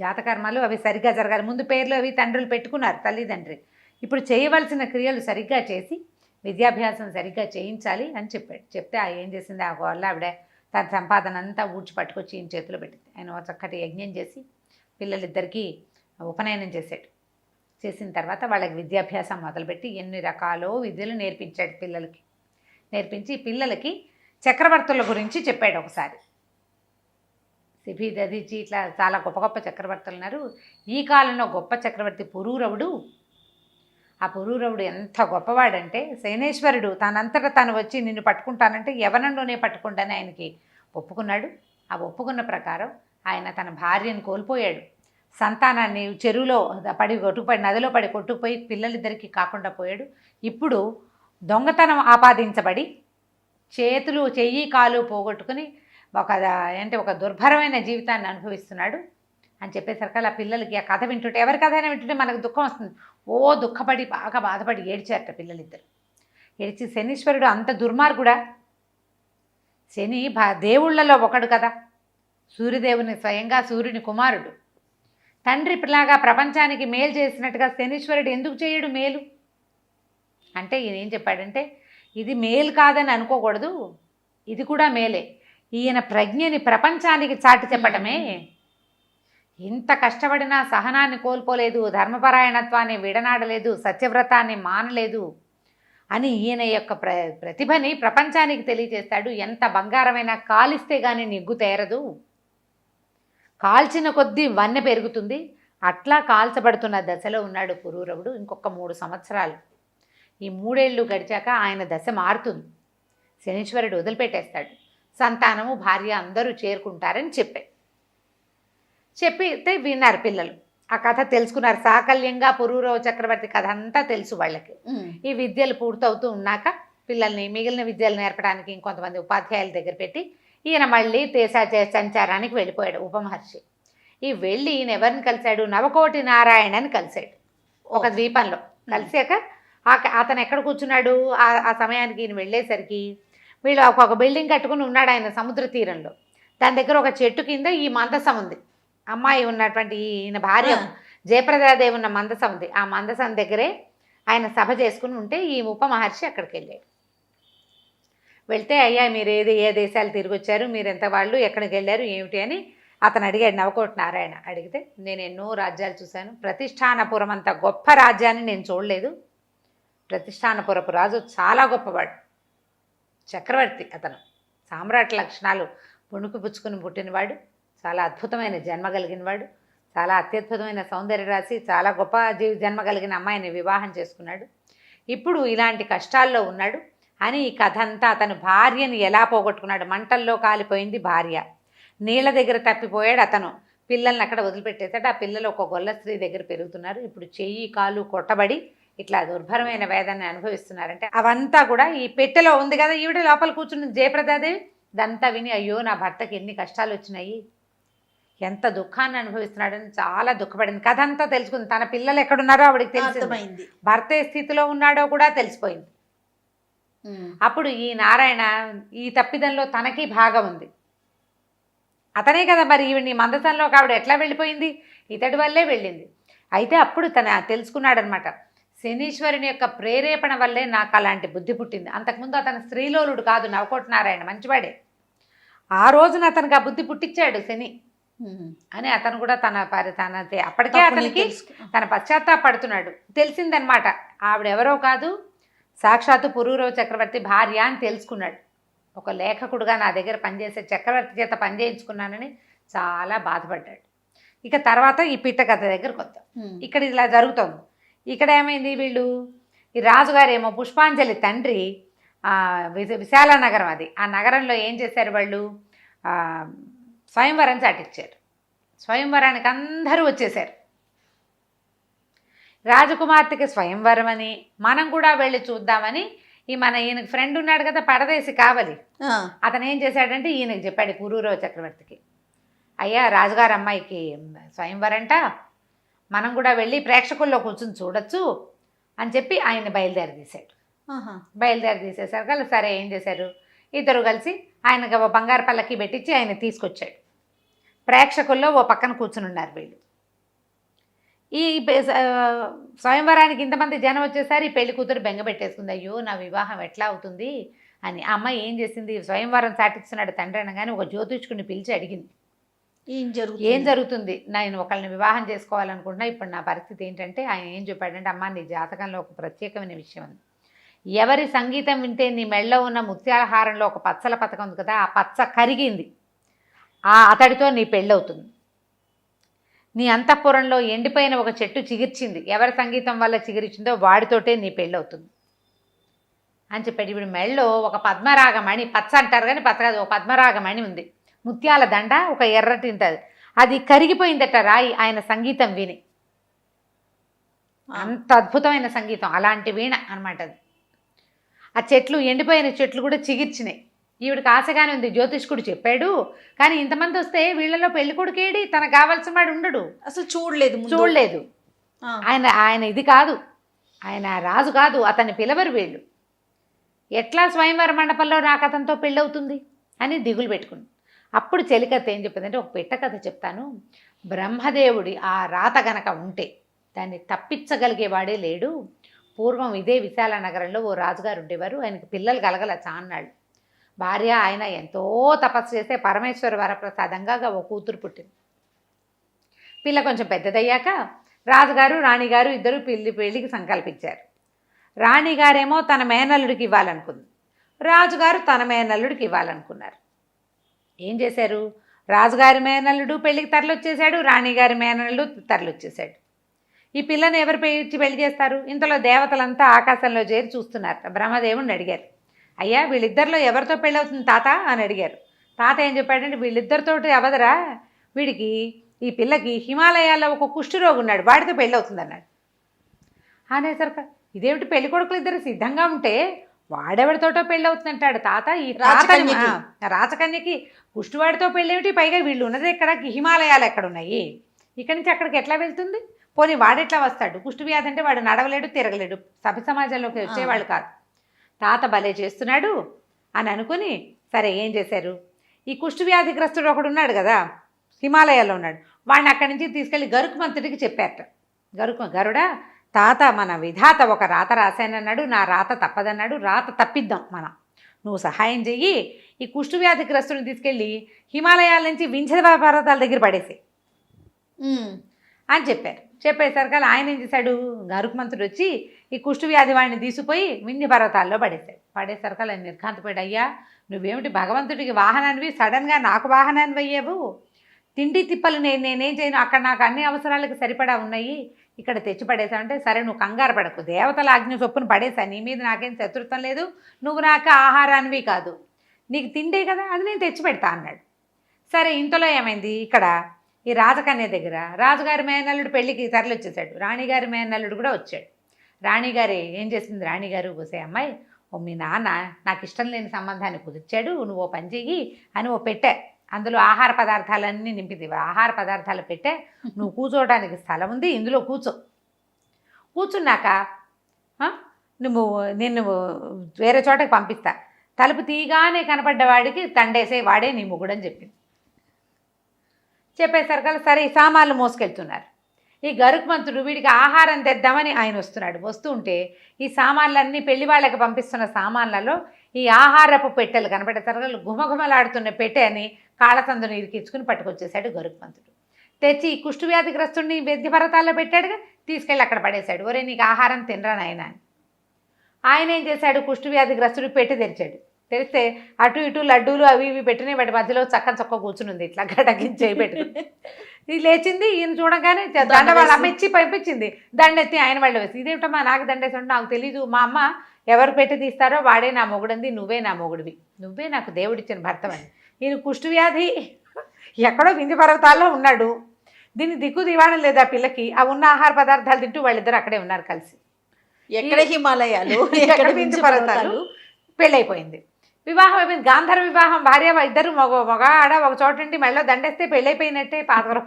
జాతకర్మలు అవి సరిగ్గా జరగాలి, ముందు పేర్లు అవి తండ్రులు పెట్టుకున్నారు తల్లిదండ్రి, ఇప్పుడు చేయవలసిన క్రియలు సరిగ్గా చేసి విద్యాభ్యాసం సరిగ్గా చేయించాలి అని చెప్పాడు. చెప్తే ఏం చేసింది, ఆ వల్ల ఆవిడ తన సంపాదన అంతా ఊడ్చి పట్టుకొచ్చి ఈయన చేతిలో పెట్టింది. ఆయన చక్కటి యజ్ఞం చేసి పిల్లలిద్దరికీ ఉపనయనం చేశాడు. చేసిన తర్వాత వాళ్ళకి విద్యాభ్యాసం మొదలుపెట్టి ఎన్ని రకాలో విద్యలు నేర్పించాడు పిల్లలకి. నేర్పించి పిల్లలకి చక్రవర్తుల గురించి చెప్పాడు. ఒకసారి సిభి దదీచి ఇట్లా చాలా గొప్ప గొప్ప చక్రవర్తులు ఉన్నారు, ఈ కాలంలో గొప్ప చక్రవర్తి పురూరవుడు. ఆ పురూరవుడు ఎంత గొప్పవాడంటే సేనేశ్వరుడు తనంతటా తను వచ్చి నిన్ను పట్టుకుంటానంటే యవనంలోనే పట్టుకుంటానని ఆయనకి ఒప్పుకున్నాడు. ఆ ఒప్పుకున్న ప్రకారం ఆయన తన భార్యను కోల్పోయాడు, సంతానాన్ని చెరువులో నదిలో పడి కొట్టుకుపోయి పిల్లలిద్దరికీ కాకుండా పోయాడు. ఇప్పుడు దొంగతనం ఆపాదించబడి చెయ్యి కాలు పోగొట్టుకుని ఒక దుర్భరమైన జీవితాన్ని అనుభవిస్తున్నాడు. అని చెప్పేసరికి ఆ పిల్లలకి ఆ కథ వింటుంటే, ఎవరి కథ అయినా వింటుంటే మనకు దుఃఖం వస్తుంది. ఓ దుఃఖపడి బాగా బాధపడి ఏడ్చారట పిల్లలిద్దరు. ఏడ్చి శనీశ్వరుడు అంత దుర్మార్గుడా? శని దేవుళ్ళలో ఒకడు కదా, సూర్యదేవుని స్వయంగా సూర్యుని కుమారుడు. తండ్రి పిల్లగా ప్రపంచానికి మేలు చేసినట్టుగా శనీశ్వరుడు ఎందుకు చేయడు మేలు అంటే, ఈయన ఏం చెప్పాడంటే, ఇది మేలు కాదని అనుకోకూడదు, ఇది కూడా మేలే. ఈయన ప్రజ్ఞని ప్రపంచానికి చాటి చెప్పడమే. ఇంత కష్టపడినా సహనాన్ని కోల్పోలేదు, ధర్మపరాయణత్వాన్ని విడనాడలేదు, సత్యవ్రతాన్ని మానలేదు అని ఈయన యొక్క ప్రతిభని ప్రపంచానికి తెలియజేస్తాడు. ఎంత బంగారమైనా కాలిస్తే కానీ నిగ్గు తేరదు, కాల్చిన కొద్దీ వన్నె పెరుగుతుంది. అట్లా కాల్చబడుతున్న దశలో ఉన్నాడు పురూరవుడు. ఇంకొక 3 సంవత్సరాలు, ఈ 3 ఏళ్ళు గడిచాక ఆయన దశ మారుతుంది. శనీశ్వరుడు వదిలిపెట్టేస్తాడు. సంతానము భార్య అందరూ చేరుకుంటారని చెప్పితే విన్నారు పిల్లలు. ఆ కథ తెలుసుకున్నారు. సాకల్యంగా పురూరవ చక్రవర్తి కథ అంతా తెలుసు వాళ్ళకి. ఈ విద్యలు పూర్తవుతూ ఉన్నాక పిల్లల్ని మిగిలిన విద్యలు నేర్పడానికి ఇంకొంతమంది ఉపాధ్యాయుల దగ్గర పెట్టి ఈయన మళ్ళీ సంచారానికి వెళ్ళిపోయాడు ఉపమహర్షి. ఈ వెళ్ళి ఈయన ఎవరిని కలిశాడు? నవకోటి నారాయణని కలిశాడు ఒక ద్వీపంలో. కలిసాక అతను ఎక్కడ కూర్చున్నాడు? ఆ సమయానికి ఈయన వెళ్ళేసరికి వీళ్ళు ఒక బిల్డింగ్ కట్టుకుని ఉన్నాడు ఆయన సముద్ర తీరంలో. దాని దగ్గర ఒక చెట్టు కింద ఈ మందసం ఉంది. అమ్మాయి ఉన్నటువంటి ఈయన భార్య జయప్రదాదేవి ఉన్న మందసం ఉంది. ఆ మందసం దగ్గరే ఆయన సభ చేసుకుని ఉంటే ఈ ఉపమహర్షి అక్కడికి వెళ్ళాడు. వెళ్తే, అయ్యా మీరు ఏ దేశాలు తిరిగి వచ్చారు, మీరు ఎంత వాళ్ళు, ఎక్కడికి వెళ్ళారు ఏమిటి అని అతను అడిగాడు. నవకోటి నారాయణ అడిగితే, నేను ఎన్నో రాజ్యాలు చూశాను, ప్రతిష్టానపురం అంత గొప్ప రాజ్యాన్ని నేను చూడలేదు. ప్రతిష్టానపురపు రాజు చాలా గొప్పవాడు, చక్రవర్తి. అతను సామ్రాట్ లక్షణాలు పుణుకు పుచ్చుకుని పుట్టినవాడు, చాలా అద్భుతమైన జన్మ కలిగినవాడు, చాలా అత్యద్భుతమైన సౌందర్య రాశి, చాలా గొప్ప జన్మ కలిగిన అమ్మాయిని వివాహం చేసుకున్నాడు. ఇప్పుడు ఇలాంటి కష్టాల్లో ఉన్నాడు అని ఈ కథ అంతా, అతను భార్యని ఎలా పోగొట్టుకున్నాడు, మంటల్లో కాలిపోయింది భార్య, నీళ్ళ దగ్గర తప్పిపోయాడు అతను, పిల్లల్ని అక్కడ వదిలిపెట్టేశాడు. ఆ పిల్లలు ఒక గొల్ల స్త్రీ దగ్గర పెరుగుతున్నారు. ఇప్పుడు చెయ్యి కాలు కొట్టబడి ఇట్లా దుర్భరమైన వేదనని అనుభవిస్తున్నారంటే అవంతా కూడా ఈ పెట్టెలో ఉంది కదా, ఈవిడ లోపల కూర్చున్న జయప్రదాదేవి ఇదంతా విని, అయ్యో నా భర్తకి ఎన్ని కష్టాలు వచ్చినాయి, ఎంత దుఃఖాన్ని అనుభవిస్తున్నాడని చాలా దుఃఖపడింది. కథ అంతా తెలుసుకుంది. తన పిల్లలు ఎక్కడున్నారో ఆవిడకి తెలిసింది, భర్త ఏ స్థితిలో ఉన్నాడో కూడా తెలిసిపోయింది. అప్పుడు ఈ నారాయణ ఈ తప్పిదంలో తనకి భాగం ఉంది, అతనే కదా మరి ఈవిడ్ని మందసంలోకి ఆవిడ ఎట్లా వెళ్ళిపోయింది, ఇతడి వల్లే వెళ్ళింది. అయితే అప్పుడు తన తెలుసుకున్నాడనమాట, శనీశ్వరుని యొక్క ప్రేరేపణ వల్లే నాకు అలాంటి బుద్ధి పుట్టింది. అంతకుముందు అతను స్త్రీలోలుడు కాదు, నవకోటి నారాయణ మంచివాడే. ఆ రోజున అతనికి ఆ బుద్ధి పుట్టించాడు శని అని అతను కూడా అప్పటికే అతనికి తన పశ్చాత్తాపడుతున్నాడు. తెలిసిందనమాట ఆవిడెవరో కాదు, సాక్షాత్తు పురూరవ చక్రవర్తి భార్య అని తెలుసుకున్నాడు. ఒక లేఖకుడుగా నా దగ్గర పనిచేసే చక్రవర్తి చేత పనిచేయించుకున్నానని చాలా బాధపడ్డాడు. ఇక తర్వాత ఈ పిట్ట కథ దగ్గరకు వద్దాం. ఇక్కడ ఇలా జరుగుతోంది. ఇక్కడ ఏమైంది, వీళ్ళు ఈ రాజుగారు ఏమో పుష్పాంజలి తండ్రి విశాల నగరం అది, ఆ నగరంలో ఏం చేశారు వాళ్ళు, స్వయంవరం చాటిచ్చారు. స్వయంవరానికి అందరూ వచ్చేసారు. రాజకుమార్తెకి స్వయంవరం అని మనం కూడా వెళ్ళి చూద్దామని ఈయనకి ఫ్రెండ్ ఉన్నాడు కదా పరదేశి కావలి, అతను ఏం చేశాడంటే ఈయనకి చెప్పాడు పురూరవ చక్రవర్తికి, అయ్యా రాజుగారు అమ్మాయికి స్వయంవరంట, మనం కూడా వెళ్ళి ప్రేక్షకుల్లో కూర్చొని చూడొచ్చు అని చెప్పి ఆయన బయలుదేరి తీసేశారు. సరే ఏం చేశారు, ఇద్దరు కలిసి ఆయనకి ఓ బంగారు పల్లకి పెట్టించి ఆయన తీసుకొచ్చాడు. ప్రేక్షకుల్లో ఓ పక్కన కూర్చుని ఉన్నారు వీళ్ళు. ఈ స్వయంవరానికి ఇంతమంది జనం వచ్చేసరి ఈ పెళ్లి కూతురు బెంగ పెట్టేసుకుంది, అయ్యో నా వివాహం ఎట్లా అవుతుంది అని. ఆ అమ్మాయి ఏం చేసింది, స్వయంవరం సాటిస్తున్నాడు తండ్రి అనగానే ఒక జ్యోతిష్కుని పిలిచి అడిగింది, ఏం జరుగుతుంది, నేను ఒకళ్ళని వివాహం చేసుకోవాలనుకుంటున్నా, ఇప్పుడు నా పరిస్థితి ఏంటంటే ఆయన ఏం చెప్పాడంటే, అమ్మ నీ జాతకంలో ఒక ప్రత్యేకమైన విషయం ఉంది, ఎవరి సంగీతం వింటే నీ మెళ్ళలో ఉన్న ముత్యాల హారంలో ఒక పచ్చల పథకం ఉంది కదా, ఆ పచ్చ కరిగింది, అతడితో నీ పెళ్ళవుతుంది. నీ అంతఃపురంలో ఎండిపోయిన ఒక చెట్టు చిగిర్చింది, ఎవరి సంగీతం వల్ల చిగిరించిందో వాడితోటే నీ పెళ్ళవుతుంది అని చెప్పాడు. ఇప్పుడు మెళ్ళలో ఒక పద్మరాగమణి, పచ్చ అంటారు కానీ పచ్చ కాదు, ఒక పద్మరాగమణి ఉంది, ముత్యాల దండ, ఒక ఎర్రటి ఉంటుంది, అది కరిగిపోయిందట రాయి ఆయన సంగీతం విని. అంత అద్భుతమైన సంగీతం, అలాంటి వీణ అనమాట అది. ఆ చెట్లు, ఎండిపోయిన చెట్లు కూడా చిగిర్చినాయి. ఈవిడికి ఆశగానే ఉంది, జ్యోతిష్కుడు చెప్పాడు, కానీ ఇంతమంది వస్తే వీళ్ళలో పెళ్లి కొడుకేడి, తనకు కావాల్సిన వాడు ఉండడు, అసలు చూడలేదు. ఆయన ఇది కాదు, ఆయన రాజు కాదు, అతన్ని పిలవరు వీళ్ళు, ఎట్లా స్వయంవర మండపంలో నాకు అతనితో పెళ్ళవుతుంది అని దిగులు పెట్టుకుంది. అప్పుడు చెలికథ ఏం చెప్పిందంటే, ఒక పెట్ట కథ చెప్తాను. బ్రహ్మదేవుడి ఆ రాత గనక ఉంటే దాన్ని తప్పించగలిగేవాడే లేడు. పూర్వం ఇదే విశాల నగరంలో ఓ రాజుగారు ఉండేవారు. ఆయనకి పిల్లలు కలగల చాన్నాళ్ళు. భార్య ఆయన ఎంతో తపస్సు చేస్తే పరమేశ్వర వరప్రసాదంగా ఓ కూతురు పుట్టింది. పిల్ల కొంచెం పెద్దదయ్యాక రాజుగారు రాణిగారు ఇద్దరు పెళ్ళికి సంకల్పించారు. రాణిగారేమో తన మేనల్లుడికి ఇవ్వాలనుకుంది, రాజుగారు తన మేనల్లుడికి ఇవ్వాలనుకున్నారు. ఏం చేశారు, రాజుగారి మేనల్లుడు పెళ్ళికి తరలొచ్చేసాడు, రాణిగారి మేనల్లుడు తరలొచ్చేసాడు. ఈ పిల్లని ఎవరు పెళ్లి చేస్తారు? ఇంతలో దేవతలంతా ఆకాశంలో చేరి చూస్తున్నారు. బ్రహ్మదేవుని అడిగారు, అయ్యా వీళ్ళిద్దరిలో ఎవరితో పెళ్ళవుతుంది తాత అని అడిగారు. తాత ఏం చెప్పాడంటే, వీళ్ళిద్దరితోటి అవదరా, వీడికి ఈ పిల్లకి హిమాలయాల్లో ఒక కుష్ఠరోగి ఉన్నాడు, వాడితో పెళ్ళవుతుంది అన్నాడు. అనేసరికి ఇదేమిటి, పెళ్లి కొడుకులు ఇద్దరు సిద్ధంగా ఉంటే వాడెవడితోటో పెళ్ళవుతుందంటాడు తాత. ఈ రాచకన్యకి కుష్టివాడితో పెళ్ళేమిటి, పైగా వీళ్ళు ఉన్నది ఎక్కడ, హిమాలయాలు ఎక్కడున్నాయి, ఇక్కడి నుంచి అక్కడికి ఎట్లా వెళ్తుంది, పోనీ వాడెట్లా వస్తాడు, కుష్టి వ్యాధి అంటే వాడు నడవలేడు తిరగలేడు, సభ్య సమాజంలోకి వచ్చేవాళ్ళు కాదు, తాత భలే చేస్తున్నాడు అని అనుకుని సరే ఏం చేశారు, ఈ కుష్టి వ్యాధిగ్రస్తుడు ఒకడు ఉన్నాడు కదా హిమాలయాల్లో ఉన్నాడు, వాడిని అక్కడి నుంచి తీసుకెళ్ళి గరుకుమంతుడికి చెప్పారట. గరుడా, తాత మన విధాత ఒక రాత రాశానన్నాడు, నా రాత తప్పదన్నాడు, రాత తప్పిద్దాం మనం, నువ్వు సహాయం చెయ్యి, ఈ కుష్టి వ్యాధిగ్రస్తుడిని తీసుకెళ్ళి హిమాలయాల నుంచి వింధ్య పర్వతాల దగ్గర పడేసి అని చెప్పారు. చెప్పేసరికి ఆయన ఏం చేశాడు, గరుకుమంతుడు వచ్చి ఈ కుష్టి వ్యాధి వాడిని తీసిపోయి వింధ్య పర్వతాల్లో పడేశాడు. పడేసరికి ఆయన నిర్ఘాంతపోయాడు, అయ్యా నువ్వేమిటి భగవంతుడికి వాహనానివి, సడన్గా నాకు వాహనాన్ని అయ్యావు, తిండి తిప్పలు నేనేం చేయను, అక్కడ నాకు అన్ని అవసరాలకు సరిపడా ఉన్నాయి, ఇక్కడ తెచ్చి పడేశానంటే, సరే నువ్వు కంగారు పడకు, దేవతల ఆజ్ఞ చొప్పున పడేశా, నీ మీద నాకేం శత్రుత్వం లేదు, నువ్వు నాకు ఆహారానివి కాదు, నీకు తిండే కదా, అది నేను తెచ్చి పెడతా అన్నాడు. సరే ఇంతలో ఏమైంది, ఇక్కడ ఈ రాజకన్య దగ్గర రాజుగారి మేనల్లుడు పెళ్ళికి తరలిచ్చేసాడు, రాణిగారి మేనల్లుడు కూడా వచ్చాడు. రాణిగారి ఏం చేసింది, రాణిగారు పోసే అమ్మాయి, ఓ మీ నాన్న నాకు ఇష్టం లేని సంబంధాన్ని కుదిర్చాడు, నువ్వు ఓ పని చెయ్యి అని ఓ పెట్టే, అందులో ఆహార పదార్థాలన్నీ నింపింది, ఆహార పదార్థాలు పెట్టే, నువ్వు కూర్చోవడానికి స్థలం ఉంది, ఇందులో కూర్చున్నాక నిన్ను వేరే చోటకి పంపిస్తా, తలుపు తీయగానే కనపడ్డవాడికి తండేసే వాడే నీ మొగుడని చెప్పింది. చెప్పేసరికల్లా సరే ఈ సామాన్లు మోసుకెళ్తున్నారు. ఈ గరుకుమంతుడు వీడికి ఆహారం తెద్దామని ఆయన వస్తున్నాడు. వస్తూ ఉంటే ఈ సామాన్లన్నీ పెళ్లి వాళ్ళకి పంపిస్తున్న సామాన్లలో ఈ ఆహారపు పెట్టెలు కనపడేసరికి గుమగుమలాడుతున్న పెట్టె అని కాళ్ళతందుని ఇరికించుకుని పట్టుకొచ్చేసాడు గరుకుమంతుడు. తెచ్చి ఈ కుష్టి వ్యాధిగ్రస్తుడిని వింధ్య పర్వతాల్లో పెట్టాడుగా, తీసుకెళ్ళి అక్కడ పడేశాడు. ఒరే నీకు ఆహారం తినరా నాయన అని. ఆయన ఏం చేశాడు, కుష్టి వ్యాధిగ్రస్తుడు పెట్టి తెరిచాడు. తెరిస్తే అటు ఇటు లడ్డూలు అవి ఇవి పెట్టినాయి, వాటి మధ్యలో చక్క కూర్చునుంది, ఇట్లా గడకించేయి పెట్టుకుని. ఇది లేచింది, ఈయన చూడగానే దండ వాళ్ళ అమ్మ ఇచ్చి పంపించింది, దండెత్తి ఆయన వాళ్ళు వేసి, ఇదేమిటమ్మా నాకు దండేసి ఉంటే నాకు తెలీదు, మా అమ్మ ఎవరు పెట్టి తీస్తారో వాడే నా మొగుడంది, నువ్వే నా మొగుడివి, నువ్వే నాకు దేవుడిచ్చిన భర్తవని. ఈయన కుష్టి వ్యాధి ఎక్కడో వింధ్య పర్వతాల్లో ఉన్నాడు, దీన్ని దిక్కు దివాణం లేదా పిల్లకి, ఆ ఉన్న ఆహార పదార్థాలు తింటూ వాళ్ళిద్దరు అక్కడే ఉన్నారు కలిసి. ఎక్కడ హిమాలయాలు, ఎక్కడ వింధ్య పర్వతాలు. పెళ్ళైపోయింది, వివాహం అయిపోయింది, గాంధర్వ వివాహం, భార్య ఇద్దరు మగ ఆడ ఒక చోట ఉండి మెళ్ళో దండేస్తే పెళ్ళైపోయినట్టే. పాతవరం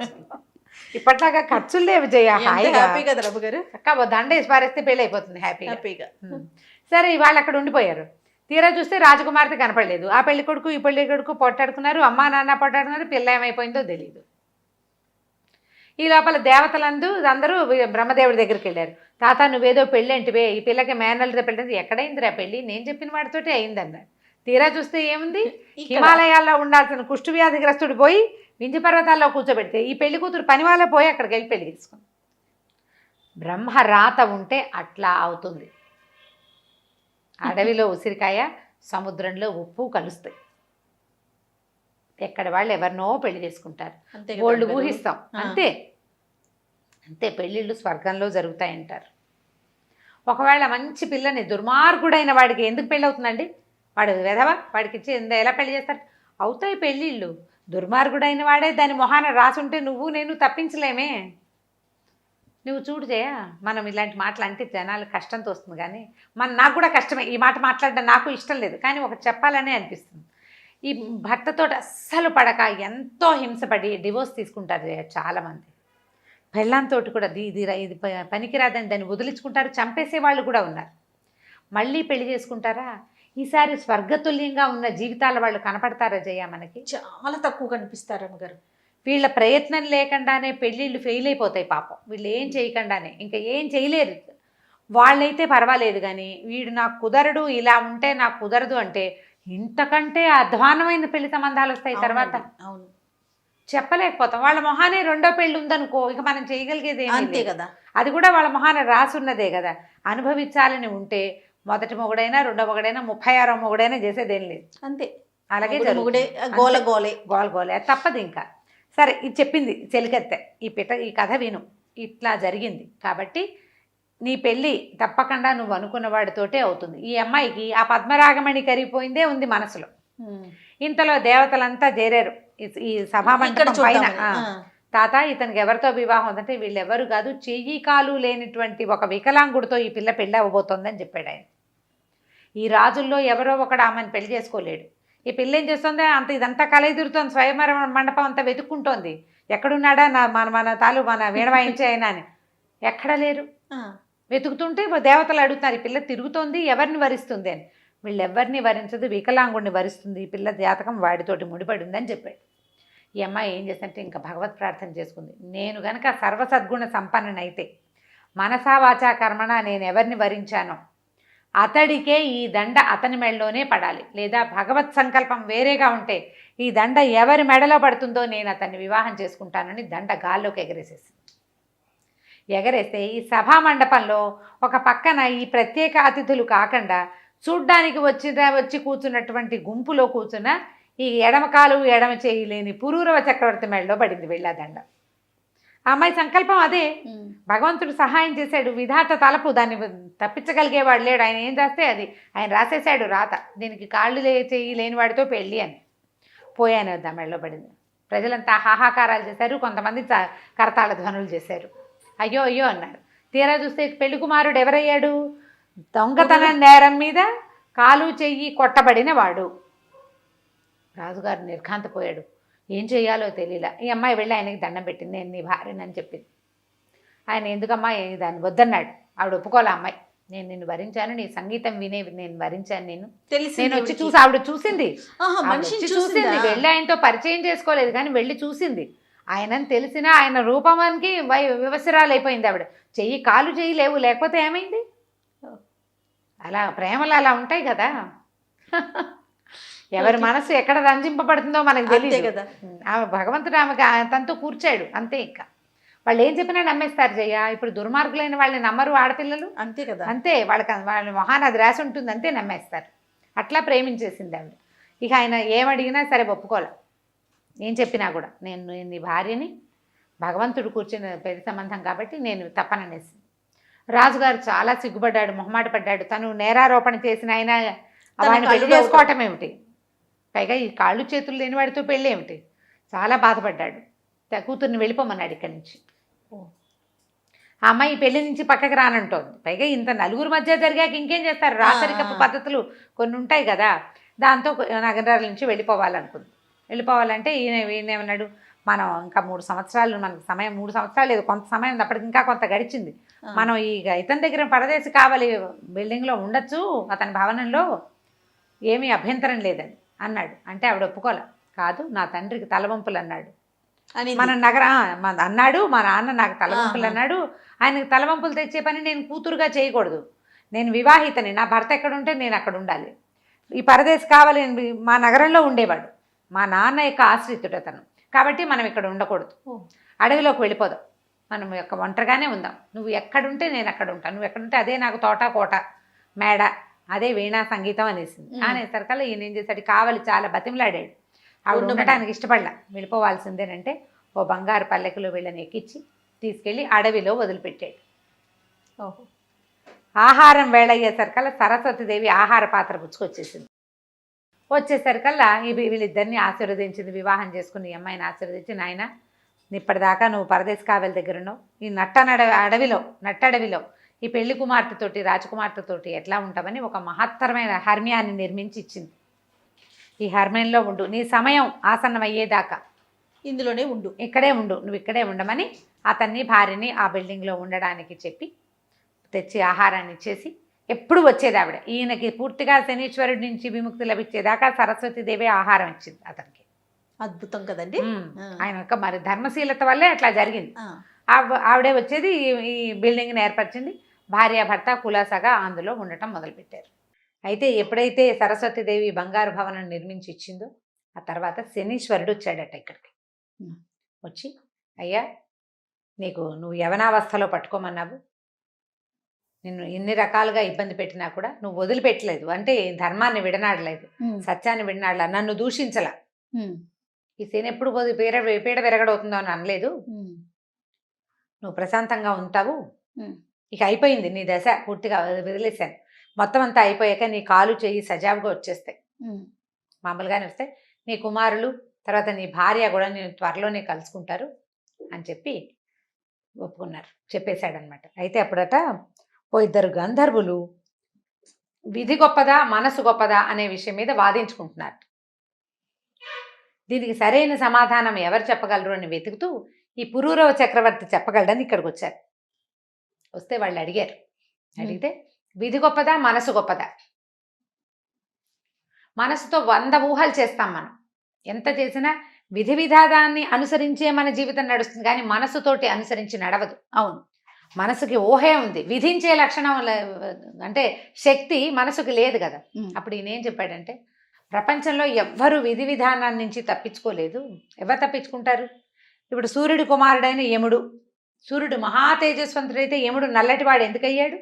ఇప్పట్లాగా ఖర్చులు లేవు జయ, హ్యాపీగా గారు అక్క దండేసి పారేస్తే పెళ్ళి అయిపోతుంది హ్యాపీగా. సరే వాళ్ళు అక్కడ ఉండిపోయారు. తీరా చూస్తే రాజకుమార్తె కనపడలేదు. ఆ పెళ్లి కొడుకు ఈ పెళ్లి కొడుకు పొట్టాడుకున్నారు, అమ్మా నాన్న పొట్టాడుకున్నారు, పిల్ల ఏమైపోయిందో తెలియదు. ఈ లోపల దేవతలందు అందరూ బ్రహ్మదేవుడి దగ్గరికి వెళ్ళారు. తాత నువ్వేదో పెళ్ళి అంటివే, ఈ పిల్లకి మేనల్తో పెళ్ళి, ఎక్కడైందిరా పెళ్ళి, నేను చెప్పిన వాడితోటి అయిందన్నారు. తీరా చూస్తే ఏముంది, హిమాలయాల్లో ఉండాల్సిన కుష్టి వ్యాధిగ్రస్తుడు పోయి వింధ్య పర్వతాల్లో కూర్చోబెడితే ఈ పెళ్లి కూతురు పని వాళ్ళే పోయి అక్కడికి వెళ్ళి పెళ్లి తీసుకుంది. బ్రహ్మ రాత ఉంటే అట్లా అవుతుంది. అడవిలో ఉసిరికాయ, సముద్రంలో ఉప్పు కలుస్తాయి. ఎక్కడ వాళ్ళు ఎవరినో పెళ్లి చేసుకుంటారు, వాళ్ళు ఊహిస్తాం, అంతే అంతే. పెళ్ళిళ్ళు స్వర్గంలో జరుగుతాయంటారు. ఒకవేళ మంచి పిల్లని దుర్మార్గుడైన వాడికి ఎందుకు పెళ్ళి అవుతుందండి, వాడు వెధవ, వాడికి ఇచ్చి ఎలా పెళ్లి చేస్తారు, అవుతాయి పెళ్ళిళ్ళు. దుర్మార్గుడైన వాడే దాని మొహాన రాసుంటే నువ్వు నేను తప్పించలేమే. నువ్వు చూడు జయ, మనం ఇలాంటి మాటలు అంటే జనాలు కష్టంతో వస్తుంది, కానీ నాకు కూడా కష్టమే, ఈ మాట మాట్లాడడం నాకు ఇష్టం లేదు, కానీ ఒకటి చెప్పాలనే అనిపిస్తుంది. ఈ భర్తతో అస్సలు పడక ఎంతో హింసపడి డివోర్స్ తీసుకుంటారు చాలామంది. పెళ్ళాంతో కూడా ఇది పనికిరాదని దాన్ని వదిలించుకుంటారు, చంపేసే వాళ్ళు కూడా ఉన్నారు. మళ్ళీ పెళ్లి చేసుకుంటారా? ఈసారి స్వర్గతుల్యంగా ఉన్న జీవితాల వాళ్ళు కనపడతారా జయ? మనకి చాలా తక్కువ కనిపిస్తారు అమ్మగారు. వీళ్ళ ప్రయత్నం లేకుండానే పెళ్ళిళ్ళు ఫెయిల్ అయిపోతాయి పాపం. వీళ్ళు ఏం చేయకుండానే ఇంకా ఏం చేయలేరు. వాళ్ళైతే పర్వాలేదు, కానీ వీడు నాకు కుదరడు, ఇలా ఉంటే నాకు కుదరదు అంటే ఇంతకంటే అధ్వానమైన పెళ్లి సంబంధాలు వస్తాయి తర్వాత. అవును, చెప్పలేకపోతాం. వాళ్ళ మొహానే రెండో పెళ్ళి ఉందనుకో, ఇక మనం చేయగలిగేది అంతే కదా. అది కూడా వాళ్ళ మొహాన రాసున్నదే కదా. అనుభవించాలని ఉంటే మొదటి మొగుడైనా రెండో మొగుడైనా 36వ మొగుడైనా చేసేదేం లేదు. అంతే, అలాగే గోలే తప్పదు ఇంకా. సరే, ఇది చెప్పింది చెలికెత్తే, ఈ కథ విను, ఇట్లా జరిగింది కాబట్టి నీ పెళ్ళి తప్పకుండా నువ్వు అనుకున్న వాడితోటే అవుతుంది. ఈ అమ్మాయికి ఆ పద్మరాగమణి కరిగిపోయిందే ఉంది మనసులో. ఇంతలో దేవతలంతా చేరారు ఈ సభామండపం పైన. తాత, ఇతనికి ఎవరితో వివాహం ఉందంటే వీళ్ళెవరు కాదు, చెయ్యి కాలు లేనిటువంటి ఒక వికలాంగుడితో ఈ పిల్ల పెళ్ళి అవ్వబోతోందని చెప్పాడు ఆయన. ఈ రాజుల్లో ఎవరో ఒకడు ఆమెను పెళ్లి చేసుకోలేడు. ఈ పిల్ల ఏం చేస్తుంది? ఇదంతా కలయిదురుతోంది, స్వయంవర మండపం అంతా వెతుక్కుంటోంది. ఎక్కడున్నాడా మన వీణ వాయించే అయినా అని. ఎక్కడ లేరు. వెతుకుతుంటే దేవతలు అడుగుతున్నారు, ఈ పిల్ల తిరుగుతోంది, ఎవరిని వరిస్తుంది అని. వీళ్ళెవరిని వరించదు, వికలాంగుడిని వరిస్తుంది. ఈ పిల్ల జాతకం వాడితోటి ముడిపడి ఉందని చెప్పాడు. ఈ అమ్మాయి ఏం చేస్తుంటే ఇంకా భగవత్ ప్రార్థన చేసుకుంది. నేను గనక సర్వసద్గుణ సంపన్ననైతే మనసా వాచా కర్మణ నేను ఎవరిని వరించానో అతడికే ఈ దండ అతని మెడలోనే పడాలి, లేదా భగవత్ సంకల్పం వేరేగా ఉంటే ఈ దండ ఎవరి మెడలో పడుతుందో నేను అతన్ని వివాహం చేసుకుంటానని దండ గాల్లోకి ఎగరేస్తే ఈ సభా మండపంలో ఒక పక్కన ఈ ప్రత్యేక అతిథులు కాకుండా చూడ్డానికి వచ్చి కూర్చున్నటువంటి గుంపులో కూర్చున్న ఈ ఎడమ కాలు ఎడమ చేయలేని పురూరవ చక్రవర్తి మెడలో పడింది వెళ్ళా దండ. ఆ అమ్మాయి సంకల్పం అదే. భగవంతుడు సహాయం చేశాడు, విధాత తలపు, దాన్ని తప్పించగలిగేవాడు లేడు. ఆయన ఏం చేస్తే అది ఆయన రాసేశాడు రాత. దీనికి కాళ్ళు చేయి లేని వాడితో పెళ్ళి అని. పోయాను వద్ద మెడలో పడింది. ప్రజలంతా హాహాకారాలు చేశారు, కొంతమంది కరతాళ ధ్వనులు చేశారు. అయ్యో అయ్యో అన్నారు. తీరా చూస్తే పెళ్లి కుమారుడు ఎవరయ్యాడు? దొంగతనం నేరం మీద కాలు చెయ్యి కొట్టబడిన వాడు. రాజుగారు నిర్ఘాంతపోయాడు, ఏం చేయాలో తెలియలా. ఈ అమ్మాయి వెళ్ళి ఆయనకి దండం పెట్టింది, నేను నీ భార్యనని చెప్పింది. ఆయన ఎందుకమ్మా దాన్ని వద్దన్నాడు. ఆవిడ ఒప్పుకోలే. అమ్మాయి, నేను నిన్ను వరించాను, నీ సంగీతం వినే నేను వరించాను, నేను వచ్చి చూసి ఆవిడ చూసింది, వెళ్ళి ఆయనతో పరిచయం చేసుకోలేదు కానీ వెళ్ళి చూసింది. ఆయనని తెలిసినా ఆయన రూపమానికి వివసరాలైపోయింది ఆవిడ. చెయ్యి కాలు చెయ్యి లేవు, లేకపోతే ఏమైంది? అలా ప్రేమలు అలా ఉంటాయి కదా. ఎవరి మనసు ఎక్కడ రంజింపబడుతుందో మనకు తెలియదు కదా. ఆమె భగవంతుడు ఆమెకు తనతో కూర్చాడు అంతే. ఇంకా వాళ్ళు ఏం చెప్పినా నమ్మేస్తారు జయ. ఇప్పుడు దుర్మార్గులైన వాళ్ళని నమ్మరు ఆడపిల్లలు, అంతే కదా. అంతే, వాళ్ళ మొహాన అది రాసి ఉంటుంది, అంతే నమ్మేస్తారు. అట్లా ప్రేమించేసింది ఆవిడ. ఇక ఆయన ఏమడిగినా సరే ఒప్పుకోలే, ఏం చెప్పినా కూడా. నేను నీ భార్యని, భగవంతుడు కూర్చుని పెళ్లి సంబంధం కాబట్టి నేను తప్పననేసి. రాజుగారు చాలా సిగ్గుపడ్డాడు, మొహమాట పడ్డాడు. తను నేరారోపణ చేసిన ఆయన వాడిని పెళ్లి చేసుకోవటం ఏమిటి, పైగా ఈ కాళ్ళు చేతులు లేని వాడితో పెళ్ళి ఏమిటి, చాలా బాధపడ్డాడు. కూతుర్ని వెళ్ళిపోమన్నాడు ఇక్కడి నుంచి. ఆ అమ్మాయి పెళ్లి నుంచి పక్కకి రానంటోంది. పైగా ఇంత నలుగురు మధ్య జరిగాక ఇంకేం చేస్తారు, రాసరికపు పద్ధతులు కొన్ని ఉంటాయి కదా. దాంతో నగరాల నుంచి వెళ్ళిపోవాలనుకుంది. వెళ్ళిపోవాలంటే ఈయనేమన్నాడు, మనం ఇంకా 3 సంవత్సరాలు మనకు సమయం, 3 సంవత్సరాలు లేదు, కొంత సమయం, అప్పటికి ఇంకా కొంత గడిచింది. మనం ఇతని దగ్గర పరదేశి కావాలి, బిల్డింగ్లో ఉండొచ్చు, అతని భవనంలో, ఏమీ అభ్యంతరం లేదని అన్నాడు. అంటే ఆవిడ ఒప్పుకోలే. కాదు, నా తండ్రికి తలవంపులు అన్నాడు, మన అన్నాడు, మా నాన్న నాకు తలవంపులు అన్నాడు, ఆయనకు తలవంపులు తెచ్చే పని నేను కూతురుగా చేయకూడదు, నేను వివాహితని, నా భర్త ఎక్కడ ఉంటే నేను అక్కడ ఉండాలి, ఈ పరదేశి కావాలి, మా నగరంలో ఉండేవాడు, మా నాన్న యొక్క ఆశ్రితుడు అతను, కాబట్టి మనం ఇక్కడ ఉండకూడదు, అడవిలోకి వెళ్ళిపోదాం, మనం యొక్క ఒంటరిగానే ఉందాం, నువ్వు ఎక్కడుంటే నేను అక్కడ ఉంటాను, నువ్వు ఎక్కడుంటే అదే నాకు తోట కోట మేడ, అదే వీణా సంగీతం అనేసింది. అనేసరికల్లా ఈయన ఏం చేశాడు, కావాలి చాలా బతిమలాడాడు. ఆవిడ ఉండటానికి ఇష్టపడలా, వెళ్ళిపోవాల్సిందేనంటే ఓ బంగారు పల్లెకులో వీళ్ళని ఎక్కించి తీసుకెళ్ళి అడవిలో వదిలిపెట్టాడు. ఆహారం వేళ అయ్యేసరికల్లా సరస్వతీదేవి ఆహార పాత్ర పుచ్చుకొచ్చేసింది. వచ్చేసరికల్లా వీళ్ళిద్దరిని ఆశీర్వదించింది, వివాహం చేసుకుని ఈ అమ్మాయిని ఆశీర్వదించి, నాయన ఇప్పటిదాకా నువ్వు పరదేశ్ కావెల దగ్గర ఉన్నావు, ఈ నట్టడవిలో ఈ పెళ్లి కుమార్తెతోటి రాజకుమార్తెతోటి ఎట్లా ఉంటామని ఒక మహత్తరమైన హర్మ్యాన్ని నిర్మించి ఇచ్చింది. ఈ హర్మేన్లో ఉండు, నీ సమయం ఆసన్నం అయ్యేదాకా ఇందులోనే ఉండు, ఇక్కడే ఉండు, నువ్వు ఇక్కడే ఉండమని అతన్ని భార్యని ఆ బిల్డింగ్లో ఉండడానికి చెప్పి తెచ్చి ఆహారాన్ని ఇచ్చేసి ఎప్పుడు వచ్చేది ఆవిడ. ఈయనకి పూర్తిగా శనీశ్వరుడి నుంచి విముక్తి లభించేదాకా సరస్వతీదేవి ఆహారం ఇచ్చింది అతనికి. అద్భుతం కదండి. ఆయన యొక్క మరి ధర్మశీలత వల్లే అట్లా జరిగింది. ఆవిడే వచ్చేది ఈ బిల్డింగ్ని ఏర్పరిచింది. భార్యాభర్త కులాసాగా అందులో ఉండటం మొదలుపెట్టారు. అయితే ఎప్పుడైతే సరస్వతీదేవి బంగారు భవనం నిర్మించి ఇచ్చిందో ఆ తర్వాత శనీశ్వరుడు వచ్చాడట ఇక్కడికి. వచ్చి అయ్యా నువ్వు యవనావస్థలో పట్టుకోమన్నావు, నిన్ను ఎన్ని రకాలుగా ఇబ్బంది పెట్టినా కూడా నువ్వు వదిలిపెట్టలేదు, అంటే ధర్మాన్ని విడనాడలేదు, సత్యాన్ని విడనాడలా, నన్ను దూషించలా, ఈ శని ఎప్పుడు పీడ విరగడవుతుందో అని అనలేదు, నువ్వు ప్రశాంతంగా ఉంటావు, ఇక అయిపోయింది నీ దశ, పూర్తిగా వదిలేశాను, మొత్తం అంతా అయిపోయాక నీ కాలు చెయ్యి సజావుగా వచ్చేస్తాయి, మామూలుగానే వస్తాయి, నీ కుమారులు తర్వాత నీ భార్య కూడా నేను త్వరలోనే కలుసుకుంటారు అని చెప్పి ఒప్పుకున్నారు, చెప్పేశాడనమాట. అయితే అప్పుడట ఇద్దరు గంధర్వులు విధి గొప్పదా మనసు గొప్పదా అనే విషయం మీద వాదించుకుంటున్నారు. దీనికి సరైన సమాధానం ఎవరు చెప్పగలరు అని వెతుకుతూ ఈ పురూరవ చక్రవర్తి చెప్పగలడని ఇక్కడికి వచ్చారు. వస్తే వాళ్ళు అడిగితే విధి గొప్పదా మనసు గొప్పదా? మనసుతో 100 ఊహలు చేస్తాం మనం, ఎంత చేసినా విధి విధానాన్ని అనుసరించే మన జీవితం నడుస్తుంది, కానీ మనసుతోటి అనుసరించి నడవదు. అవును, మనసుకి ఊహే ఉంది, విధించే లక్షణం అంటే శక్తి మనసుకి లేదు కదా. అప్పుడు ఈయన ఏం చెప్పాడంటే, ప్రపంచంలో ఎవ్వరూ విధి విధానాన్ని నుంచి తప్పించుకోలేదు. ఎవరు తప్పించుకుంటారు? ఇప్పుడు సూర్యుడి కుమారుడైన యముడు, సూర్యుడు మహా తేజస్వంతుడైతే యముడు నల్లటివాడు ఎందుకయ్యాడు?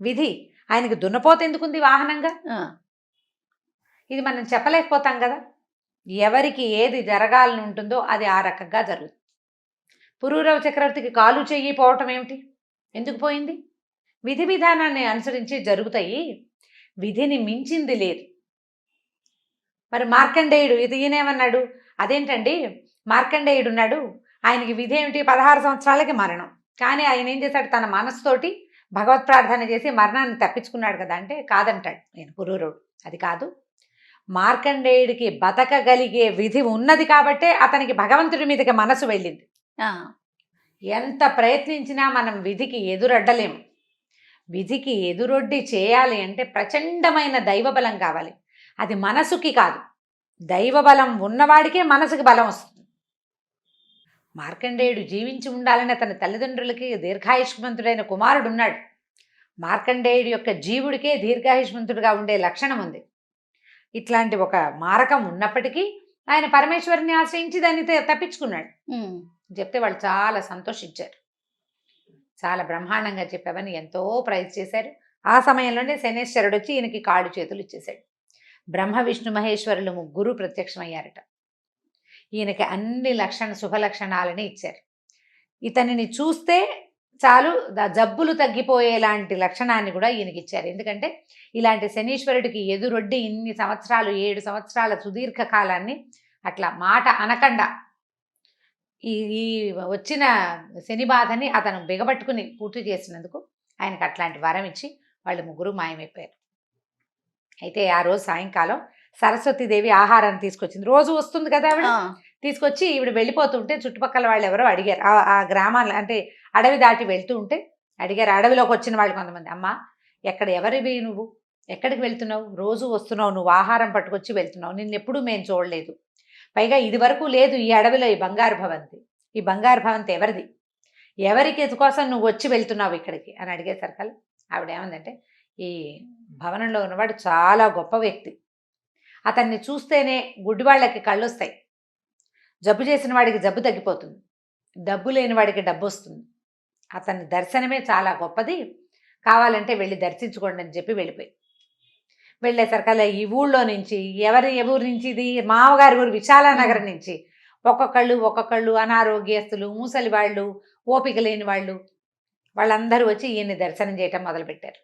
విధి. ఆయనకి దున్నపోత ఎందుకుంది వాహనంగా? ఇది మనం చెప్పలేకపోతాం కదా. ఎవరికి ఏది జరగాలని ఉంటుందో అది ఆ రకంగా జరుగుతుంది. పురూరవ చక్రవర్తికి కాలు చెయ్యి పోవటం ఏమిటి? ఎందుకు పోయింది? విధి విధానాన్ని అనుసరించి జరుగుతాయి, విధిని మించింది లేదు. మరి మార్కండేయుడు ఈయనేమన్నాడు? అదేంటండి, మార్కండేయుడు ఉన్నాడు, ఆయనకి విధి ఏమిటి? 16 సంవత్సరాలకి మరణం, కానీ ఆయన ఏం చేశాడు? తన మనసుతోటి భగవత్ ప్రార్థన చేసి మరణాన్ని తప్పించుకున్నాడు కదా. అంటే కాదంటాడు నేను పురూరవుడు. అది కాదు, మార్కండేయుడికి బతకగలిగే విధి ఉన్నది కాబట్టే అతనికి భగవంతుడి మీదకి మనసు వెళ్ళింది. ఎంత ప్రయత్నించినా మనం విధికి ఎదురొడ్డలేము. విధికి ఎదురొడ్డి చేయాలి అంటే ప్రచండమైన దైవబలం కావాలి. అది మనసుకి కాదు, దైవబలం ఉన్నవాడికే మనసుకి బలం వస్తుంది. మార్కండేయుడు జీవించి ఉండాలని అతని తల్లిదండ్రులకి దీర్ఘాయుష్మంతుడైన కుమారుడు ఉన్నాడు. మార్కండేయుడి యొక్క జీవుడికే దీర్ఘాయుష్మంతుడిగా ఉండే లక్షణం ఉంది. ఇట్లాంటి ఒక మారకం ఉన్నప్పటికీ ఆయన పరమేశ్వరుని ఆశ్రయించి దాన్ని తప్పించుకున్నాడు. చెప్తే వాళ్ళు చాలా సంతోషించారు. చాలా బ్రహ్మాండంగా చెప్పావని ఎంతో ప్రైజ్ చేశారు. ఆ సమయంలోనే శనేశ్వరుడు వచ్చి ఈయనకి కాళ్ళు చేతులు ఇచ్చేశాడు. బ్రహ్మ విష్ణు మహేశ్వరులు ముగ్గురు ప్రత్యక్షమయ్యారట. ఈయనకి అన్ని శుభ లక్షణాలని ఇచ్చారు. ఇతనిని చూస్తే చాలు జబ్బులు తగ్గిపోయేలాంటి లక్షణాన్ని కూడా ఈయనకి ఇచ్చారు. ఎందుకంటే ఇలాంటి శనీశ్వరుడికి ఎదురొడ్డి ఇన్ని సంవత్సరాలు 7 సంవత్సరాల సుదీర్ఘ కాలాన్ని అట్లా మాట అనకుండా ఈ వచ్చిన శని బాధని అతను బిగబట్టుకుని పూర్తి చేసినందుకు ఆయనకు అట్లాంటి వరం ఇచ్చి వాళ్ళు ముగ్గురు మాయమైపోయారు. అయితే ఆ రోజు సాయంకాలం సరస్వతీదేవి ఆహారాన్ని తీసుకొచ్చింది. రోజు వస్తుంది కదా ఆవిడ, తీసుకొచ్చి ఈవిడ వెళ్ళిపోతుంటే చుట్టుపక్కల వాళ్ళు ఎవరో అడిగారు. ఆ గ్రామాలు అంటే అడవి దాటి వెళ్తూ ఉంటే అడిగారు. అడవిలోకి వచ్చిన వాళ్ళు కొంతమంది, అమ్మ ఎవరివి నువ్వు, ఎక్కడికి వెళ్తున్నావు? రోజు వస్తున్నావు, నువ్వు ఆహారం పట్టుకొచ్చి వెళ్తున్నావు, నిన్నెప్పుడు మేము చూడలేదు, పైగా ఇది వరకు లేదు ఈ అడవిలో ఈ బంగారు భవంతి. ఈ బంగారు భవంతి ఎవరిది? ఎవరికి కోసం నువ్వు వచ్చి వెళ్తున్నావు ఇక్కడికి అని అడిగేసరికి ఆవిడ ఏమందంటే, ఈ భవనంలో ఉన్నవాడు చాలా గొప్ప వ్యక్తి, అతన్ని చూస్తేనే గుడ్డివాళ్ళకి కళ్ళు వస్తాయి, జబ్బు చేసిన వాడికి జబ్బు తగ్గిపోతుంది, డబ్బు లేని వాడికి డబ్బు వస్తుంది, అతని దర్శనమే చాలా గొప్పది, కావాలంటే వెళ్ళి దర్శించుకోండి అని చెప్పి వెళ్ళేసరికల్లా ఈ ఊళ్ళో నుంచి ఎవరి ఊరి నుంచి, ఇది మామగారి ఊరు విశాలానగరం నుంచి ఒక్కొక్కళ్ళు అనారోగ్యస్తులు, ముసలి వాళ్ళు, ఓపిక లేని వాళ్ళందరూ వచ్చి ఈయన్ని దర్శనం చేయటం మొదలుపెట్టారు.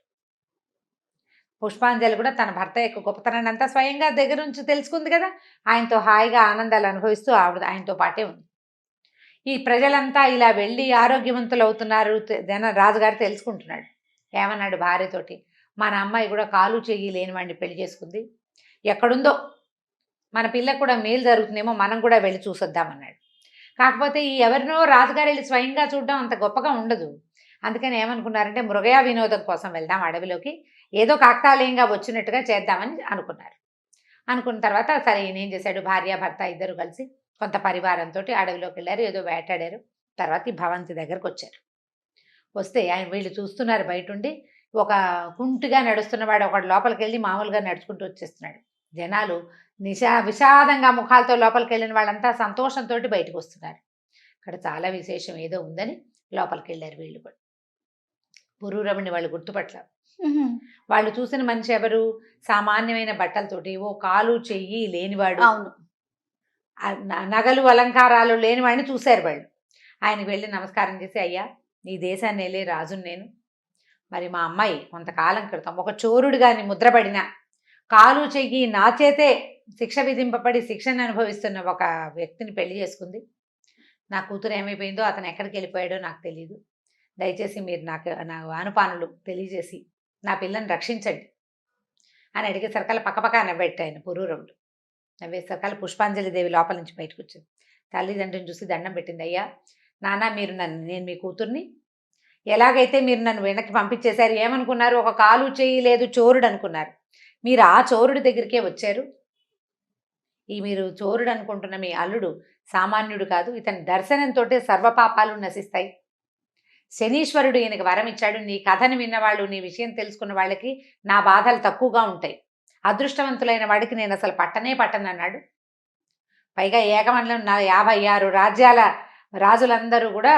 పుష్పాంజలి కూడా తన భర్త యొక్క గొప్పతనాన్ని అంతా స్వయంగా దగ్గర నుంచి తెలుసుకుంది కదా, ఆయనతో హాయిగా ఆనందాలు అనుభవిస్తూ ఆయనతో పాటే ఉంది. ఈ ప్రజలంతా ఇలా వెళ్ళి ఆరోగ్యవంతులు అవుతున్నారు. రాజుగారు తెలుసుకుంటున్నాడు. ఏమన్నాడు భార్యతోటి, మన అమ్మాయి కూడా కాలు చెయ్యి లేని వాడిని పెళ్లి చేసుకుంది, ఎక్కడుందో మన పిల్లకు కూడా మేలు జరుగుతుందేమో, మనం కూడా వెళ్ళి చూసొద్దామన్నాడు. కాకపోతే ఈ ఎవరినో రాజుగారు వెళ్ళి స్వయంగా చూడడం అంత గొప్పగా ఉండదు. అందుకని ఏమనుకున్నారంటే మృగయా వినోదం కోసం వెళ్దాం అడవిలోకి, ఏదో కాకతాళీయంగా వచ్చినట్టుగా చేద్దామని అనుకున్నారు. అనుకున్న తర్వాత సరే ఈయన ఏం చేశాడు, భార్య భర్త ఇద్దరు కలిసి కొంత పరివారంతో అడవిలోకి వెళ్ళారు, ఏదో వేటాడారు. తర్వాత ఈ భవంతి దగ్గరకు వచ్చారు. వస్తే ఆయన వీళ్ళు చూస్తున్నారు బయటుండి. ఒక కుంటిగా నడుస్తున్నవాడు ఒకడు లోపలికి వెళ్ళి మామూలుగా నడుచుకుంటూ వచ్చేస్తున్నాడు. జనాలు విషాదంగా ముఖాలతో లోపలికి వెళ్ళిన వాళ్ళంతా సంతోషంతో బయటకు వస్తున్నారు. ఇక్కడ చాలా విశేషం ఏదో ఉందని లోపలికి వెళ్ళారు వీళ్ళు కూడా. పురూరవుని వాళ్ళు గుర్తుపట్టారు. వాళ్ళు చూసిన మనిషి ఎవరు, సామాన్యమైన బట్టలతోటి, ఓ కాలు చెయ్యి లేనివాడు, అవును, నగలు అలంకారాలు లేనివాడిని చూశారు వాళ్ళు. ఆయనకి వెళ్ళి నమస్కారం చేసి, అయ్యా ఈ దేశాన్ని వెళ్ళే రాజుని నేను. మరి మా అమ్మాయి కొంతకాలం క్రితం ఒక చోరుడుగాని ముద్రపడిన, కాలు చెయ్యి నా చేతే శిక్ష విధింపబడి శిక్షను అనుభవిస్తున్న ఒక వ్యక్తిని పెళ్లి చేసుకుంది. నా కూతురు ఏమైపోయిందో, అతను ఎక్కడికి వెళ్ళిపోయాడో నాకు తెలియదు. దయచేసి మీరు నా ఆనుపానులు తెలియజేసి నా పిల్లని రక్షించండి అని అడిగే సరకాల పక్కపక్క నవ్వెట్టాయన పురూరవుడు. నవ్వే సరకాల పుష్పాంజలి దేవి లోపల నుంచి బయటకు వచ్చింది. తల్లిదండ్రిని చూసి దండం పెట్టింది. అయ్యా నాన్న, మీరు నేను మీ కూతుర్ని, ఎలాగైతే మీరు నన్ను వెనక్కి పంపించేశారు, ఏమనుకున్నారు, ఒక కాలు చెయ్యి లేదు చోరుడు అనుకున్నారు. మీరు ఆ చోరుడి దగ్గరికే వచ్చారు. మీరు చోరుడు అనుకుంటున్న మీ అల్లుడు సామాన్యుడు కాదు. ఇతని దర్శనంతో సర్వపాపాలు నశిస్తాయి. శనీశ్వరుడు ఈయనకి వరం ఇచ్చాడు. నీ కథను విన్నవాళ్ళు, నీ విషయం తెలుసుకున్న వాళ్ళకి నా బాధలు తక్కువగా ఉంటాయి. అదృష్టవంతులైన వాడికి నేను అసలు పట్టను అన్నాడు. పైగా ఏకమండలం 56 రాజ్యాల రాజులందరూ కూడా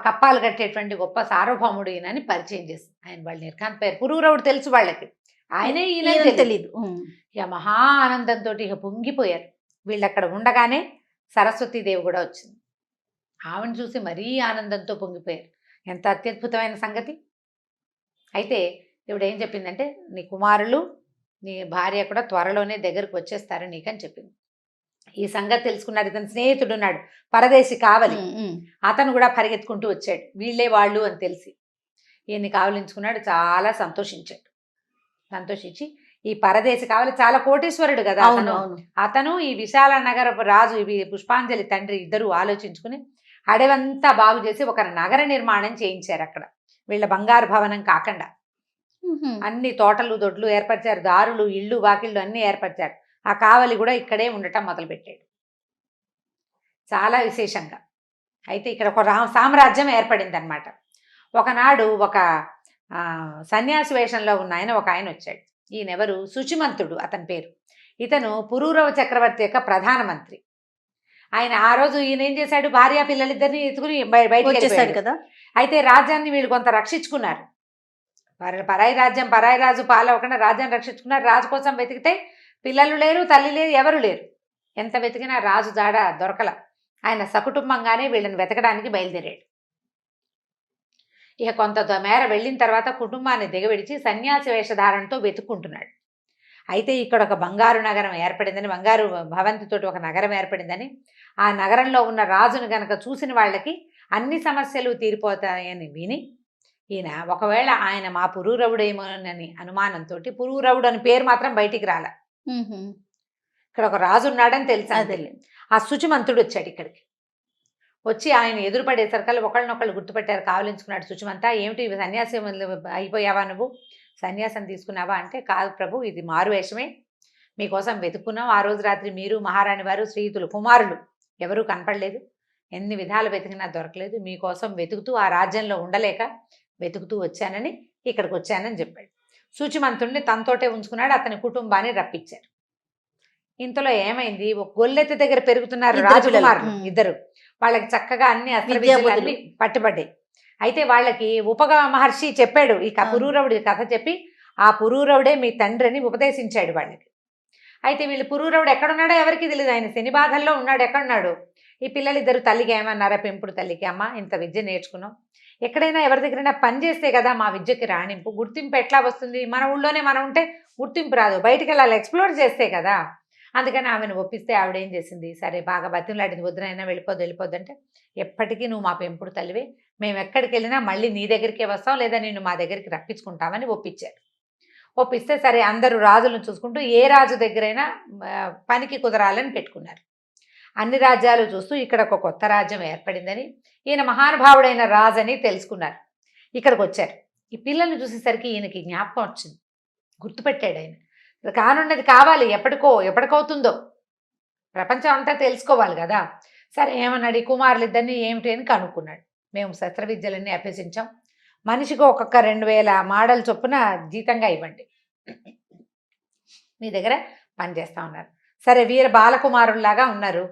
కప్పాలు కట్టేటువంటి గొప్ప సార్వభౌముడు ఈయనని పరిచయం చేసి ఆయన వాళ్ళు నిర్ఘాంత పేరు. పురూరవుడు తెలుసు వాళ్ళకి, ఆయనే ఈయన తెలియదు. ఇక మహా ఆనందంతో ఇక పొంగిపోయారు. వీళ్ళు అక్కడ ఉండగానే సరస్వతీదేవి కూడా వచ్చింది. ఆవిడని చూసి మరీ ఆనందంతో పొంగిపోయారు. ఎంత అత్యద్భుతమైన సంగతి. అయితే ఇవిడ ఏం చెప్పిందంటే, నీ కుమారులు నీ భార్య కూడా త్వరలోనే దగ్గరకు వచ్చేస్తారు నీకని చెప్పింది. ఈ సంగతి తెలుసుకున్నారు. ఇతని స్నేహితుడు ఉన్నాడు, పరదేశి కావలి, అతను కూడా పరిగెత్తుకుంటూ వచ్చాడు. వీళ్ళే వాళ్ళు అని తెలిసి ఈయన్ని కావలించుకున్నాడు. చాలా సంతోషించాడు. సంతోషించి, ఈ పరదేశి కావలి చాలా కోటీశ్వరుడు కదా అతను ఈ విశాల నగరపు రాజు, ఇవి పుష్పాంజలి తండ్రి ఇద్దరు ఆలోచించుకుని అడవంతా బాగు చేసి ఒక నగర నిర్మాణం చేయించారు. అక్కడ వీళ్ళ బంగారు భవనం కాకుండా అన్ని తోటలు దొడ్లు ఏర్పరిచారు, దారులు ఇళ్ళు వాకిళ్ళు అన్నీ ఏర్పరిచారు. ఆ కావలి కూడా ఇక్కడే ఉండటం మొదలుపెట్టాడు చాలా విశేషంగా. అయితే ఇక్కడ ఒక సామ్రాజ్యం ఏర్పడింది అనమాట. ఒకనాడు ఒక సన్యాసి వేషంలో ఉన్న ఒక ఆయన వచ్చాడు. ఈయనెవరు, శుచిమంతుడు అతని పేరు. ఇతను పురూరవ చక్రవర్తి యొక్క ప్రధానమంత్రి. ఆయన ఆ రోజు ఈయన ఏం చేశాడు, భార్య పిల్లలిద్దరిని ఎత్తుకుని బయటకు వచ్చేసాడు కదా. అయితే రాజ్యాన్ని వీళ్ళు కొంత రక్షించుకున్నారు. పరాయి రాజ్యం పరాయి రాజు పాలవకుండా రాజ్యాన్ని రక్షించుకున్నారు. రాజు కోసం వెతికితే పిల్లలు లేరు, తల్లి లేరు, ఎవరు లేరు. ఎంత వెతికినా రాజు జాడ దొరకల. ఆయన సకుటుంబంగానే వీళ్ళని వెతకడానికి బయలుదేరాడు. ఇక కొంత మేర వెళ్ళిన తర్వాత కుటుంబాన్ని దిగవిడిచి సన్యాసి వేషధారణతో వెతుక్కుంటున్నాడు. అయితే ఇక్కడ ఒక బంగారు నగరం ఏర్పడిందని, బంగారు భవంతితోటి ఒక నగరం ఏర్పడిందని, ఆ నగరంలో ఉన్న రాజును గనక చూసిన వాళ్ళకి అన్ని సమస్యలు తీరిపోతాయని విని ఈయన ఒకవేళ ఆయన మా పురూరవుడేమోనని అనుమానంతో, పురూరవుడు అని పేరు మాత్రం బయటికి రాల, ఇక్కడ ఒక రాజు ఉన్నాడని తెలుసు. ఆ శుచిమంతుడు వచ్చాడు ఇక్కడికి. వచ్చి ఆయన ఎదురుపడేసరికల్లా ఒకళ్ళనొకళ్ళు గుర్తుపెట్టారు, కావలించుకున్నాడు. శుచిమంతా, ఏమిటి సన్యాసం అయిపోయావా, నువ్వు సన్యాసం తీసుకున్నావా అంటే, కాదు ప్రభు, ఇది మారువేషమే, మీకోసం వెతుక్కున్నాం. ఆ రోజు రాత్రి మీరు మహారాణి వారు స్నేహితులు కుమారులు ఎవరూ కనపడలేదు, ఎన్ని విధాలు వెతికినా దొరకలేదు. మీకోసం వెతుకుతూ ఆ రాజ్యంలో ఉండలేక వెతుకుతూ వచ్చానని ఇక్కడికి వచ్చానని చెప్పాడు. శుచిమంతుడిని తనతోటే ఉంచుకున్నాడు. అతని కుటుంబాన్ని రప్పించారు. ఇంతలో ఏమైంది, ఒక గొల్లెత్తి దగ్గర పెరుగుతున్నారు రాజకుమారులు ఇద్దరు. వాళ్ళకి చక్కగా అన్ని అస్త్రవిద్యలన్నీ పట్టుబడ్డాయి. అయితే వాళ్ళకి ఉపగ మహర్షి చెప్పాడు ఈ పురూరవుడి కథ చెప్పి, ఆ పురూరవుడే మీ తండ్రిని ఉపదేశించాడు వాళ్ళకి. అయితే వీళ్ళు పురూరవుడు ఎక్కడున్నాడో ఎవరికి తెలియదు. ఆయన శని బాధల్లో ఉన్నాడు. ఎక్కడున్నాడు, ఈ పిల్లలిద్దరు తల్లికి ఏమన్నారా, పెంపుడు తల్లికి, అమ్మ ఇంత విద్య నేర్చుకున్నాం, ఎక్కడైనా ఎవరి దగ్గరైనా పని చేస్తే కదా మా విద్యకి రాణింపు, గుర్తింపు ఎట్లా వస్తుంది, మన ఊళ్ళోనే మనం ఉంటే గుర్తింపు రాదు, బయటికి వెళ్ళాలి, ఎక్స్ప్లోర్ చేస్తే కదా. అందుకని ఆమెను ఒప్పిస్తే ఆవిడ ఏం చేసింది, సరే బాగా బతిమలాడింది, వద్దునైనా వెళ్ళిపోద్దంటే, ఎప్పటికీ నువ్వు మా పెంపుడు తల్లివే, మేము ఎక్కడికి వెళ్ళినా మళ్ళీ నీ దగ్గరికే వస్తాం, లేదా నిన్ను మా దగ్గరికి రప్పించుకుంటామని ఒప్పించారు. ఒప్పిస్తే సరే అందరూ రాజులను చూసుకుంటూ ఏ రాజు దగ్గరైనా పనికి కుదరాలని పెట్టుకున్నారు. అన్ని రాజ్యాలు చూస్తూ ఇక్కడ ఒక కొత్త రాజ్యం ఏర్పడిందని, ఈయన మహానుభావుడైన రాజు అని తెలుసుకున్నారు. ఇక్కడికి వచ్చారు. ఈ పిల్లల్ని చూసేసరికి ఈయనకి జ్ఞాపకం వచ్చింది, గుర్తుపెట్టాడు. ఆయన కానున్నది కావాలి, ఎప్పటికవుతుందో ప్రపంచం అంతా తెలుసుకోవాలి కదా. సరే ఏమన్నాడు, ఈ కుమారులిద్దరిని ఏమిటి అని కనుక్కున్నాడు. మేము శస్త్ర విద్యలన్నీ అభ్యసించాం, మనిషికి ఒక్కొక్క 2000 మాడల చొప్పున జీతంగా ఇవ్వండి, మీ దగ్గర పనిచేస్తా ఉన్నారు. సరే వీర బాలకుమారుల్లాగా ఉన్నారు.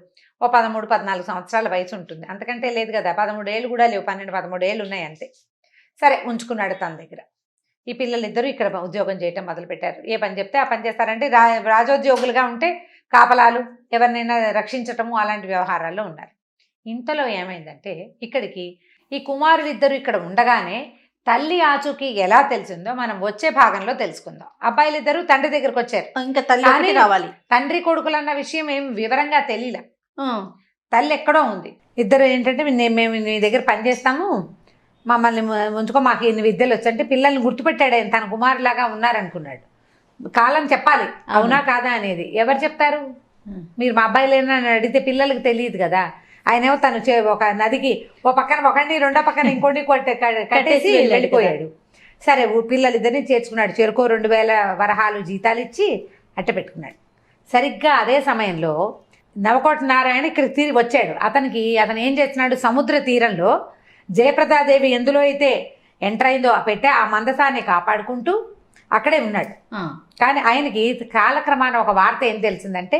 ఓ 13-14 సంవత్సరాల వయసు ఉంటుంది, అంతకంటే లేదు కదా. 13 ఏళ్ళు కూడా లేవు, 12-13 ఏళ్ళు ఉన్నాయి అంతే. సరే ఉంచుకున్నాడు తన దగ్గర. ఈ పిల్లలిద్దరూ ఇక్కడ ఉద్యోగం చేయటం మొదలుపెట్టారు. ఏ పని చెప్తే ఆ పని చేస్తారంటే రాజోద్యోగులుగా ఉంటే కాపలాలు, ఎవరినైనా రక్షించటము, అలాంటి వ్యవహారాల్లో ఉన్నారు. ఇంతలో ఏమైందంటే ఇక్కడికి ఈ కుమారులిద్దరూ ఇక్కడ ఉండగానే తల్లి ఆచూకీ ఎలా తెలిసిందో మనం వచ్చే భాగంలో తెలుసుకుందాం. అబ్బాయిలిద్దరూ తండ్రి దగ్గరకు వచ్చారు. ఇంకా తల్లి రావాలి. తండ్రి కొడుకులు అన్న విషయం ఏం వివరంగా తెలియలే. తల్లి ఎక్కడో ఉంది. ఇద్దరు ఏంటంటే మేము నీ దగ్గర పనిచేస్తాము, మమ్మల్ని ఉంచుకో, మాకు ఇన్ని విద్యలు వచ్చంటే పిల్లల్ని గుర్తుపెట్టాడు. ఆయన తన కుమారులాగా ఉన్నారనుకున్నాడు. కాలం చెప్పాలి అవునా కాదా అనేది. ఎవరు చెప్తారు? మీరు మా అబ్బాయిలేనా అని అడిగితే పిల్లలకి తెలియదు కదా. ఆయనేమో తను ఒక నదికి ఓ పక్కన ఒకడిని, రెండో పక్కన ఇంకోటి కట్టేసి వెళ్ళిపోయాడు. సరే పిల్లలిద్దరిని చేర్చుకున్నాడు. చెరుకో 2000 వరహాలు జీతాలు ఇచ్చి అట్ట పెట్టుకున్నాడు. సరిగ్గా అదే సమయంలో నవకోట నారాయణ ఇక్కడికి తిరిగి వచ్చాడు. అతను ఏం చేస్తున్నాడు, సముద్ర తీరంలో జయప్రదాదేవి ఎందులో అయితే ఎంటర్ అయిందో ఆ పెట్టే ఆ మందసాన్ని కాపాడుకుంటూ అక్కడే ఉన్నాడు. కానీ ఆయనకి కాలక్రమాన ఒక వార్త ఏం తెలిసిందంటే,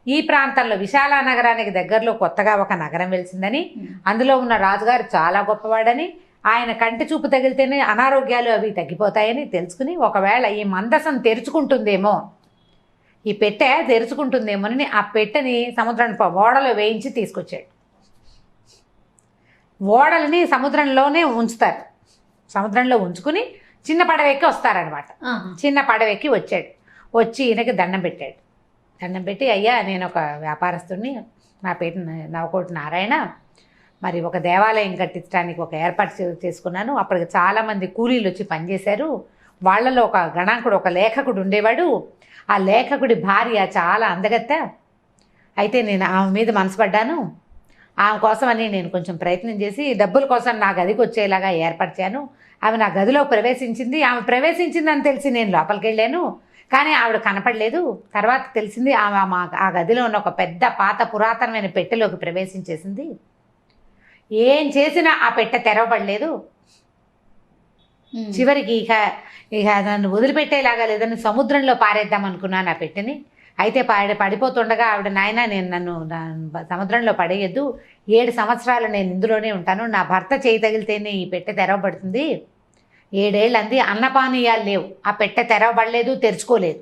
ఈ ప్రాంతంలో విశాల నగరానికి దగ్గరలో కొత్తగా ఒక నగరం వెలిసిందని, అందులో ఉన్న రాజుగారు చాలా గొప్పవాడని, ఆయన కంటి చూపు తగిలితేనే అనారోగ్యాలు అవి తగ్గిపోతాయని తెలుసుకుని, ఒకవేళ ఈ మందసం తెరుచుకుంటుందేమో, ఈ పెట్టె తెరుచుకుంటుందేమోనని ఆ పెట్టెని సముద్రాన్ని ఓడలో వేయించి తీసుకొచ్చాడు. ఓడలని సముద్రంలోనే ఉంచుతారు. సముద్రంలో ఉంచుకుని చిన్న పడవెక్కి వస్తారనమాట. చిన్న పడవెక్కి వచ్చాడు. వచ్చి ఈయనకి దండం పెట్టాడు. దండం పెట్టి, అయ్యా నేను ఒక వ్యాపారస్తుడిని, నా పేరు నవకోట నారాయణ, మరి ఒక దేవాలయం కట్టించడానికి ఒక ఏర్పాటు చేసుకున్నాను. అప్పటికి చాలామంది కూలీలు వచ్చి పనిచేశారు. వాళ్ళలో ఒక గణాంకుడు, ఒక లేఖకుడు ఉండేవాడు. ఆ లేఖకుడి భార్య చాలా అందగత్త. అయితే నేను ఆమె మీద మనసు పడ్డాను. ఆమె కోసమని నేను కొంచెం ప్రయత్నం చేసి డబ్బుల కోసం నా గదికి వచ్చేలాగా ఏర్పరిచాను. ఆమె నా గదిలో ప్రవేశించింది. ఆమె ప్రవేశించిందని తెలిసి నేను లోపలికి వెళ్ళాను, కానీ ఆవిడ కనపడలేదు. తర్వాత తెలిసింది ఆమె ఆ గదిలో ఉన్న ఒక పెద్ద పాత పురాతనమైన పెట్టెలోకి ప్రవేశించేసింది. ఏం చేసినా ఆ పెట్టె తెరవబడలేదు. చివరికి ఇక నన్ను వదిలిపెట్టేలాగా లేదని సముద్రంలో పారేద్దాం అనుకున్నాను ఆ పెట్టెని. అయితే పడిపోతుండగా ఆవిడ, నాయన నన్ను సముద్రంలో పడేయద్దు, 7 సంవత్సరాలు నేను ఇందులోనే ఉంటాను, నా భర్త చేయి తగిలితేనే ఈ పెట్టె తెరవబడుతుంది. 7 ఏళ్ళు అంది, అన్నపానీయాలు లేవు, ఆ పెట్టె తెరవబడలేదు, తెరుచుకోలేదు.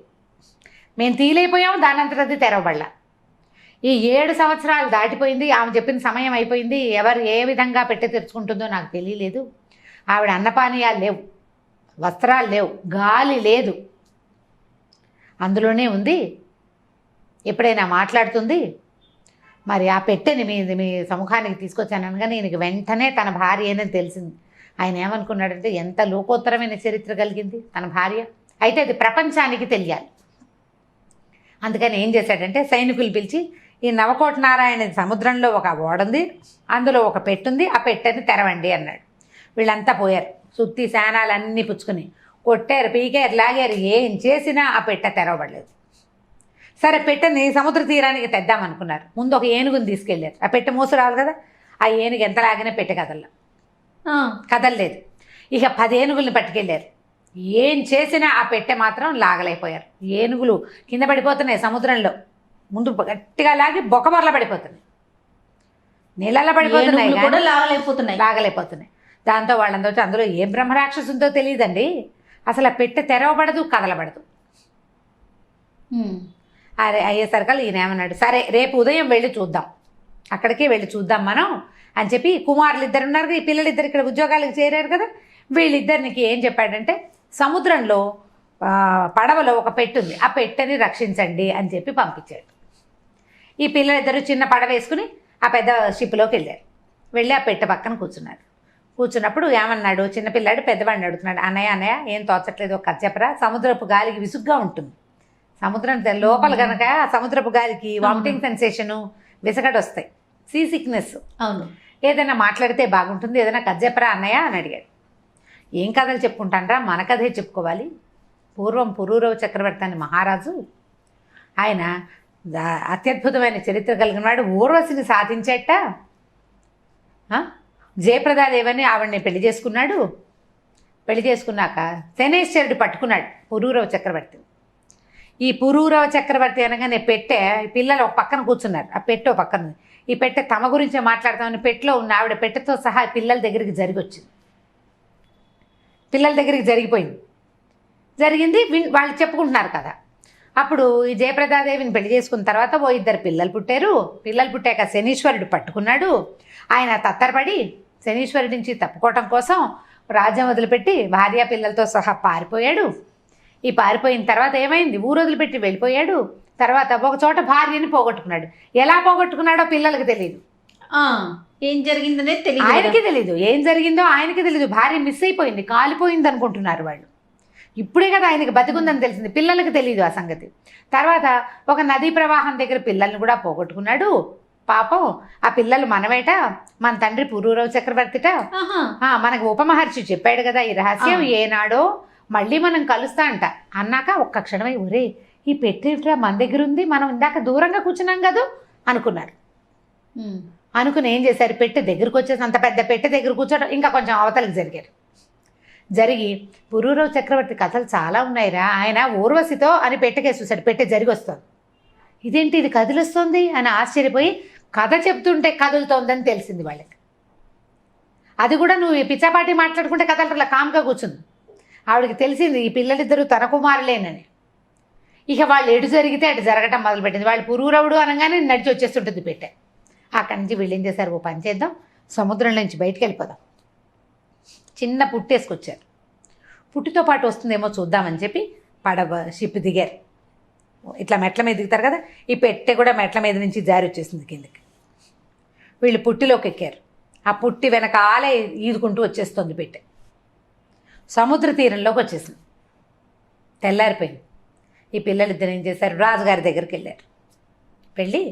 మేము తీలైపోయాము, దానంతటది తెరవబడలా. ఈ 7 సంవత్సరాలు దాటిపోయింది, ఆమె చెప్పిన సమయం అయిపోయింది. ఎవరు ఏ విధంగా పెట్టె తెరుచుకుంటుందో నాకు తెలియలేదు. ఆవిడ అన్నపానీయాలు లేవు, వస్త్రాలు లేవు, గాలి లేదు, అందులోనే ఉంది, ఎప్పుడైనా మాట్లాడుతుంది. మరి ఆ పెట్టెని మీ సముఖానికి తీసుకొచ్చాను అనగానే ఈయనకి వెంటనే తన భార్య అని తెలిసింది. ఆయన ఏమనుకున్నాడంటే, ఎంత లోకోత్తరమైన చరిత్ర కలిగింది తన భార్య, అయితే అది ప్రపంచానికి తెలియాలి. అందుకని ఏం చేశాడంటే, సైనికులు పిలిచి, ఈ నవకోట నారాయణ సముద్రంలో ఒక ఓడుంది, అందులో ఒక పెట్టుంది, ఆ పెట్టెని తెరవండి అన్నాడు. వీళ్ళంతా పోయారు, సుత్తి శానాలన్నీ పుచ్చుకుని కొట్టారు, పీకారు, లాగారు. ఏం చేసినా ఆ పెట్టె తెరవబడలేదు. సరే పెట్టెని సముద్ర తీరానికి తెద్దామనుకున్నారు. ముందు ఒక ఏనుగుని తీసుకెళ్ళారు. ఆ పెట్టె మోసు రావాలి కదా. ఆ ఏనుగు ఎంత లాగినా పెట్టె కదలలేదు. ఇక 10 ఏనుగుల్ని పట్టుకెళ్ళారు. ఏం చేసినా ఆ పెట్టె మాత్రం లాగలేకపోయారు. ఏనుగులు కింద పడిపోతున్నాయి సముద్రంలో. ముందు గట్టిగా లాగి బొక్కబొర్ల పడిపోతున్నాయి, నీళ్ళల్లో పడిపోతున్నాయి, లాగలేకపోతున్నాయి. దాంతో వాళ్ళందరూ వచ్చి, అందులో ఏ బ్రహ్మరాక్షసుందో తెలియదండి, అసలు ఆ పెట్టె తెరవబడదు, కదలబడదు. అరే అయ్యేసరికల్ ఈయన ఏమన్నాడు, సరే రేపు ఉదయం వెళ్ళి చూద్దాం, అక్కడికి వెళ్ళి చూద్దాం మనం అని చెప్పి, కుమారులు 2 ఉన్నారు కదా, ఈ పిల్లలిద్దరు ఇక్కడ ఉద్యోగాలకు చేరారు కదా, వీళ్ళిద్దరికి ఏం చెప్పాడంటే, సముద్రంలో పడవలో ఒక పెట్టె ఉంది, ఆ పెట్టెని రక్షించండి అని చెప్పి పంపించాడు. ఈ పిల్లలిద్దరూ చిన్న పడవ వేసుకుని ఆ పెద్ద షిప్లోకి వెళ్ళారు. వెళ్ళి ఆ పెట్టె పక్కన కూర్చున్నారు. కూర్చున్నప్పుడు ఏమన్నాడు, చిన్నపిల్లాడు పెద్దవాడిని అడుగుతున్నాడు, అన్నయ్య అన్నయ్య ఏం తోచట్లేదు ఒక కథ చెప్పరా. సముద్రపు గాలికి విసుగ్గా ఉంటుంది, సముద్రం లోపల కనుక సముద్రపు గాలికి వామిటింగ్ సెన్సేషను, విసగడ వస్తాయి, సీ సిక్నెస్. అవును. ఏదైనా మాట్లాడితే బాగుంటుంది, ఏదైనా కథ చెప్పరా అన్నయ్య అని అడిగాడు. ఏం కథలు చెప్పుకుంటానరా, మన కథే చెప్పుకోవాలి. పూర్వం పురూరవ చక్రవర్తి అని మహారాజు, ఆయన అత్యద్భుతమైన చరిత్ర కలిగిన వాడు. ఊర్వశిని సాధించేట, జయప్రదాదేవని ఆవిడని పెళ్లి చేసుకున్నాడు. పెళ్లి చేసుకున్నాక శనేశ్వరుడు పట్టుకున్నాడు పురూరవ చక్రవర్తి. ఈ పురూరవ చక్రవర్తి అనగానే పెట్టే పిల్లలు ఒక పక్కన కూర్చున్నారు, ఆ పెట్టె ఒక పక్కన. ఈ పెట్టె తమ గురించే మాట్లాడతామని పెట్టెలో ఉన్న ఆవిడ పెట్టెతో సహా పిల్లల దగ్గరికి వచ్చింది. పిల్లల దగ్గరికి జరిగింది వాళ్ళు చెప్పుకుంటున్నారు కదా. అప్పుడు ఈ జయప్రదాదేవిని పెళ్లి చేసుకున్న తర్వాత ఓ 2 పిల్లలు పుట్టారు. పిల్లలు పుట్టాక శనీశ్వరుడు పట్టుకున్నాడు. ఆయన తత్తరపడి శనీశ్వరుడి నుంచి తప్పుకోవటం కోసం రాజ్యం వదిలిపెట్టి భార్య పిల్లలతో సహా పారిపోయాడు. ఈ పారిపోయిన తర్వాత ఏమైంది, ఊరు వదిలిపెట్టి వెళ్ళిపోయాడు. తర్వాత ఒక చోట భార్యని పోగొట్టుకున్నాడు. ఎలా పోగొట్టుకున్నాడో పిల్లలకి తెలియదు, ఏం జరిగిందనే తెలియదు, ఆయనకి తెలీదు. ఏం జరిగిందో ఆయనకి తెలీదు. భార్య మిస్ అయిపోయింది, కాలిపోయింది అనుకుంటున్నారు వాళ్ళు. ఇప్పుడే కదా ఆయనకి బతికుందని తెలిసింది, పిల్లలకి తెలియదు ఆ సంగతి. తర్వాత ఒక నదీ ప్రవాహం దగ్గర పిల్లల్ని కూడా పోగొట్టుకున్నాడు. పాపం ఆ పిల్లలు మనమేట, మన తండ్రి పురూరవ చక్రవర్తిట. మనకు ఉపమహర్షి చెప్పాడు కదా ఈ రహస్యం, ఏనాడో మళ్ళీ మనం కలుస్తా అంట. అన్నాక ఒక్క క్షణమై ఒరే ఈ పెట్టేట్రా మన దగ్గర ఉంది, మనం ఇందాక దూరంగా కూర్చున్నాం కదా అనుకున్నారు. అనుకుని ఏం చేశారు, పెట్టె దగ్గరకు వచ్చేసి అంత పెద్ద పెట్టె దగ్గర కూర్చోవడం, ఇంకా కొంచెం అవతలకి జరిగి పురూరవ చక్రవర్తి కథలు చాలా ఉన్నాయిరా, ఆయన ఊర్వశితో అని పెట్టెకేసి చూశాడు. పెట్టె జరిగి వస్తుంది, ఇదేంటి ఇది కదిలిస్తుంది అని ఆశ్చర్యపోయి కథ చెప్తుంటే కదులుతోందని తెలిసింది వాళ్ళకి. అది కూడా నువ్వు పిచ్చాపాటి మాట్లాడుకుంటే కథలట్లా కామ్గా కూర్చుంది. ఆవిడకి తెలిసింది ఈ పిల్లలిద్దరూ తన కుమారులేనని. ఇక వాళ్ళు ఎటు జరిగితే అటు జరగటం మొదలుపెట్టింది. వాళ్ళు పురూరవుడు అనగానే నడిచి వచ్చేస్తుంటుంది పెట్టె. అక్కడి నుంచి వీళ్ళు ఏం చేశారు, ఓ పని చేద్దాం, సముద్రం నుంచి బయటికి వెళ్ళిపోదాం. చిన్న పుట్టేసుకొచ్చారు. పుట్టితో పాటు వస్తుందేమో చూద్దామని చెప్పి షిప్ దిగారు. ఇట్లా మెట్ల మీద దిగుతారు కదా, ఈ పెట్టె కూడా మెట్ల మీద నుంచి జారి వచ్చేసింది కిందకి. వీళ్ళు పుట్టిలోకి ఎక్కారు. ఆ పుట్టి వెనకాలే ఈదుకుంటూ వచ్చేస్తుంది పెట్టె. సముద్ర తీరంలోకి వచ్చేసింది. తెల్లారిపోయింది. ఈ పిల్లలిద్దరు ఏం చేశారు, రాజుగారి దగ్గరికి వెళ్ళారు. వెళ్ళి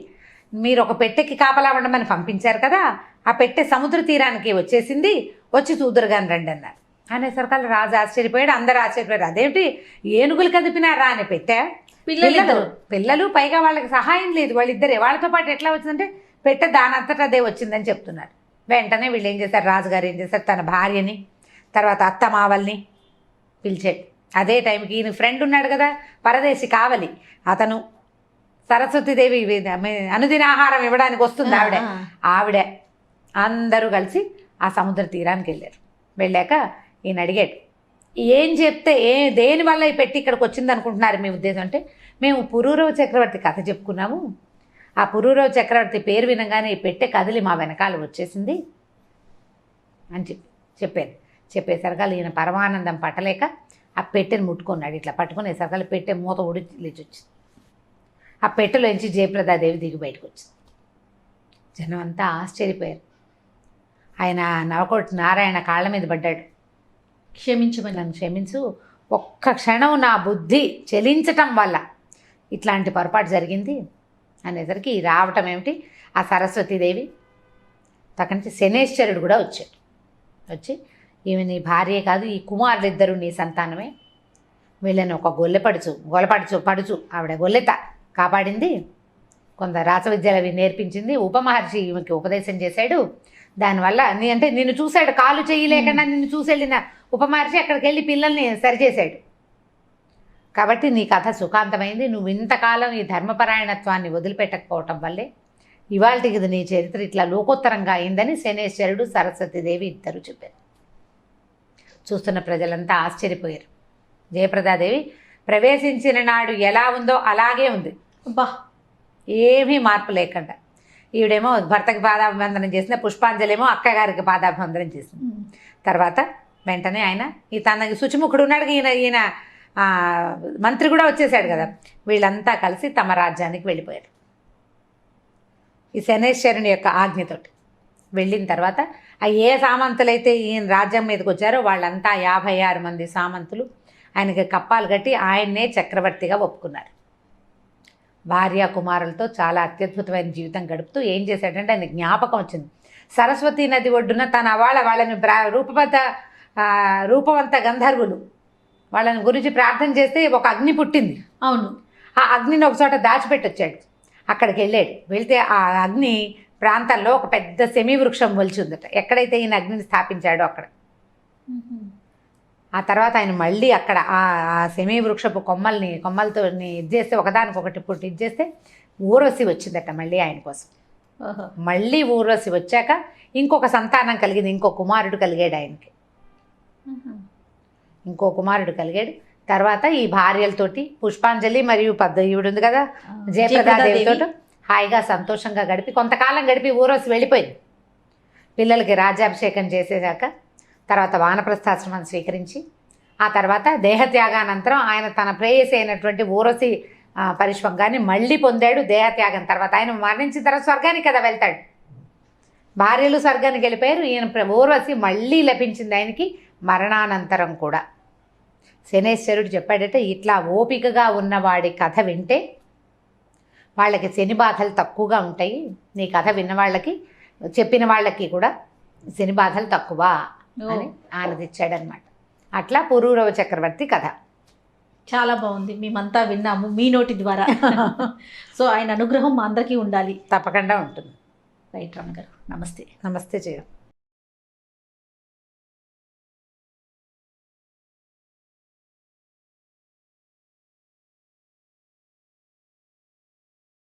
మీరు ఒక పెట్టెకి కాపలా ఉండమని పంపించారు కదా, ఆ పెట్టె సముద్ర తీరానికి వచ్చేసింది, వచ్చి చూదురుగాని రండి అన్నారు. అనేసరికల్లా రాజు ఆశ్చర్యపోయాడు, అందరూ ఆశ్చర్యపోయారు. అదేమిటి ఏనుగులు కదిపినారా అని పెట్టె, పిల్లలు పైగా వాళ్ళకి సహాయం లేదు, వాళ్ళిద్దరే, వాళ్ళతో పాటు ఎట్లా వచ్చిందంటే పెట్టె దానంతటా అదే వచ్చిందని చెప్తున్నారు. వెంటనే వీళ్ళు ఏం చేశారు, రాజుగారు ఏం చేశారు, తన భార్యని తర్వాత అత్త మావల్ని పిలిచాడు. అదే టైంకి ఈయన ఫ్రెండ్ ఉన్నాడు కదా పరదేశి కావలి, అతను సరస్వతీదేవి అనుదిన ఆహారం ఇవ్వడానికి వస్తుంది ఆవిడే అందరూ కలిసి ఆ సముద్ర తీరానికి వెళ్ళారు. వెళ్ళాక ఈయన అడిగాడు, ఏం చెప్తే దేనివల్ల ఈ పెట్టి ఇక్కడికి వచ్చింది అనుకుంటున్నారు మీ ఉద్దేశం అంటే, మేము పురూరవ చక్రవర్తి కథ చెప్పుకున్నాము, ఆ పురూరవ చక్రవర్తి పేరు వినగానే ఈ పెట్టె కదిలి మా వెనకాల వచ్చేసింది అని చెప్పాను. చెప్పేసరికల్లా ఈయన పరమానందం పట్టలేక ఆ పెట్టెని ముట్టుకున్నాడు. ఇట్లా పట్టుకునేసరికల్లా పెట్టె మూత ఊడి లేచి వచ్చింది. ఆ పెట్టెలోంచి జయప్రదాదేవి దిగి బయటకు వచ్చింది. జనం అంతా ఆశ్చర్యపోయారు. ఆయన నవకోటి నారాయణ కాళ్ళ మీద పడ్డాడు, క్షమించమని, నన్ను క్షమించు, ఒక్క క్షణం నా బుద్ధి చెలించటం వల్ల ఇట్లాంటి పొరపాటు జరిగింది అనేసరికి రావటం ఏమిటి, ఆ సరస్వతీదేవి అక్కడి నుంచి శనేశ్వరుడు కూడా వచ్చాడు. వచ్చి ఈమె నీ భార్యే కాదు, ఈ కుమారులిద్దరూ నీ సంతానమే, వీళ్ళని ఒక పడుచు ఆవిడ గొల్లెత కాపాడింది, కొంత రాసవిద్యలు అవి నేర్పించింది, ఉపమహర్షి ఈమెకి ఉపదేశం చేశాడు. దానివల్ల నిన్ను చూశాడు, కాలు చేయలేకుండా నిన్ను చూసి వెళ్ళిన ఉపమహర్షి అక్కడికి వెళ్ళి పిల్లల్ని సరిచేశాడు. కాబట్టి నీ కథ సుఖాంతమైంది. నువ్వు ఇంతకాలం ఈ ధర్మపరాయణత్వాన్ని వదిలిపెట్టకపోవటం వల్లే ఇవాళకి ఇది నీ చరిత్ర ఇట్లా లోకోత్తరంగా అయిందని శనేశ్వరుడు సరస్వతీదేవి ఇద్దరు చెప్పారు. చూస్తున్న ప్రజలంతా ఆశ్చర్యపోయారు. జయప్రదాదేవి ప్రవేశించిన నాడు ఎలా ఉందో అలాగే ఉంది, ఏమీ మార్పు లేకుండా. ఈవిడేమో భర్తకి పాదాభివందనం చేసిన, పుష్పాంజలేమో అక్కగారికి పాదాభివందనం చేసింది. తర్వాత వెంటనే ఆయన తనకి శుచిముఖుడు ఉన్నాడు, ఈయన మంత్రి కూడా వచ్చేసాడు కదా, వీళ్ళంతా కలిసి తమ రాజ్యానికి వెళ్ళిపోయారు. ఈ శనేశ్వరుని యొక్క ఆజ్ఞతోటి వెళ్ళిన తర్వాత ఏ సామంతులైతే ఈయన రాజ్యం మీదకి వచ్చారో వాళ్ళంతా 56 మంది సామంతులు ఆయనకి కప్పాలు కట్టి ఆయన్నే చక్రవర్తిగా ఒప్పుకున్నారు. భార్య కుమారులతో చాలా అత్యద్భుతమైన జీవితం గడుపుతూ ఏం చేశాడంటే ఆయన జ్ఞాపకం వచ్చింది. సరస్వతీ నది ఒడ్డున తన వాళ్ళని రూపవంత గంధర్వులు వాళ్ళని గురించి ప్రార్థన చేస్తే ఒక అగ్ని పుట్టింది. అవును. ఆ అగ్నిని ఒక చోట దాచిపెట్టొచ్చాడు. అక్కడికి వెళ్ళాడు. వెళ్తే ఆ అగ్ని ప్రాంతంలో ఒక పెద్ద సెమీ వృక్షం మొలిచిందట. ఎక్కడైతే ఈయన అగ్నిని స్థాపించాడో అక్కడ. ఆ తర్వాత ఆయన మళ్ళీ అక్కడ ఆ సెమీ వృక్షపు కొమ్మలతో ఇది చేస్తే ఒకదానికొకటి పుట్టి ఇది చేస్తే ఊర్వశి వచ్చిందట మళ్ళీ ఆయన కోసం. మళ్ళీ ఊర్వశి వచ్చాక ఇంకొక సంతానం కలిగింది. ఇంకో కుమారుడు కలిగాడు ఆయనకి. ఇంకో కుమారుడు కలిగాడు. తర్వాత ఈ భార్యలతోటి పుష్పాంజలి మరియు ఈవిడ ఉంది కదా జయప్రదాదేవితో హాయిగా సంతోషంగా గడిపి కొంతకాలం గడిపి ఊర్వశి వెళ్ళిపోయింది. పిల్లలకి రాజ్యాభిషేకం చేసేసాక తర్వాత వానప్రస్థాశ్రమాన్ని స్వీకరించి ఆ తర్వాత దేహత్యాగానంతరం ఆయన తన ప్రేయసి అయినటువంటి ఊర్వశి పరిష్వంగాన్ని మళ్ళీ పొందాడు. దేహత్యాగం తర్వాత ఆయన మరణించిన తర్వాత స్వర్గానికి కదా వెళ్తాడు. భార్యలు స్వర్గానికి వెళ్ళిపోయారు. ఈయన ఊర్వశి మళ్ళీ లభించింది ఆయనకి మరణానంతరం కూడా. శనేశ్వరుడు చెప్పాడట, ఇట్లా ఓపికగా ఉన్నవాడి కథ వింటే వాళ్ళకి శని బాధలు తక్కువగా ఉంటాయి. నీ కథ విన్న వాళ్ళకి చెప్పిన వాళ్ళకి కూడా శని బాధలు తక్కువ అని ఆనందించాడనమాట. అట్లా పురూరవ చక్రవర్తి కథ. చాలా బాగుంది. మేమంతా విన్నాము మీ నోటి ద్వారా. సో ఆయన అనుగ్రహం మా అందరికీ ఉండాలి. తప్పకుండా ఉంటుంది. రైట్ రమణ గారు, నమస్తే. నమస్తే చేయడం.